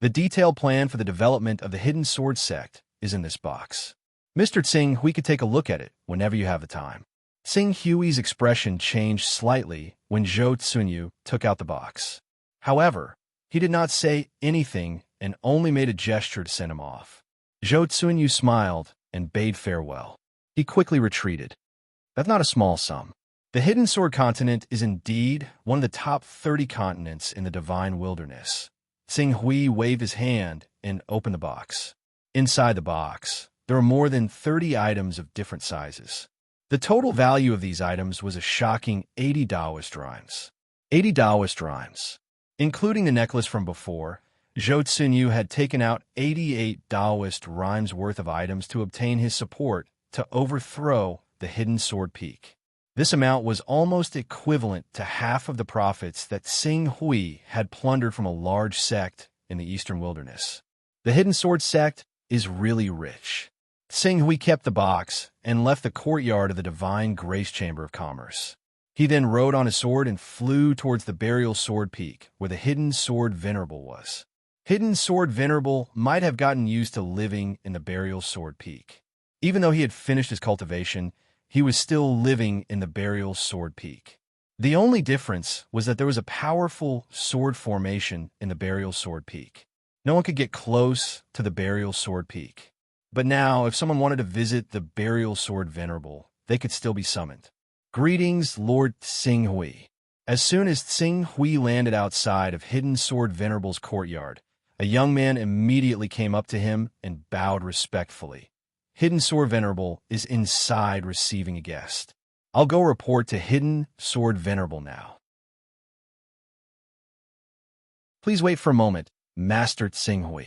The detailed plan for the development of the Hidden Sword sect is in this box. Mr. Tsing, we could take a look at it whenever you have the time. Tsing Hui's expression changed slightly when Zhou Sunyu took out the box. However, he did not say anything and only made a gesture to send him off. Zhou Sunyu smiled and bade farewell. He quickly retreated. That's not a small sum. The Hidden Sword continent is indeed one of the top 30 continents in the Divine Wilderness. Tsing Hui waved his hand and opened the box. Inside the box, there were more than 30 items of different sizes. The total value of these items was a shocking 80 Taoist rhymes. 80 Taoist rhymes. Including the necklace from before, Zhou Sunyu had taken out 88 Taoist rhymes worth of items to obtain his support to overthrow the Hidden Sword Peak. This amount was almost equivalent to half of the profits that Tsing Hui had plundered from a large sect in the Eastern Wilderness. The Hidden Sword sect is really rich. Tsing Hui kept the box and left the courtyard of the Divine Grace Chamber of Commerce. He then rode on his sword and flew towards the Burial Sword Peak, where the Hidden Sword Venerable was. Hidden Sword Venerable might have gotten used to living in the Burial Sword Peak. Even though he had finished his cultivation, he was still living in the Burial Sword Peak. The only difference was that there was a powerful sword formation in the Burial Sword Peak. No one could get close to the Burial Sword Peak. But now, if someone wanted to visit the Burial Sword Venerable, they could still be summoned. Greetings, Lord Tsing Hui. As soon as Tsing Hui landed outside of Hidden Sword Venerable's courtyard, a young man immediately came up to him and bowed respectfully. Hidden Sword Venerable is inside receiving a guest. I'll go report to Hidden Sword Venerable now. Please wait for a moment, Master Tsing Hui.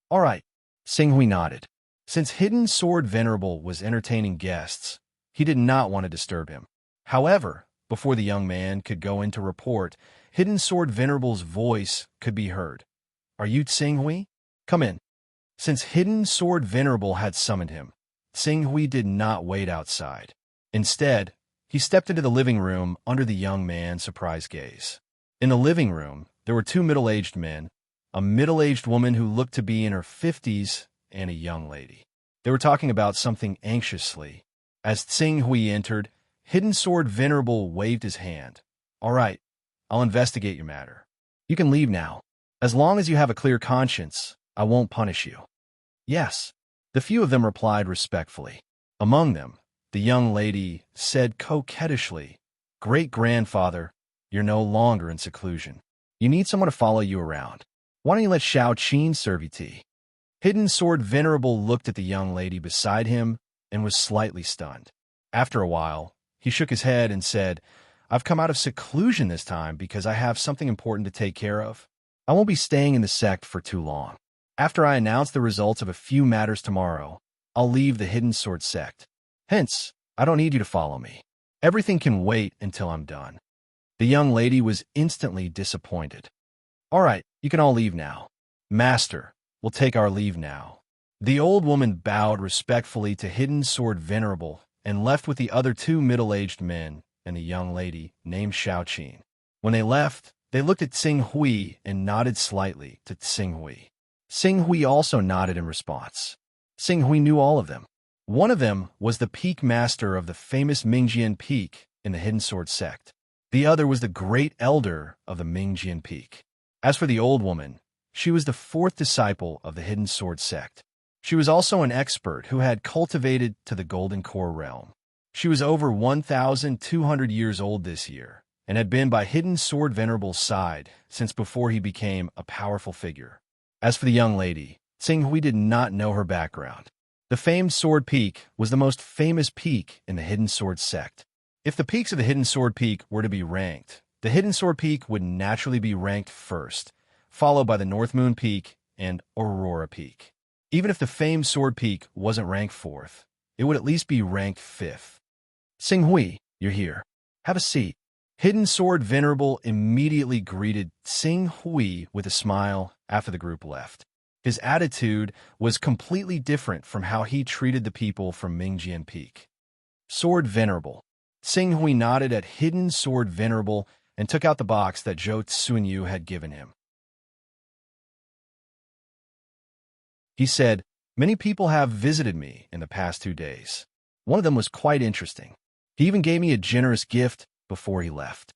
All right, Tsing Hui nodded. Since Hidden Sword Venerable was entertaining guests, he did not want to disturb him. However, before the young man could go in to report, Hidden Sword Venerable's voice could be heard. Are you Tsing Hui? Come in. Since Hidden Sword Venerable had summoned him, Tsing Hui did not wait outside. Instead, he stepped into the living room under the young man's surprised gaze. In the living room, there were two middle-aged men, a middle-aged woman who looked to be in her 50s and a young lady. They were talking about something anxiously. As Tsing Hui entered, Hidden Sword Venerable waved his hand. All right, I'll investigate your matter. You can leave now. As long as you have a clear conscience, I won't punish you. Yes, the few of them replied respectfully. Among them, the young lady said coquettishly, Great-grandfather, you're no longer in seclusion. You need someone to follow you around. Why don't you let Shao Qin serve you tea? Hidden Sword Venerable looked at the young lady beside him and was slightly stunned. After a while, he shook his head and said, I've come out of seclusion this time because I have something important to take care of. I won't be staying in the sect for too long. After I announce the results of a few matters tomorrow, I'll leave the Hidden Sword sect. Hence, I don't need you to follow me. Everything can wait until I'm done. The young lady was instantly disappointed. All right, you can all leave now. Master, we'll take our leave now. The old woman bowed respectfully to Hidden Sword Venerable and left with the other two middle-aged men and a young lady named Shao Qin. When they left, they looked at Tsing Hui and nodded slightly to Tsing Hui. Tsing Hui also nodded in response. Tsing Hui knew all of them. One of them was the peak master of the famous Mingjian Peak in the Hidden Sword sect. The other was the great elder of the Mingjian Peak. As for the old woman, she was the fourth disciple of the Hidden Sword sect. She was also an expert who had cultivated to the Golden Core realm. She was over 1,200 years old this year and had been by Hidden Sword Venerable's side since before he became a powerful figure. As for the young lady, Tsing Hui did not know her background. The famed Sword Peak was the most famous peak in the Hidden Sword sect. If the peaks of the Hidden Sword Peak were to be ranked, the Hidden Sword Peak would naturally be ranked first, followed by the North Moon Peak and Aurora Peak. Even if the famed Sword Peak wasn't ranked fourth, it would at least be ranked fifth. Tsing Hui, you're here. Have a seat. Hidden Sword Venerable immediately greeted Tsing Hui with a smile after the group left. His attitude was completely different from how he treated the people from Mingjian Peak. Sword Venerable. Tsing Hui nodded at Hidden Sword Venerable and took out the box that Zhou Tsunyu had given him. He said, Many people have visited me in the past 2 days. One of them was quite interesting. He even gave me a generous gift before he left.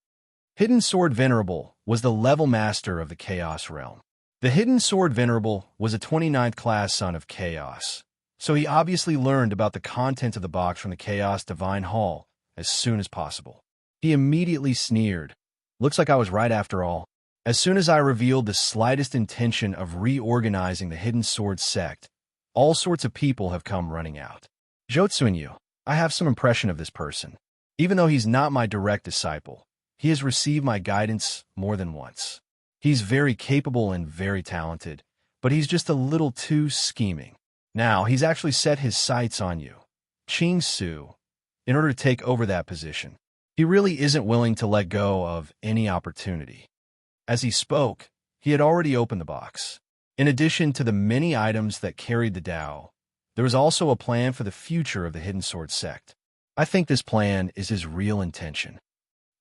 Hidden Sword Venerable was the level master of the Chaos realm. The Hidden Sword Venerable was a 29th class son of Chaos, so he obviously learned about the content of the box from the Chaos Divine Hall as soon as possible. He immediately sneered. Looks like I was right after all. As soon as I revealed the slightest intention of reorganizing the Hidden Sword sect, all sorts of people have come running out. Zhou Tsunyu, I have some impression of this person. Even though he's not my direct disciple, he has received my guidance more than once. He's very capable and very talented, but he's just a little too scheming. Now, he's actually set his sights on you, Qing Su, in order to take over that position. He really isn't willing to let go of any opportunity. As he spoke, he had already opened the box. In addition to the many items that carried the Tao, there was also a plan for the future of the Hidden Sword sect. I think this plan is his real intention.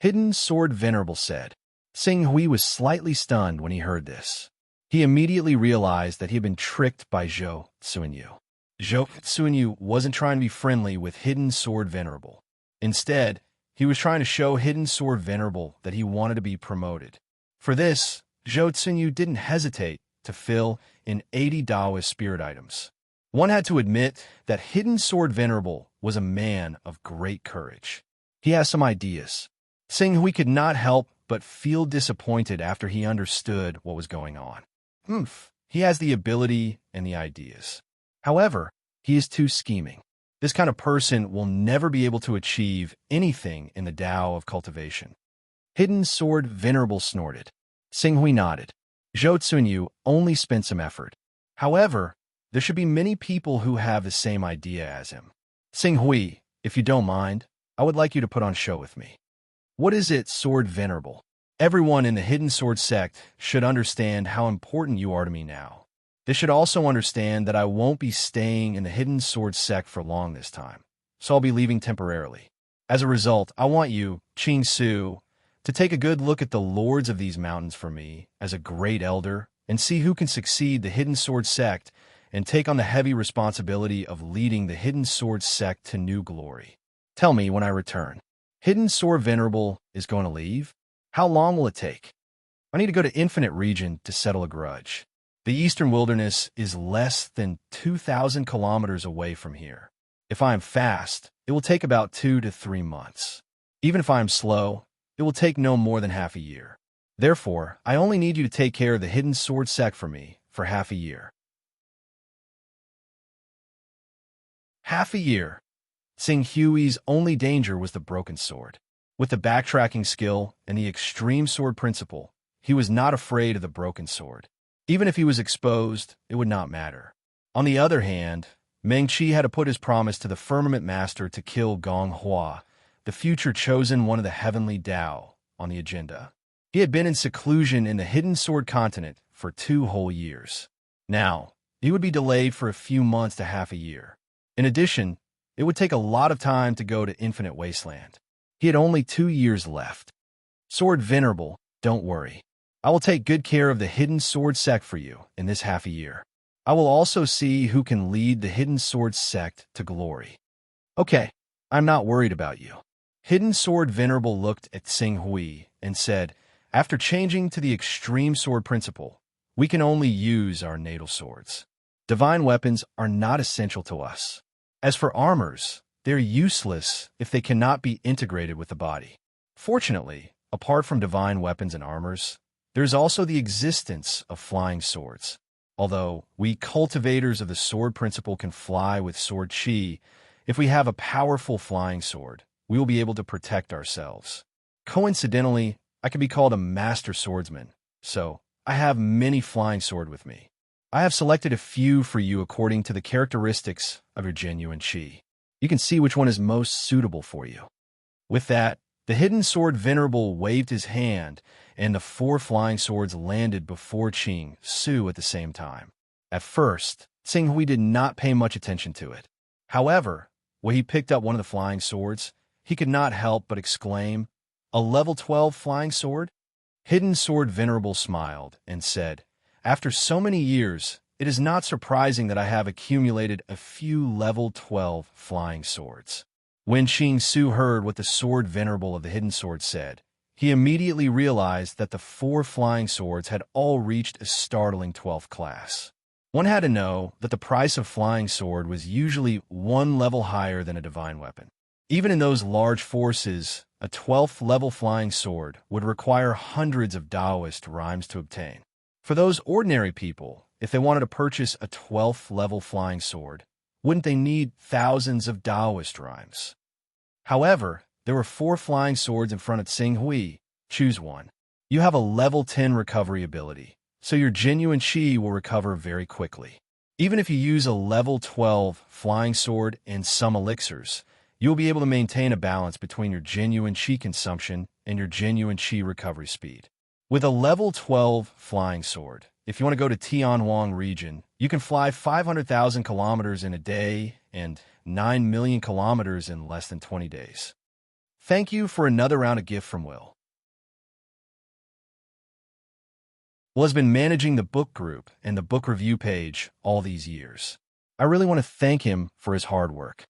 Hidden Sword Venerable said. Sing Hui was slightly stunned when he heard this. He immediately realized that he had been tricked by Zhou Xuanyu. Zhou Xuanyu wasn't trying to be friendly with Hidden Sword Venerable. Instead, he was trying to show Hidden Sword Venerable that he wanted to be promoted. For this, Zhou Xuanyu didn't hesitate to fill in 80 Taoist spirit items. One had to admit that Hidden Sword Venerable was a man of great courage. He has some ideas. Sing Hui could not help but feel disappointed after he understood what was going on. He has the ability and the ideas. However, he is too scheming. This kind of person will never be able to achieve anything in the Tao of cultivation. Hidden Sword Venerable snorted. Sing Hui nodded. Zhou Xunyu only spent some effort. However, there should be many people who have the same idea as him. Sing Hui, if you don't mind, I would like you to put on show with me. What is it, Sword Venerable? Everyone in the Hidden Sword sect should understand how important you are to me now. They should also understand that I won't be staying in the Hidden Sword sect for long this time, so I'll be leaving temporarily. As a result, I want you, Qing Su, to take a good look at the lords of these mountains for me as a great elder and see who can succeed the Hidden Sword sect and take on the heavy responsibility of leading the Hidden Sword sect to new glory. Tell me when I return. Hidden Sword Venerable is going to leave? How long will it take? I need to go to Infinite Region to settle a grudge. The Eastern Wilderness is less than 2,000 kilometers away from here. If I am fast, it will take about 2 to 3 months. Even if I am slow, it will take no more than half a year. Therefore, I only need you to take care of the Hidden Sword sect for me for half a year. Half a year. Sing Hui's only danger was the broken sword. With the backtracking skill and the extreme sword principle, he was not afraid of the broken sword. Even if he was exposed, it would not matter. On the other hand, Meng Qi had to put his promise to the Firmament Master to kill Gong Hua, the future chosen one of the Heavenly Tao, on the agenda. He had been in seclusion in the Hidden Sword Continent for 2 whole years. Now, he would be delayed for a few months to half a year. In addition, it would take a lot of time to go to Infinite Wasteland. He had only 2 years left. Sword Venerable, don't worry. I will take good care of the Hidden Sword sect for you in this half a year. I will also see who can lead the Hidden Sword sect to glory. Okay, I'm not worried about you. Hidden Sword Venerable looked at Sing Hui and said, after changing to the extreme sword principle, we can only use our natal swords. Divine weapons are not essential to us. As for armors, they're useless if they cannot be integrated with the body. Fortunately, apart from divine weapons and armors, there's also the existence of flying swords. Although we cultivators of the sword principle can fly with sword chi, if we have a powerful flying sword, we will be able to protect ourselves. Coincidentally, I can be called a master swordsman, so I have many flying sword with me. I have selected a few for you according to the characteristics of your genuine chi. You can see which one is most suitable for you. With that, the Hidden Sword Venerable waved his hand, and the 4 flying swords landed before Qing Su at the same time. At first, Sing Hui did not pay much attention to it. However, when he picked up one of the flying swords, he could not help but exclaim, "A level 12 flying sword?" Hidden Sword Venerable smiled and said, after so many years, it is not surprising that I have accumulated a few level 12 flying swords. When Qing Su heard what the Sword Venerable of the Hidden Sword said, he immediately realized that the 4 flying swords had all reached a startling 12th class. One had to know that the price of flying sword was usually 1 level higher than a divine weapon. Even in those large forces, a 12th level flying sword would require hundreds of Taoist rhymes to obtain. For those ordinary people, if they wanted to purchase a 12th level flying sword, wouldn't they need thousands of Taoist rhymes? However, there were 4 flying swords in front of Sing Hui. Choose one. You have a level 10 recovery ability, so your genuine chi will recover very quickly. Even if you use a level 12 flying sword and some elixirs, you will be able to maintain a balance between your genuine chi consumption and your genuine chi recovery speed. With a level 12 flying sword, if you want to go to Tianhuang region, you can fly 500,000 kilometers in a day and 9 million kilometers in less than 20 days. Thank you for another round of gift from Will. Will has been managing the book group and the book review page all these years. I really want to thank him for his hard work.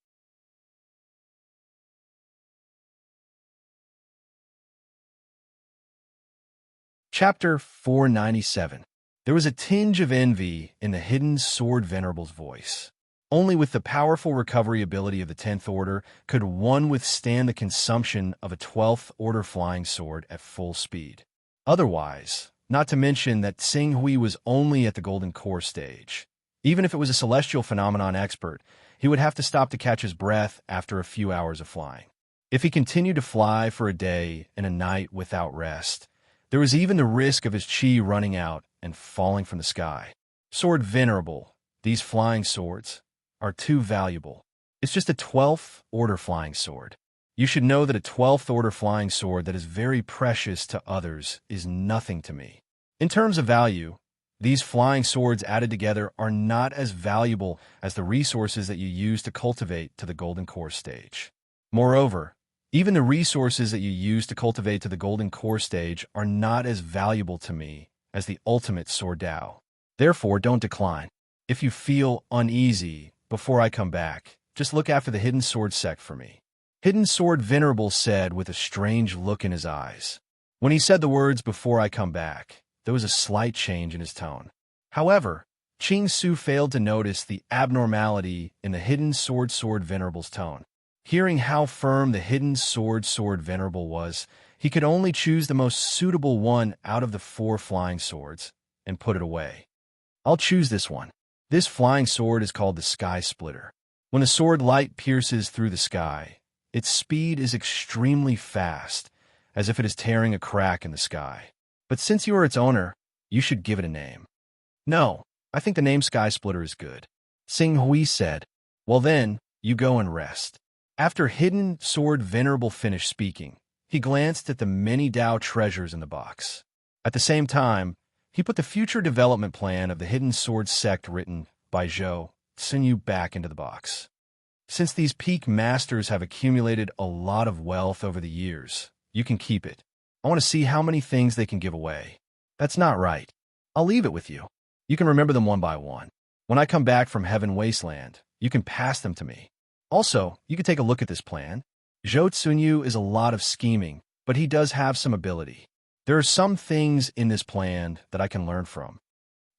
Chapter 497. There was a tinge of envy in the hidden sword venerable's voice. Only with the powerful recovery ability of the 10th Order could one withstand the consumption of a 12th Order flying sword at full speed. Otherwise, not to mention that Tsing Hui was only at the Golden Core stage. Even if it was a celestial phenomenon expert, he would have to stop to catch his breath after a few hours of flying. If he continued to fly for a day and a night without rest, there was even the risk of his chi running out and falling from the sky. Sword Venerable, these flying swords, are too valuable. It's just a 12th Order flying sword. You should know that a 12th Order flying sword that is very precious to others is nothing to me. In terms of value, these flying swords added together are not as valuable as the resources that you use to cultivate to the Golden Core stage. Moreover, even the resources that you use to cultivate to the Golden Core stage are not as valuable to me as the ultimate sword Dao. Therefore, don't decline. If you feel uneasy before I come back, just look after the Hidden Sword sect for me. Hidden Sword Venerable said with a strange look in his eyes. When he said the words "before I come back," there was a slight change in his tone. However, Qing Su failed to notice the abnormality in the Hidden Sword Venerable's tone. Hearing how firm the Hidden Sword Venerable was, he could only choose the most suitable one out of the 4 flying swords and put it away. I'll choose this one. This flying sword is called the Sky Splitter. When the sword light pierces through the sky, its speed is extremely fast, as if it is tearing a crack in the sky. But since you are its owner, you should give it a name. No, I think the name Sky Splitter is good. Tsing Hui said. Well then, you go and rest. After Hidden Sword Venerable finished speaking, he glanced at the many Dao treasures in the box. At the same time, he put the future development plan of the Hidden Sword sect written by Zhou Xinyu back into the box. Since these peak masters have accumulated a lot of wealth over the years, you can keep it. I want to see how many things they can give away. That's not right. I'll leave it with you. You can remember them one by one. When I come back from Heaven Wasteland, you can pass them to me. Also, you can take a look at this plan. Zhou Xinyu is a lot of scheming, but he does have some ability. There are some things in this plan that I can learn from.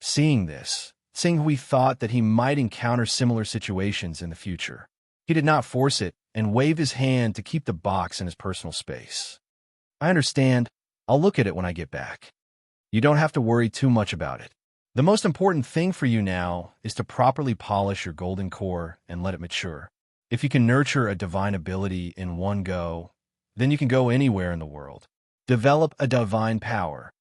Seeing this, Tsing Hui thought that he might encounter similar situations in the future. He did not force it and waved his hand to keep the box in his personal space. I understand. I'll look at it when I get back. You don't have to worry too much about it. The most important thing for you now is to properly polish your golden core and let it mature. If you can nurture a divine ability in one go, then you can go anywhere in the world. Develop a divine power.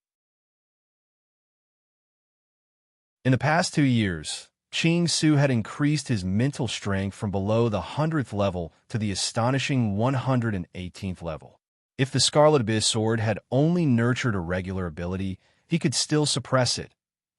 In the past 2 years, Qing Su had increased his mental strength from below the 100th level to the astonishing 118th level. If the Scarlet Abyss Sword had only nurtured a regular ability, he could still suppress it.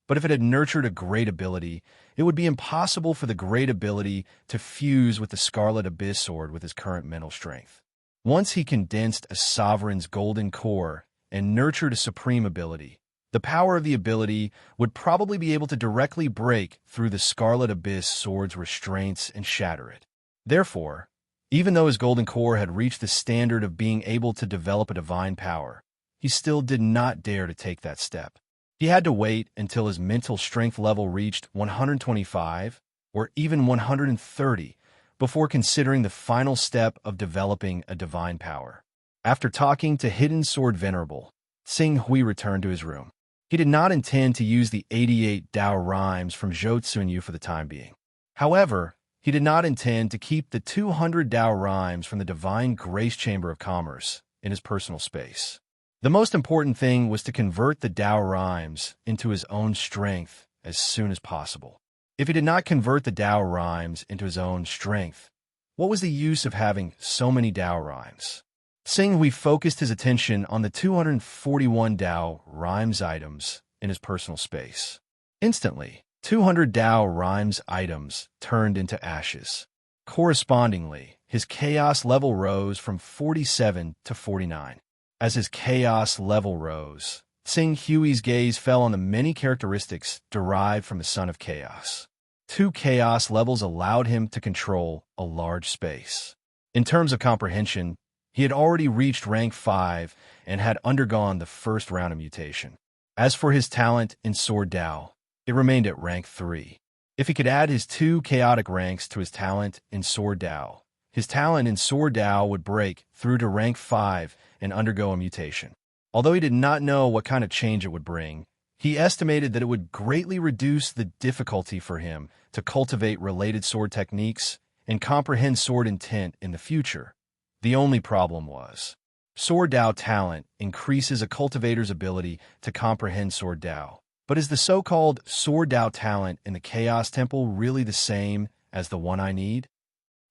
But if it had nurtured a great ability, it would be impossible for the great ability to fuse with the Scarlet Abyss Sword with his current mental strength. Once he condensed a sovereign's golden core and nurtured a supreme ability, the power of the ability would probably be able to directly break through the Scarlet Abyss Sword's restraints and shatter it. Therefore, even though his golden core had reached the standard of being able to develop a divine power, he still did not dare to take that step. He had to wait until his mental strength level reached 125 or even 130 before considering the final step of developing a divine power. After talking to Hidden Sword Venerable, Tsing Hui returned to his room. He did not intend to use the 88 Dao rhymes from Zhou Xinyu for the time being. However, he did not intend to keep the 200 Dao rhymes from the Divine Grace Chamber of Commerce in his personal space. The most important thing was to convert the Dao rhymes into his own strength as soon as possible. If he did not convert the Dao rhymes into his own strength, what was the use of having so many Dao rhymes? Tsing Hui focused his attention on the 241 Dao rhymes items in his personal space. Instantly, 200 Tao rhymes items turned into ashes. Correspondingly, his chaos level rose from 47 to 49. As his chaos level rose, Sing Hui's gaze fell on the many characteristics derived from the Son of Chaos. 2 chaos levels allowed him to control a large space. In terms of comprehension, he had already reached rank 5 and had undergone the first round of mutation. As for his talent in Sword Dao, it remained at rank 3. If he could add his 2 chaotic ranks to his talent in Sword Dao, his talent in Sword Dao would break through to rank 5 and undergo a mutation. Although he did not know what kind of change it would bring, he estimated that it would greatly reduce the difficulty for him to cultivate related sword techniques and comprehend sword intent in the future. The only problem was, Sword Dao talent increases a cultivator's ability to comprehend Sword Dao. But is the so-called Sword Dao talent in the Chaos Temple really the same as the one I need?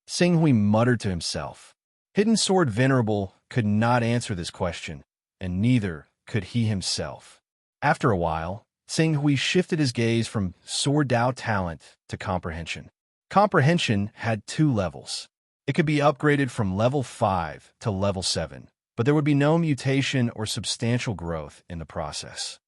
Sing Hui muttered to himself. Hidden Sword Venerable could not answer this question, and neither could he himself. After a while, Sing Hui shifted his gaze from Sword Dao talent to comprehension. Comprehension had 2 levels. It could be upgraded from level 5 to level 7, but there would be no mutation or substantial growth in the process.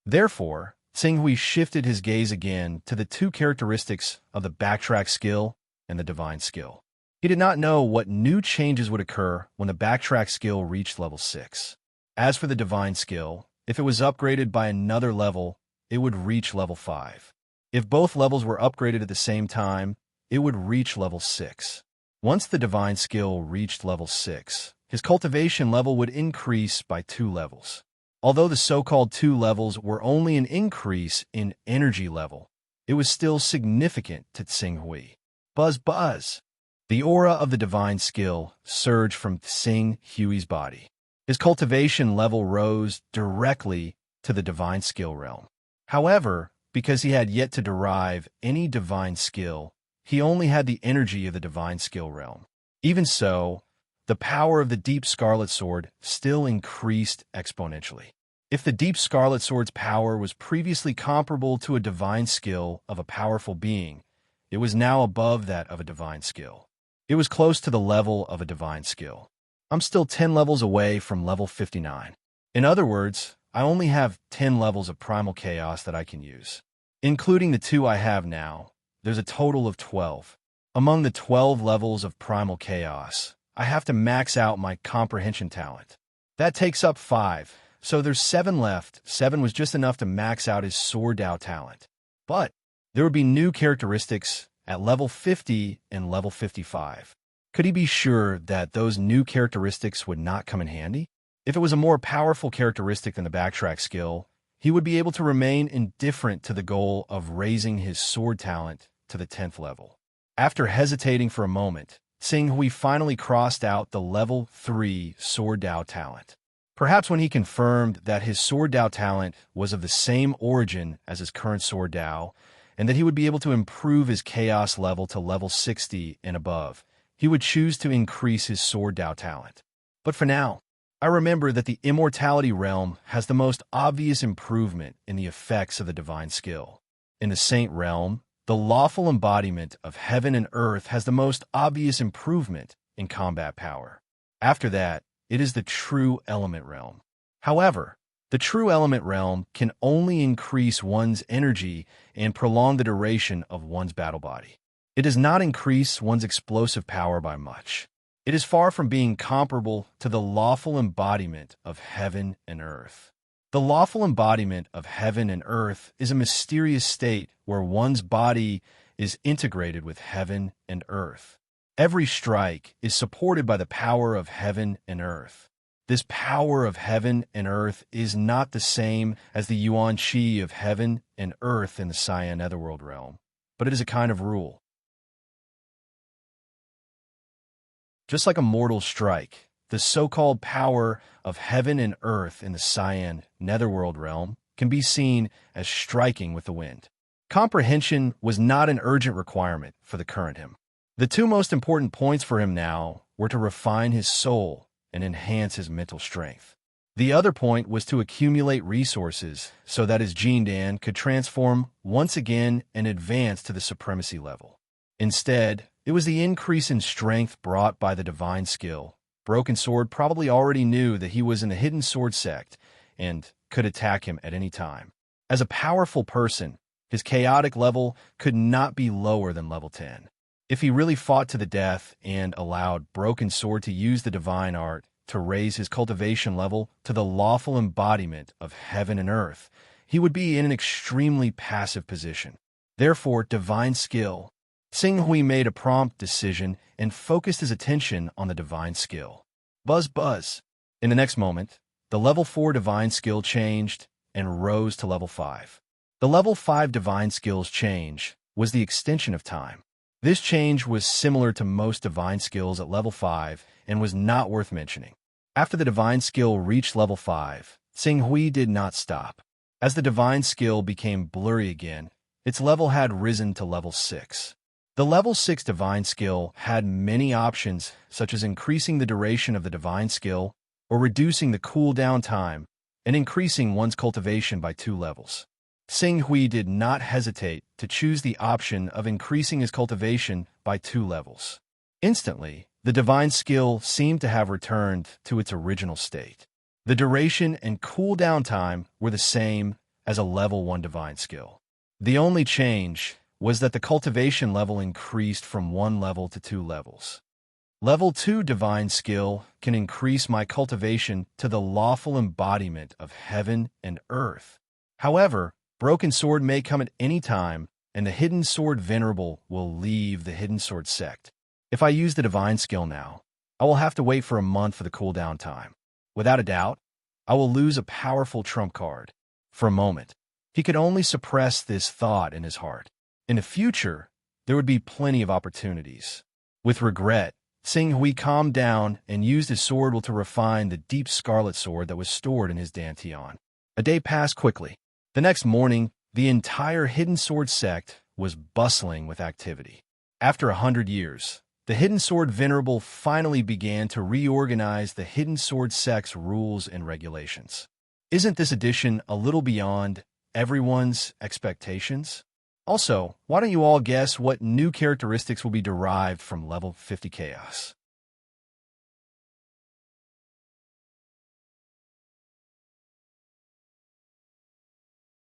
Therefore, Sing Hui shifted his gaze again to the 2 characteristics of the backtrack skill and the divine skill. He did not know what new changes would occur when the backtrack skill reached level 6. As for the divine skill, if it was upgraded by another level, it would reach level 5. If both levels were upgraded at the same time, it would reach level 6. Once the divine skill reached level 6, his cultivation level would increase by 2 levels. Although the so-called 2 levels were only an increase in energy level, it was still significant to Sing Hui. Buzz buzz! The aura of the divine skill surged from Sing Hui's body. His cultivation level rose directly to the divine skill realm. However, because he had yet to derive any divine skill, he only had the energy of the divine skill realm. Even so, the power of the Deep Scarlet Sword still increased exponentially. If the Deep Scarlet Sword's power was previously comparable to a divine skill of a powerful being, it was now above that of a divine skill. It was close to the level of a divine skill. I'm still 10 levels away from level 59. In other words, I only have 10 levels of primal chaos that I can use. Including the 2 I have now, there's a total of 12. Among the 12 levels of primal chaos, I have to max out my comprehension talent. That takes up 5, so there's 7 left. 7 was just enough to max out his Sword Dao talent. But there would be new characteristics at level 50 and level 55. Could he be sure that those new characteristics would not come in handy? If it was a more powerful characteristic than the backtrack skill, he would be able to remain indifferent to the goal of raising his sword talent to the 10th level. After hesitating for a moment, Sing Hui finally crossed out the level 3 Sword Dao talent. Perhaps when he confirmed that his Sword Dao talent was of the same origin as his current Sword Dao, and that he would be able to improve his chaos level to level 60 and above, he would choose to increase his Sword Dao talent. But for now, I remember that the immortality realm has the most obvious improvement in the effects of the divine skill. In the saint realm, the lawful embodiment of heaven and earth has the most obvious improvement in combat power. After that, it is the true element realm. However, the true element realm can only increase one's energy and prolong the duration of one's battle body. It does not increase one's explosive power by much. It is far from being comparable to the lawful embodiment of heaven and earth. The lawful embodiment of heaven and earth is a mysterious state where one's body is integrated with heaven and earth. Every strike is supported by the power of heaven and earth. This power of heaven and earth is not the same as the Yuan Qi of heaven and earth in the Cyan Netherworld realm, but it is a kind of rule. Just like a mortal strike, the so-called power of heaven and earth in the Cyan Netherworld realm can be seen as striking with the wind. Comprehension was not an urgent requirement for the current him. The 2 most important points for him now were to refine his soul and enhance his mental strength. The other point was to accumulate resources so that his Jindan could transform once again and advance to the supremacy level. Instead, it was the increase in strength brought by the divine skill. Broken Sword probably already knew that he was in the hidden sword sect and could attack him at any time. As a powerful person, his chaotic level could not be lower than level 10. If he really fought to the death and allowed Broken Sword to use the divine art to raise his cultivation level to the lawful embodiment of heaven and earth, he would be in an extremely passive position. Therefore, divine skill. Xing Hui made a prompt decision and focused his attention on the divine skill. Buzz buzz. In the next moment, the level 4 divine skill changed and rose to level 5. The level 5 divine skill's change was the extension of time. This change was similar to most divine skills at level 5 and was not worth mentioning. After the divine skill reached level 5, Xing Hui did not stop. As the divine skill became blurry again, its level had risen to level 6. The level 6 divine skill had many options, such as increasing the duration of the divine skill or reducing the cooldown time and increasing one's cultivation by 2 levels. Xing Hui did not hesitate to choose the option of increasing his cultivation by 2 levels. Instantly, the divine skill seemed to have returned to its original state. The duration and cooldown time were the same as a level 1 divine skill. The only change was that the cultivation level increased from 1 level to 2 levels. Level 2 divine skill can increase my cultivation to the lawful embodiment of heaven and earth. However, Broken Sword may come at any time, and the Hidden Sword Venerable will leave the Hidden Sword sect. If I use the divine skill now, I will have to wait for a month for the cooldown time. Without a doubt, I will lose a powerful trump card. For a moment, he could only suppress this thought in his heart. In the future, there would be plenty of opportunities. With regret, Xing Hui calmed down and used his sword will to refine the deep scarlet sword that was stored in his dantian. A day passed quickly. The next morning, the entire Hidden Sword sect was bustling with activity. After 100 years, the Hidden Sword Venerable finally began to reorganize the Hidden Sword sect's rules and regulations. Isn't this addition a little beyond everyone's expectations? Also, why don't you all guess what new characteristics will be derived from level 50 Chaos?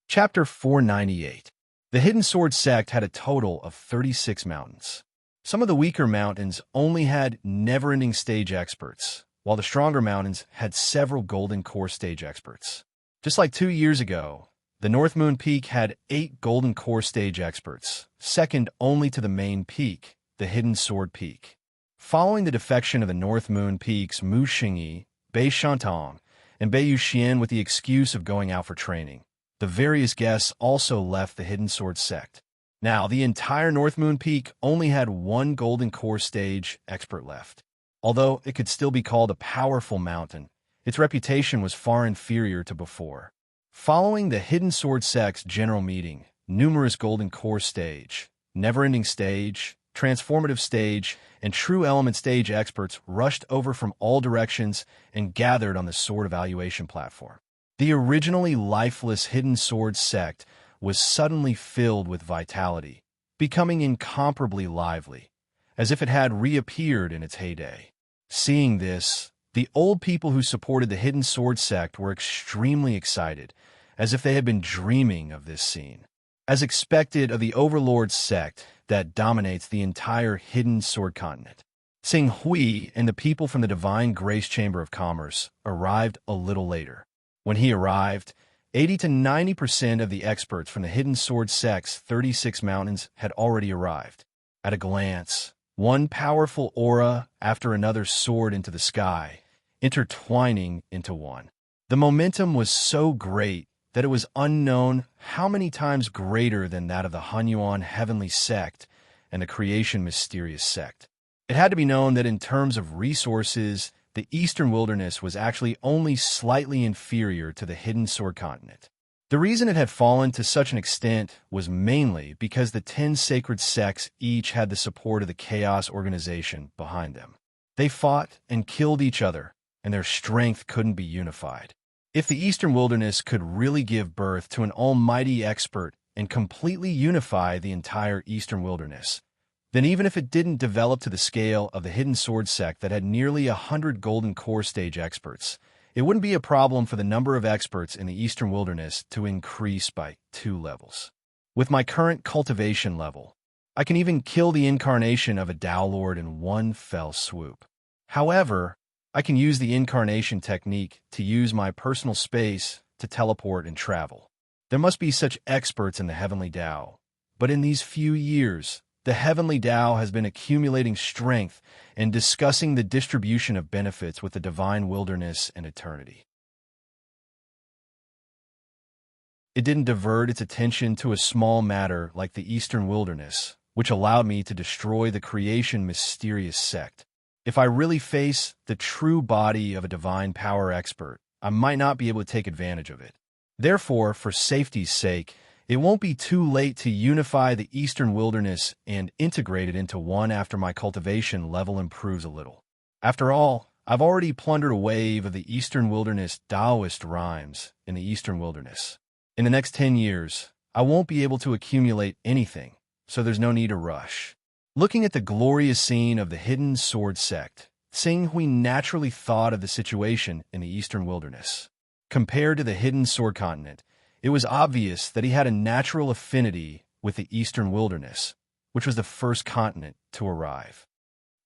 Chapter 498. The Hidden Sword sect had a total of 36 mountains. Some of the weaker mountains only had never-ending stage experts, while the stronger mountains had several golden core stage experts. Just like 2 years ago, the North Moon Peak had 8 golden core stage experts, second only to the main peak, the Hidden Sword Peak. Following the defection of the North Moon Peaks Mu Xingyi, Bei Shantong, and Bei Yuxian with the excuse of going out for training, the various guests also left the Hidden Sword sect. Now, the entire North Moon Peak only had 1 golden core stage expert left. Although it could still be called a powerful mountain, its reputation was far inferior to before. Following the Hidden Sword sect's general meeting, numerous golden core stage, never-ending stage, transformative stage, and true element stage experts rushed over from all directions and gathered on the sword evaluation platform. The originally lifeless Hidden Sword sect was suddenly filled with vitality, becoming incomparably lively, as if it had reappeared in its heyday. Seeing this, the old people who supported the Hidden Sword sect were extremely excited, as if they had been dreaming of this scene. As expected of the Overlord sect that dominates the entire Hidden Sword continent, Xing Hui and the people from the Divine Grace Chamber of Commerce arrived a little later. When he arrived, 80 to 90% of the experts from the Hidden Sword sect's 36 mountains had already arrived. At a glance, one powerful aura after another soared into the sky, intertwining into one. The momentum was so great that it was unknown how many times greater than that of the Hunyuan heavenly sect and the creation mysterious sect. It had to be known that in terms of resources, the Eastern Wilderness was actually only slightly inferior to the Hidden Sword continent. The reason it had fallen to such an extent was mainly because the 10 sacred sects each had the support of the Chaos organization behind them. They fought and killed each other, and their strength couldn't be unified. If the Eastern Wilderness could really give birth to an almighty expert and completely unify the entire Eastern Wilderness, then even if it didn't develop to the scale of the Hidden Sword sect that had nearly 100 Golden Core stage experts, it wouldn't be a problem for the number of experts in the Eastern Wilderness to increase by 2 levels. With my current cultivation level, I can even kill the incarnation of a Tao Lord in one fell swoop. However, I can use the incarnation technique to use my personal space to teleport and travel. There must be such experts in the Heavenly Tao, but in these few years, the Heavenly Tao has been accumulating strength and discussing the distribution of benefits with the Divine Wilderness and Eternity. It didn't divert its attention to a small matter like the Eastern Wilderness, which allowed me to destroy the creation mysterious sect. If I really face the true body of a divine power expert, I might not be able to take advantage of it. Therefore, for safety's sake, it won't be too late to unify the Eastern Wilderness and integrate it into one after my cultivation level improves a little. After all, I've already plundered a wave of the Eastern Wilderness Taoist rhymes in the Eastern Wilderness. In the next 10 years, I won't be able to accumulate anything, so there's no need to rush. Looking at the glorious scene of the Hidden Sword sect, Tsing Hui naturally thought of the situation in the Eastern Wilderness. Compared to the Hidden Sword continent, it was obvious that he had a natural affinity with the Eastern Wilderness, which was the first continent to arrive.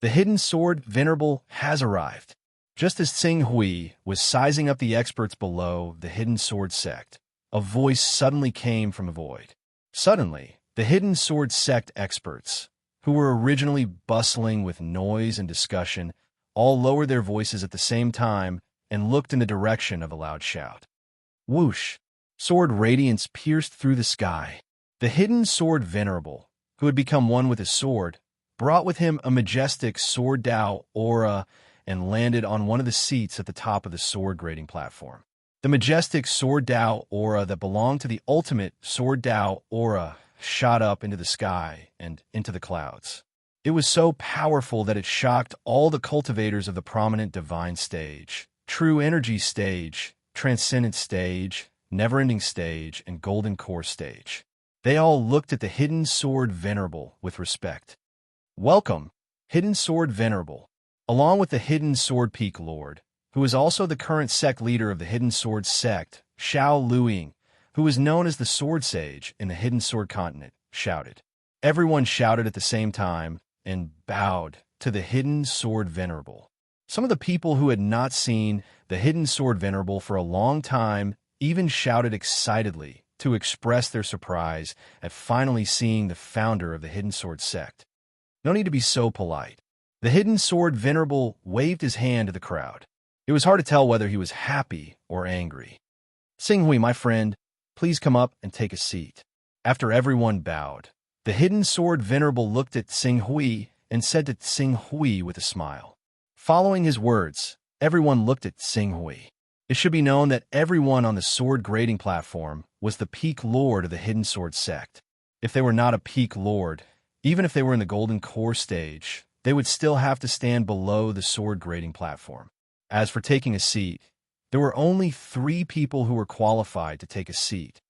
The Hidden Sword Venerable has arrived. Just as Tsing Hui was sizing up the experts below the Hidden Sword sect, a voice suddenly came from the void. Suddenly, the Hidden Sword sect experts, who were originally bustling with noise and discussion, all lowered their voices at the same time and looked in the direction of a loud shout. Whoosh! Sword radiance pierced through the sky. The Hidden Sword Venerable, who had become one with his sword, brought with him a majestic Sword Tao aura and landed on one of the seats at the top of the sword grading platform. The majestic Sword Tao aura that belonged to the ultimate Sword Tao aura shot up into the sky and into the clouds. It was so powerful that it shocked all the cultivators of the prominent divine stage, true energy stage, transcendent stage, never-ending stage, and golden core stage. They all looked at the Hidden Sword Venerable with respect. Welcome, Hidden Sword Venerable, along with the Hidden Sword Peak Lord, who is also the current sect leader of the Hidden Sword sect, Xiao Luiying, who is known as the Sword Sage in the Hidden Sword continent, shouted. Everyone shouted at the same time and bowed to the Hidden Sword Venerable. Some of the people who had not seen the Hidden Sword Venerable for a long time even shouted excitedly to express their surprise at finally seeing the founder of the Hidden Sword sect. No need to be so polite. The Hidden Sword Venerable waved his hand to the crowd. It was hard to tell whether he was happy or angry. Tsing Hui, my friend, please come up and take a seat. After everyone bowed, the Hidden Sword Venerable looked at Tsing Hui and said to Tsing Hui with a smile. Following his words, everyone looked at Tsing Hui. It should be known that everyone on the sword grading platform was the peak lord of the Hidden Sword sect. If they were not a peak lord, even if they were in the golden core stage, they would still have to stand below the sword grading platform. As for taking a seat, there were only 3 people who were qualified to take a seat.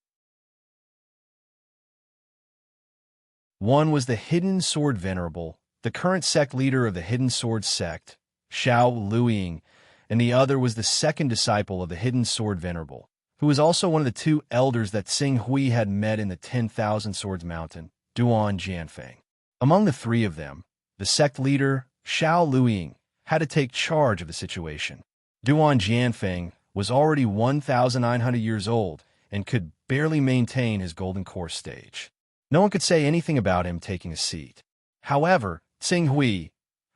One was the Hidden Sword Venerable, the current sect leader of the Hidden Sword sect, Xiao Luiying, and the other was the second disciple of the Hidden Sword Venerable, who was also one of the 2 elders that Tsing Hui had met in the 10,000 Swords Mountain, Duan Jianfeng. Among the 3 of them, the sect leader, Xiao Luiying, had to take charge of the situation. Duan Jianfeng was already 1,900 years old and could barely maintain his golden core stage. No one could say anything about him taking a seat. However, Tsing Hui,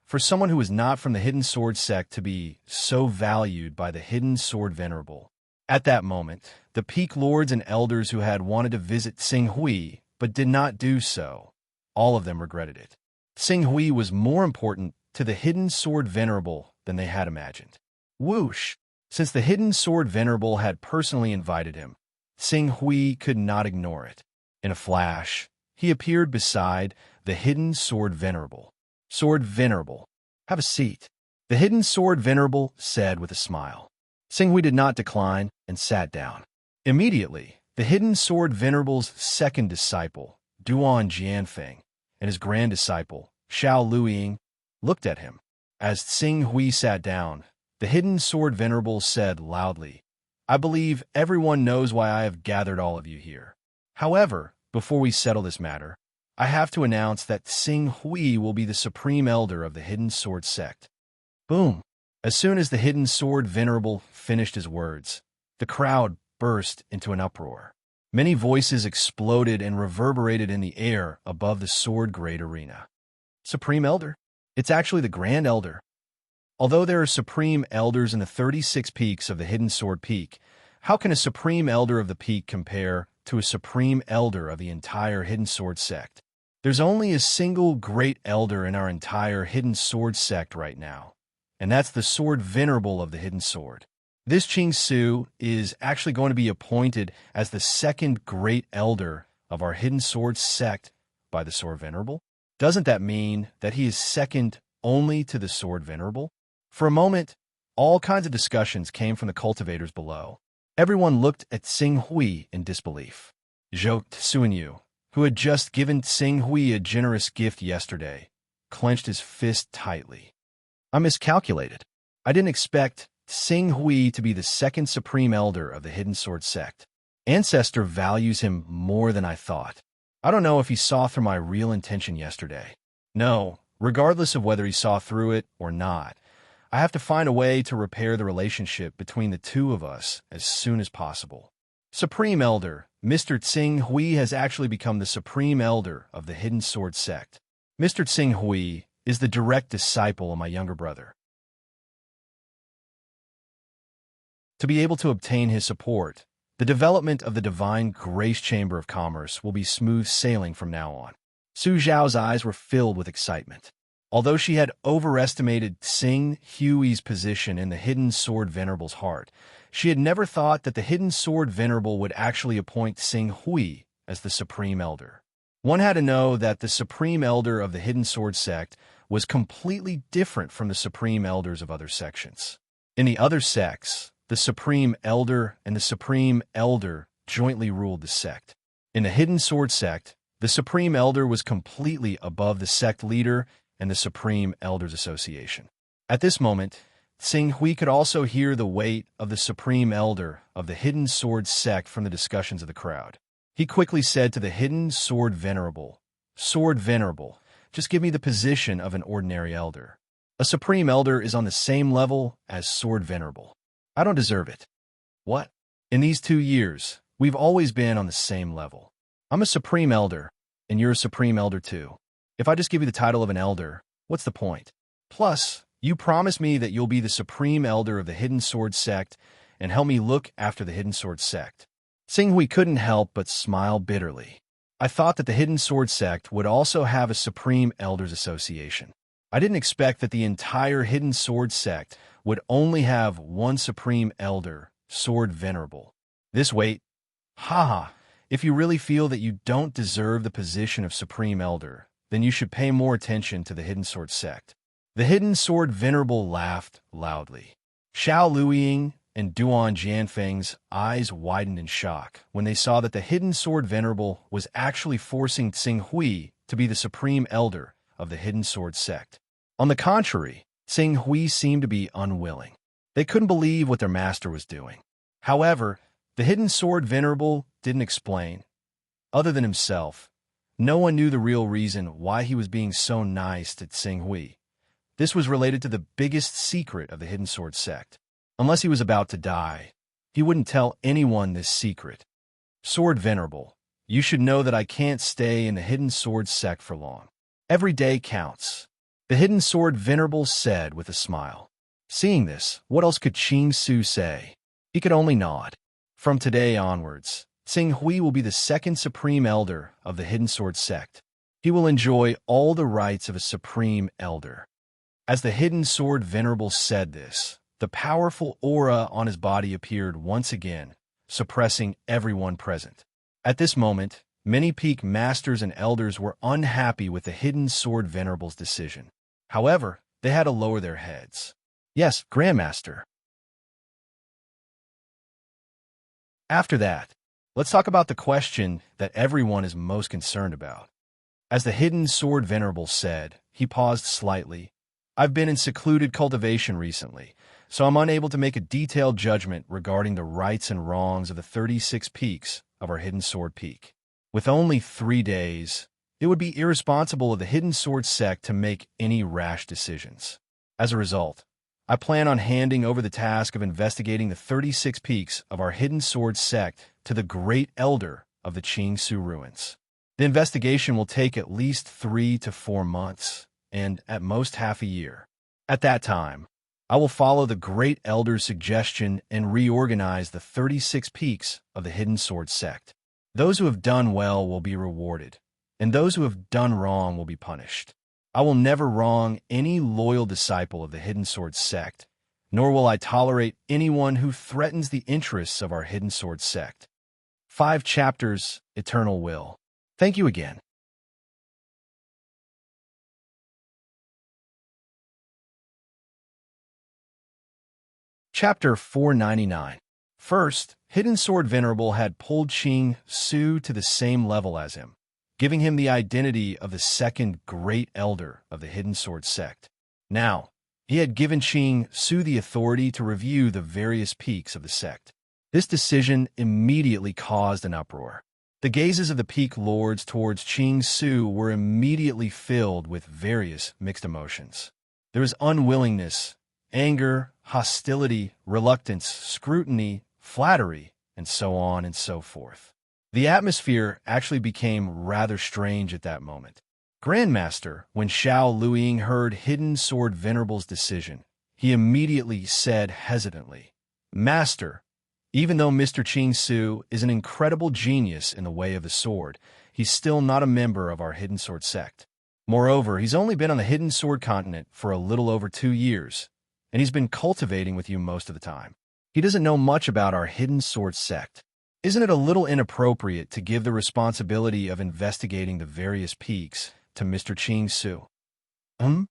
for someone who was not from the Hidden Sword sect to be so valued by the Hidden Sword Venerable, at that moment, the peak lords and elders who had wanted to visit Tsing Hui but did not do so, all of them regretted it. Tsing Hui was more important to the Hidden Sword Venerable than they had imagined. Whoosh! Since the Hidden Sword Venerable had personally invited him, Tsing Hui could not ignore it. In a flash, he appeared beside the Hidden Sword Venerable. Sword Venerable, have a seat. The hidden sword venerable said with a smile. Tsing Hui did not decline and sat down. Immediately, the hidden sword venerable's second disciple, Duan Jianfeng, and his grand disciple, Xiao Luiying, looked at him. As Tsing Hui sat down, the hidden sword venerable said loudly, I believe everyone knows why I have gathered all of you here. However, before we settle this matter, I have to announce that Tsing Hui will be the supreme elder of the Hidden Sword sect. Boom! As soon as the Hidden Sword venerable finished his words, the crowd burst into an uproar. Many voices exploded and reverberated in the air above the sword grade arena. Supreme Elder? It's actually the Grand Elder. Although there are Supreme Elders in the 36 peaks of the Hidden Sword Peak, how can a Supreme Elder of the Peak compare to a Supreme Elder of the entire Hidden Sword sect? There's only a single Great Elder in our entire Hidden Sword sect right now, and that's the Sword Venerable of the Hidden Sword. This Qing Su is actually going to be appointed as the second Great Elder of our Hidden Sword sect by the Sword Venerable. Doesn't that mean that he is second only to the Sword Venerable? For a moment, all kinds of discussions came from the cultivators below. Everyone looked at Tsing Hui in disbelief. Zhou Suanyu, who had just given Tsing Hui a generous gift yesterday, clenched his fist tightly. I miscalculated. I didn't expect Tsing Hui to be the second Supreme Elder of the Hidden Sword sect. Ancestor values him more than I thought. I don't know if he saw through my real intention yesterday. No, regardless of whether he saw through it or not, I have to find a way to repair the relationship between the two of us as soon as possible. Supreme Elder, Mr. Tsing Hui has actually become the Supreme Elder of the Hidden Sword sect. Mr. Tsing Hui is the direct disciple of my younger brother. To be able to obtain his support, the development of the Divine Grace Chamber of Commerce will be smooth sailing from now on. Su Zhao's eyes were filled with excitement. Although she had overestimated Tsing Hui's position in the Hidden Sword Venerable's heart, she had never thought that the Hidden Sword Venerable would actually appoint Tsing Hui as the Supreme Elder. One had to know that the Supreme Elder of the Hidden Sword sect was completely different from the Supreme Elders of other sections. In the other sects, the Supreme Elder and the Supreme Elder jointly ruled the sect. In the Hidden Sword sect, the Supreme Elder was completely above the sect leader and the Supreme Elders Association. At this moment, Tsing Hui could also hear the weight of the Supreme Elder of the Hidden Sword sect from the discussions of the crowd. He quickly said to the Hidden Sword Venerable, Sword Venerable, just give me the position of an ordinary elder. A Supreme Elder is on the same level as Sword Venerable. I don't deserve it. What? In these 2 years, we've always been on the same level. I'm a Supreme Elder, and you're a Supreme Elder too. If I just give you the title of an elder, what's the point? Plus, you promise me that you'll be the Supreme Elder of the Hidden Sword sect and help me look after the Hidden Sword sect. Tsing Hui couldn't help but smile bitterly. I thought that the Hidden Sword sect would also have a Supreme Elders Association. I didn't expect that the entire Hidden Sword sect would only have one Supreme Elder, Sword Venerable. This weight? Haha, if you really feel that you don't deserve the position of Supreme Elder, then you should pay more attention to the Hidden Sword sect. The Hidden Sword Venerable laughed loudly. Xiao Luiying and Duan Jianfeng's eyes widened in shock when they saw that the Hidden Sword Venerable was actually forcing Tsing Hui to be the Supreme Elder of the Hidden Sword sect. On the contrary, Tsing Hui seemed to be unwilling. They couldn't believe what their master was doing. However, the Hidden Sword Venerable didn't explain. Other than himself, no one knew the real reason why he was being so nice to Tsing Hui. This was related to the biggest secret of the Hidden Sword sect. Unless he was about to die, he wouldn't tell anyone this secret. Sword Venerable, you should know that I can't stay in the Hidden Sword sect for long. Every day counts. The Hidden Sword Venerable said with a smile. Seeing this, what else could Qing Su say? He could only nod. From today onwards, Tsing Hui will be the second Supreme Elder of the Hidden Sword sect. He will enjoy all the rights of a Supreme Elder. As the Hidden Sword Venerable said this, the powerful aura on his body appeared once again, suppressing everyone present. At this moment, many peak masters and elders were unhappy with the Hidden Sword Venerable's decision. However, they had to lower their heads. Yes, Grandmaster. After that, let's talk about the question that everyone is most concerned about. As the hidden sword venerable said, he paused slightly. I've been in secluded cultivation recently, so I'm unable to make a detailed judgment regarding the rights and wrongs of the 36 peaks of our hidden sword peak. With only 3 days, it would be irresponsible of the hidden sword sect to make any rash decisions. As a result, I plan on handing over the task of investigating the 36 peaks of our hidden sword sect to the great elder of the Qingsu ruins. The investigation will take at least 3 to 4 months, and at most half a year. At that time, I will follow the great elder's suggestion and reorganize the 36 peaks of the hidden sword sect. Those who have done well will be rewarded, and those who have done wrong will be punished. I will never wrong any loyal disciple of the hidden sword sect, nor will I tolerate anyone who threatens the interests of our hidden sword sect. 5 chapters, Eternal Will. Thank you again. Chapter 499. First, Hidden Sword Venerable had pulled Qing Su to the same level as him, giving him the identity of the second great elder of the Hidden Sword sect. Now, he had given Qing Su the authority to review the various peaks of the sect. This decision immediately caused an uproar. The gazes of the peak lords towards Qing Su were immediately filled with various mixed emotions. There was unwillingness, anger, hostility, reluctance, scrutiny, flattery, and so on and so forth. The atmosphere actually became rather strange at that moment. Grandmaster, when Xiao Luiying heard Hidden Sword Venerable's decision, he immediately said hesitantly, Master, even though Mr. Qing Su is an incredible genius in the way of the sword, he's still not a member of our Hidden Sword sect. Moreover, he's only been on the Hidden Sword continent for a little over 2 years, and he's been cultivating with you most of the time. He doesn't know much about our Hidden Sword sect. Isn't it a little inappropriate to give the responsibility of investigating the various peaks to Mr. Qing Su? Xiao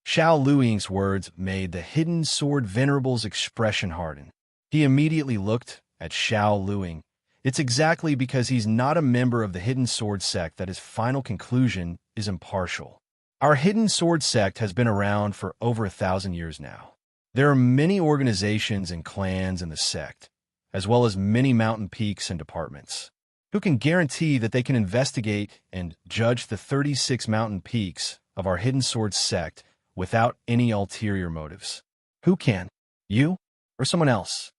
Luiying's words made the Hidden Sword Venerable's expression harden. He immediately looked at Xiao Luiying. It's exactly because he's not a member of the Hidden Sword sect that his final conclusion is impartial. Our Hidden Sword sect has been around for over 1,000 years now. There are many organizations and clans in the sect, as well as many mountain peaks and departments. Who can guarantee that they can investigate and judge the 36 mountain peaks of our Hidden Sword sect without any ulterior motives? Who can? You or someone else?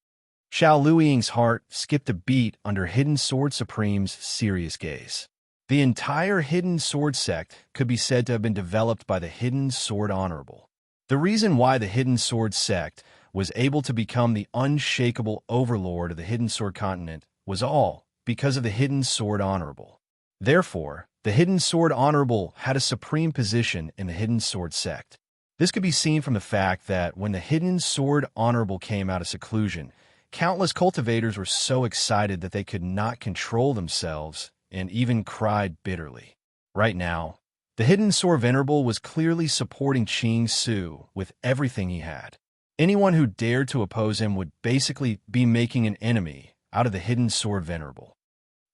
Xiao Luiying's heart skipped a beat under Hidden Sword Supreme's serious gaze. The entire Hidden Sword sect could be said to have been developed by the Hidden Sword Honorable. The reason why the Hidden Sword sect was able to become the unshakable overlord of the Hidden Sword continent was all because of the Hidden Sword Honorable. Therefore, the Hidden Sword Honorable had a supreme position in the Hidden Sword sect. This could be seen from the fact that when the Hidden Sword Honorable came out of seclusion, countless cultivators were so excited that they could not control themselves and even cried bitterly. Right now, the Hidden Sword Venerable was clearly supporting Qing Su with everything he had. Anyone who dared to oppose him would basically be making an enemy out of the Hidden Sword Venerable.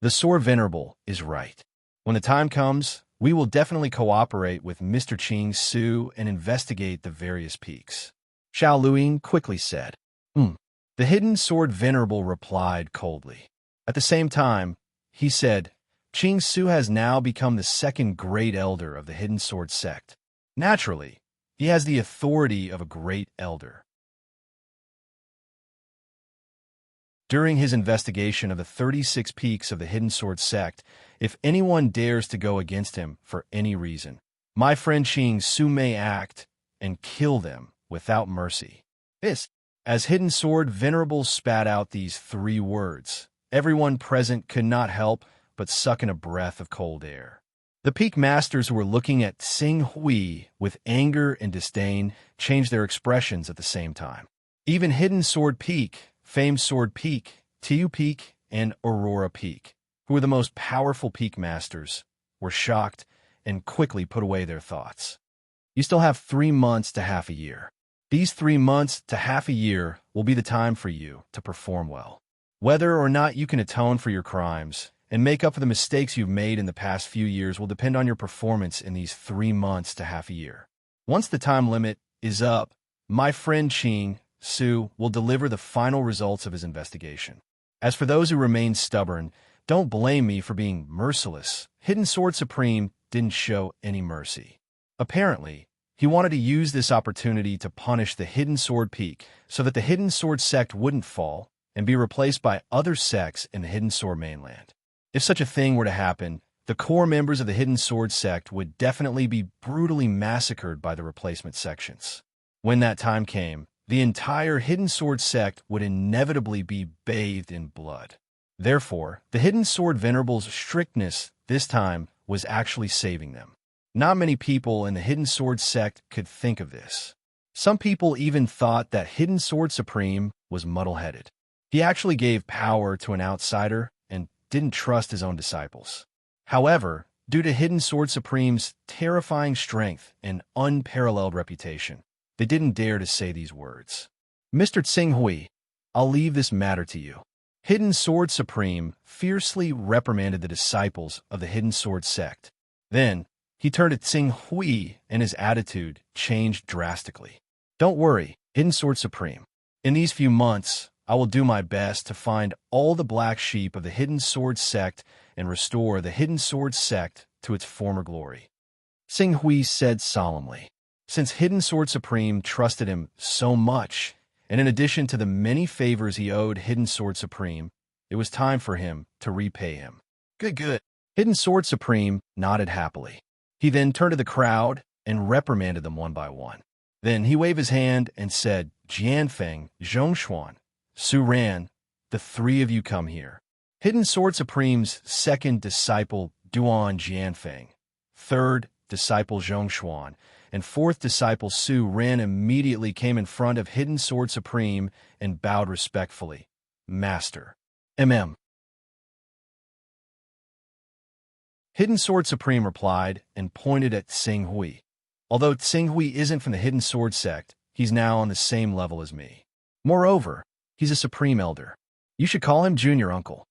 The Sword Venerable is right. When the time comes, we will definitely cooperate with Mr. Qing Su and investigate the various peaks. Xiao Luiying quickly said. The Hidden Sword Venerable replied coldly. At the same time, he said, Qing Su has now become the second great elder of the Hidden Sword sect. Naturally, he has the authority of a great elder. During his investigation of the 36 peaks of the Hidden Sword sect, if anyone dares to go against him for any reason, my friend Qing Su may act and kill them without mercy. As Hidden Sword Venerable spat out these 3 words, everyone present could not help but suck in a breath of cold air. The peak masters who were looking at Xing Hui with anger and disdain changed their expressions at the same time. Even Hidden Sword Peak, Famed Sword Peak, Tiu Peak, and Aurora Peak, who were the most powerful peak masters, were shocked and quickly put away their thoughts. You still have 3 months to half a year. These 3 months to half a year will be the time for you to perform well. Whether or not you can atone for your crimes and make up for the mistakes you've made in the past few years will depend on your performance in these 3 months to half a year. Once the time limit is up, my friend Ching Su will deliver the final results of his investigation. As for those who remain stubborn, don't blame me for being merciless. Hidden Sword Supreme didn't show any mercy. Apparently, he wanted to use this opportunity to punish the Hidden Sword Peak so that the Hidden Sword sect wouldn't fall and be replaced by other sects in the Hidden Sword mainland. If such a thing were to happen, the core members of the Hidden Sword sect would definitely be brutally massacred by the replacement sections. When that time came, the entire Hidden Sword sect would inevitably be bathed in blood. Therefore, the Hidden Sword Venerable's strictness this time was actually saving them. Not many people in the Hidden Sword sect could think of this. Some people even thought that Hidden Sword Supreme was muddle-headed. He actually gave power to an outsider and didn't trust his own disciples. However, due to Hidden Sword Supreme's terrifying strength and unparalleled reputation, they didn't dare to say these words. Mr. Tsinghui, I'll leave this matter to you. Hidden Sword Supreme fiercely reprimanded the disciples of the Hidden Sword sect. Then, he turned to Tsinghui and his attitude changed drastically. Don't worry, Hidden Sword Supreme. In these few months, I will do my best to find all the black sheep of the Hidden Sword sect and restore the Hidden Sword sect to its former glory. Tsinghui said solemnly. Since Hidden Sword Supreme trusted him so much, and in addition to the many favors he owed Hidden Sword Supreme, it was time for him to repay him. Good. Hidden Sword Supreme nodded happily. He then turned to the crowd and reprimanded them one by one. Then he waved his hand and said, Jianfeng, Zhongshuan, Su Ran, the 3 of you come here. Hidden Sword Supreme's second disciple, Duan Jianfeng, third disciple Zhongshuan, and fourth disciple Su Ran immediately came in front of Hidden Sword Supreme and bowed respectfully. Master. Hidden Sword Supreme replied and pointed at Tsinghui. Although Tsinghui isn't from the Hidden Sword sect, he's now on the same level as me. Moreover, he's a Supreme Elder. You should call him Junior Uncle.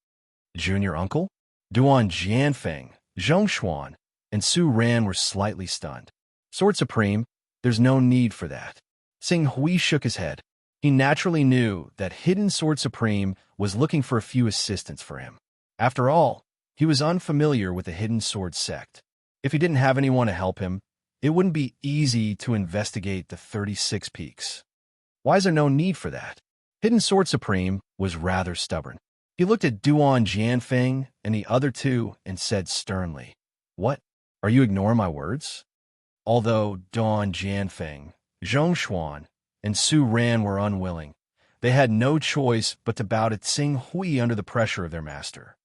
Junior Uncle? Duan Jianfeng, Zhongshuan, and Su Ran were slightly stunned. Sword Supreme, there's no need for that. Tsinghui shook his head. He naturally knew that Hidden Sword Supreme was looking for a few assistants for him. After all, he was unfamiliar with the Hidden Sword sect. If he didn't have anyone to help him, it wouldn't be easy to investigate the 36 peaks. Why is there no need for that? Hidden Sword Supreme was rather stubborn. He looked at Duan Jianfeng and the other 2 and said sternly, What? Are you ignoring my words? Although Duan Jianfeng, Zhongshuan, and Su Ran were unwilling, they had no choice but to bow to Tsinghui under the pressure of their master.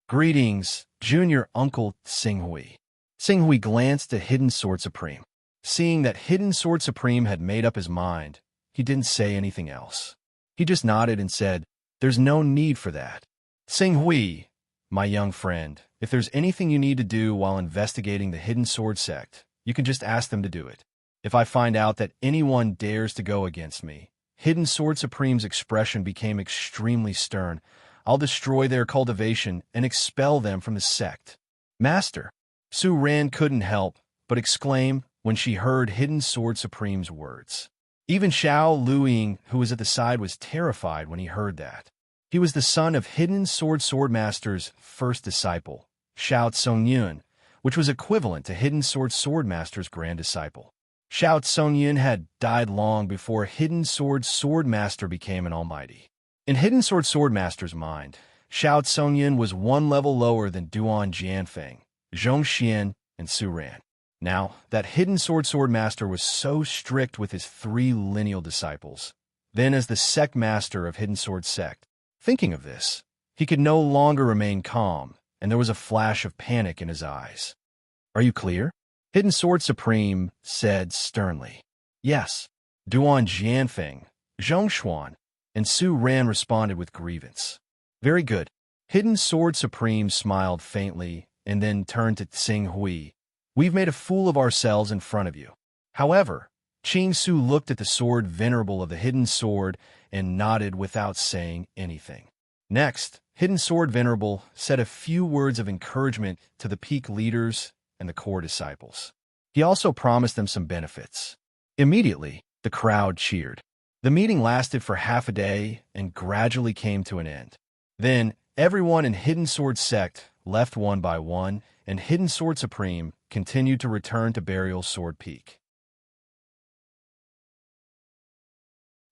Greetings, Junior Uncle Tsinghui. Tsinghui glanced at Hidden Sword Supreme. Seeing that Hidden Sword Supreme had made up his mind, he didn't say anything else. He just nodded and said, There's no need for that. Tsinghui, my young friend, if there's anything you need to do while investigating the Hidden Sword sect, you can just ask them to do it. If I find out that anyone dares to go against me, Hidden Sword Supreme's expression became extremely stern. I'll destroy their cultivation and expel them from the sect. Master, Su Ran couldn't help but exclaim when she heard Hidden Sword Supreme's words. Even Xiao Luiying, who was at the side, was terrified when he heard that. He was the son of Hidden Swordmaster's first disciple, Xiao Hunyuan, which was equivalent to Hidden Swordmaster's grand disciple. Xiao Hunyuan had died long before Hidden Swordmaster became an almighty. In Hidden Swordmaster's mind, Xiao Hunyuan was one level lower than Duan Jianfeng, Zhongshuan, and Su Ran. Now, that Hidden Swordmaster was so strict with his 3 lineal disciples, then as the sect master of Hidden Sword sect, thinking of this, he could no longer remain calm, and there was a flash of panic in his eyes. Are you clear? Hidden Sword Supreme said sternly. Yes. Duan Jianfeng, Zhongshuan, and Su Ran responded with grievance. Very good. Hidden Sword Supreme smiled faintly and then turned to Tsinghui. We've made a fool of ourselves in front of you. However, Ching Su looked at the sword venerable of the hidden sword and nodded without saying anything. Next, hidden sword venerable said a few words of encouragement to the peak leaders and the core disciples. He also promised them some benefits. Immediately, the crowd cheered. The meeting lasted for half a day and gradually came to an end. Then, everyone in Hidden Sword Sect left one by one, and Hidden Sword Supreme continued to return to Burial Sword Peak.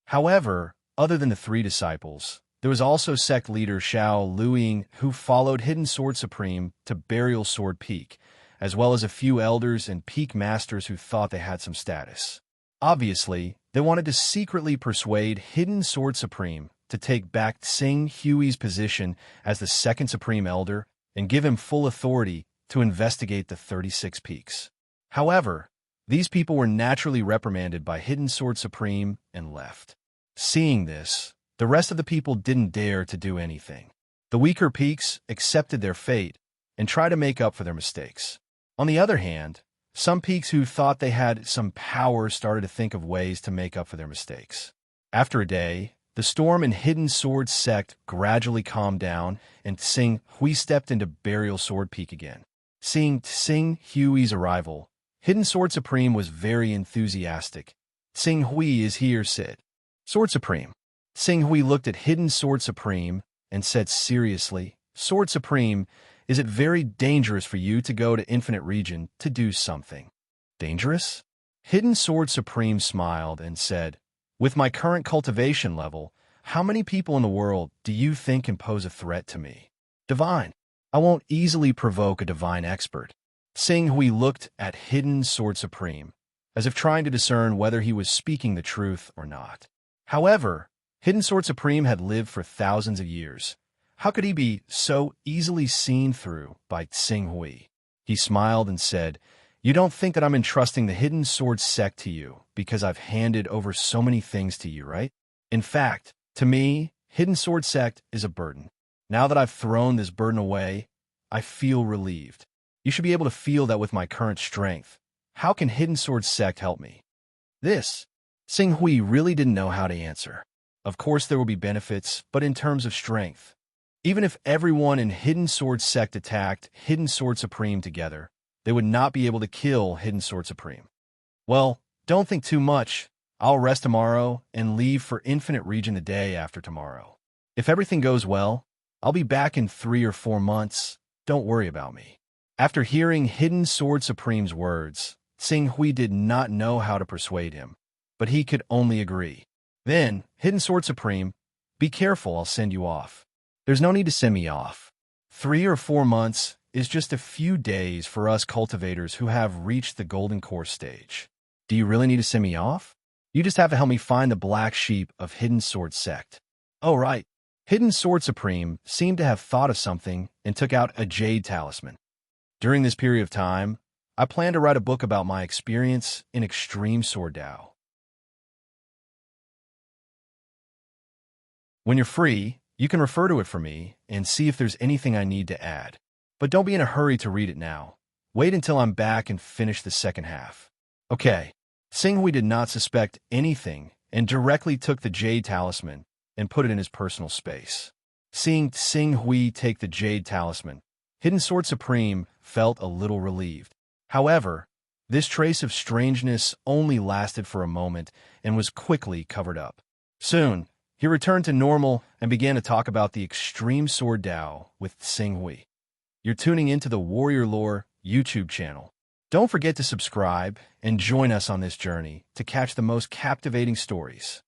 However, other than the three disciples, there was also sect leader Xiao Luiying who followed Hidden Sword Supreme to Burial Sword Peak, as well as a few elders and peak masters who thought they had some status. Obviously, they wanted to secretly persuade Hidden Sword Supreme to take back Tsing Hui's position as the second Supreme Elder and give him full authority to investigate the 36 peaks. However, these people were naturally reprimanded by Hidden Sword Supreme and left. Seeing this, the rest of the people didn't dare to do anything. The weaker peaks accepted their fate and tried to make up for their mistakes. On the other hand, some peaks who thought they had some power started to think of ways to make up for their mistakes. After a day, the storm in Hidden Sword Sect gradually calmed down, and Tsing Hui stepped into Burial Sword Peak again. Seeing Tsing Hui's arrival, Hidden Sword Supreme was very enthusiastic. "Tsing Hui is here," said Sword Supreme. Tsing Hui looked at Hidden Sword Supreme and said seriously, "Sword Supreme, is it very dangerous for you to go to Infinite Region to do something?" "Dangerous?" Hidden Sword Supreme smiled and said, "With my current cultivation level, how many people in the world do you think can pose a threat to me?" "Divine. I won't easily provoke a divine expert." Tsing Hui looked at Hidden Sword Supreme, as if trying to discern whether he was speaking the truth or not. However, Hidden Sword Supreme had lived for thousands of years. How could he be so easily seen through by Tsing Hui? He smiled and said, "You don't think that I'm entrusting the Hidden Sword Sect to you because I've handed over so many things to you, right? In fact, to me, Hidden Sword Sect is a burden. Now that I've thrown this burden away, I feel relieved. You should be able to feel that with my current strength. How can Hidden Sword Sect help me?" This, Tsing Hui really didn't know how to answer. Of course there will be benefits, but in terms of strength. Even if everyone in Hidden Sword Sect attacked Hidden Sword Supreme together, they would not be able to kill Hidden Sword Supreme. "Well, don't think too much. I'll rest tomorrow and leave for Infinite Region the day after tomorrow. If everything goes well, I'll be back in 3 or 4 months. Don't worry about me." After hearing Hidden Sword Supreme's words, Tsing Hui did not know how to persuade him, but he could only agree. Then, Hidden Sword Supreme, be careful, I'll send you off. There's no need to send me off. 3 or 4 months is just a few days for us cultivators who have reached the Golden Core stage. Do you really need to send me off? You just have to help me find the black sheep of Hidden Sword Sect. Oh, right. Hidden Sword Supreme seemed to have thought of something and took out a jade talisman. During this period of time, I plan to write a book about my experience in Extreme Sword Dao. When you're free, you can refer to it for me and see if there's anything I need to add. But don't be in a hurry to read it now. Wait until I'm back and finish the second half. Okay. Tsing Hui did not suspect anything and directly took the jade talisman and put it in his personal space. Seeing Tsing Hui take the jade talisman, Hidden Sword Supreme felt a little relieved. However, this trace of strangeness only lasted for a moment and was quickly covered up. Soon, he returned to normal and began to talk about the Extreme Sword Dao with Tsing Hui. You're tuning into the Warrior Lore YouTube channel. Don't forget to subscribe and join us on this journey to catch the most captivating stories.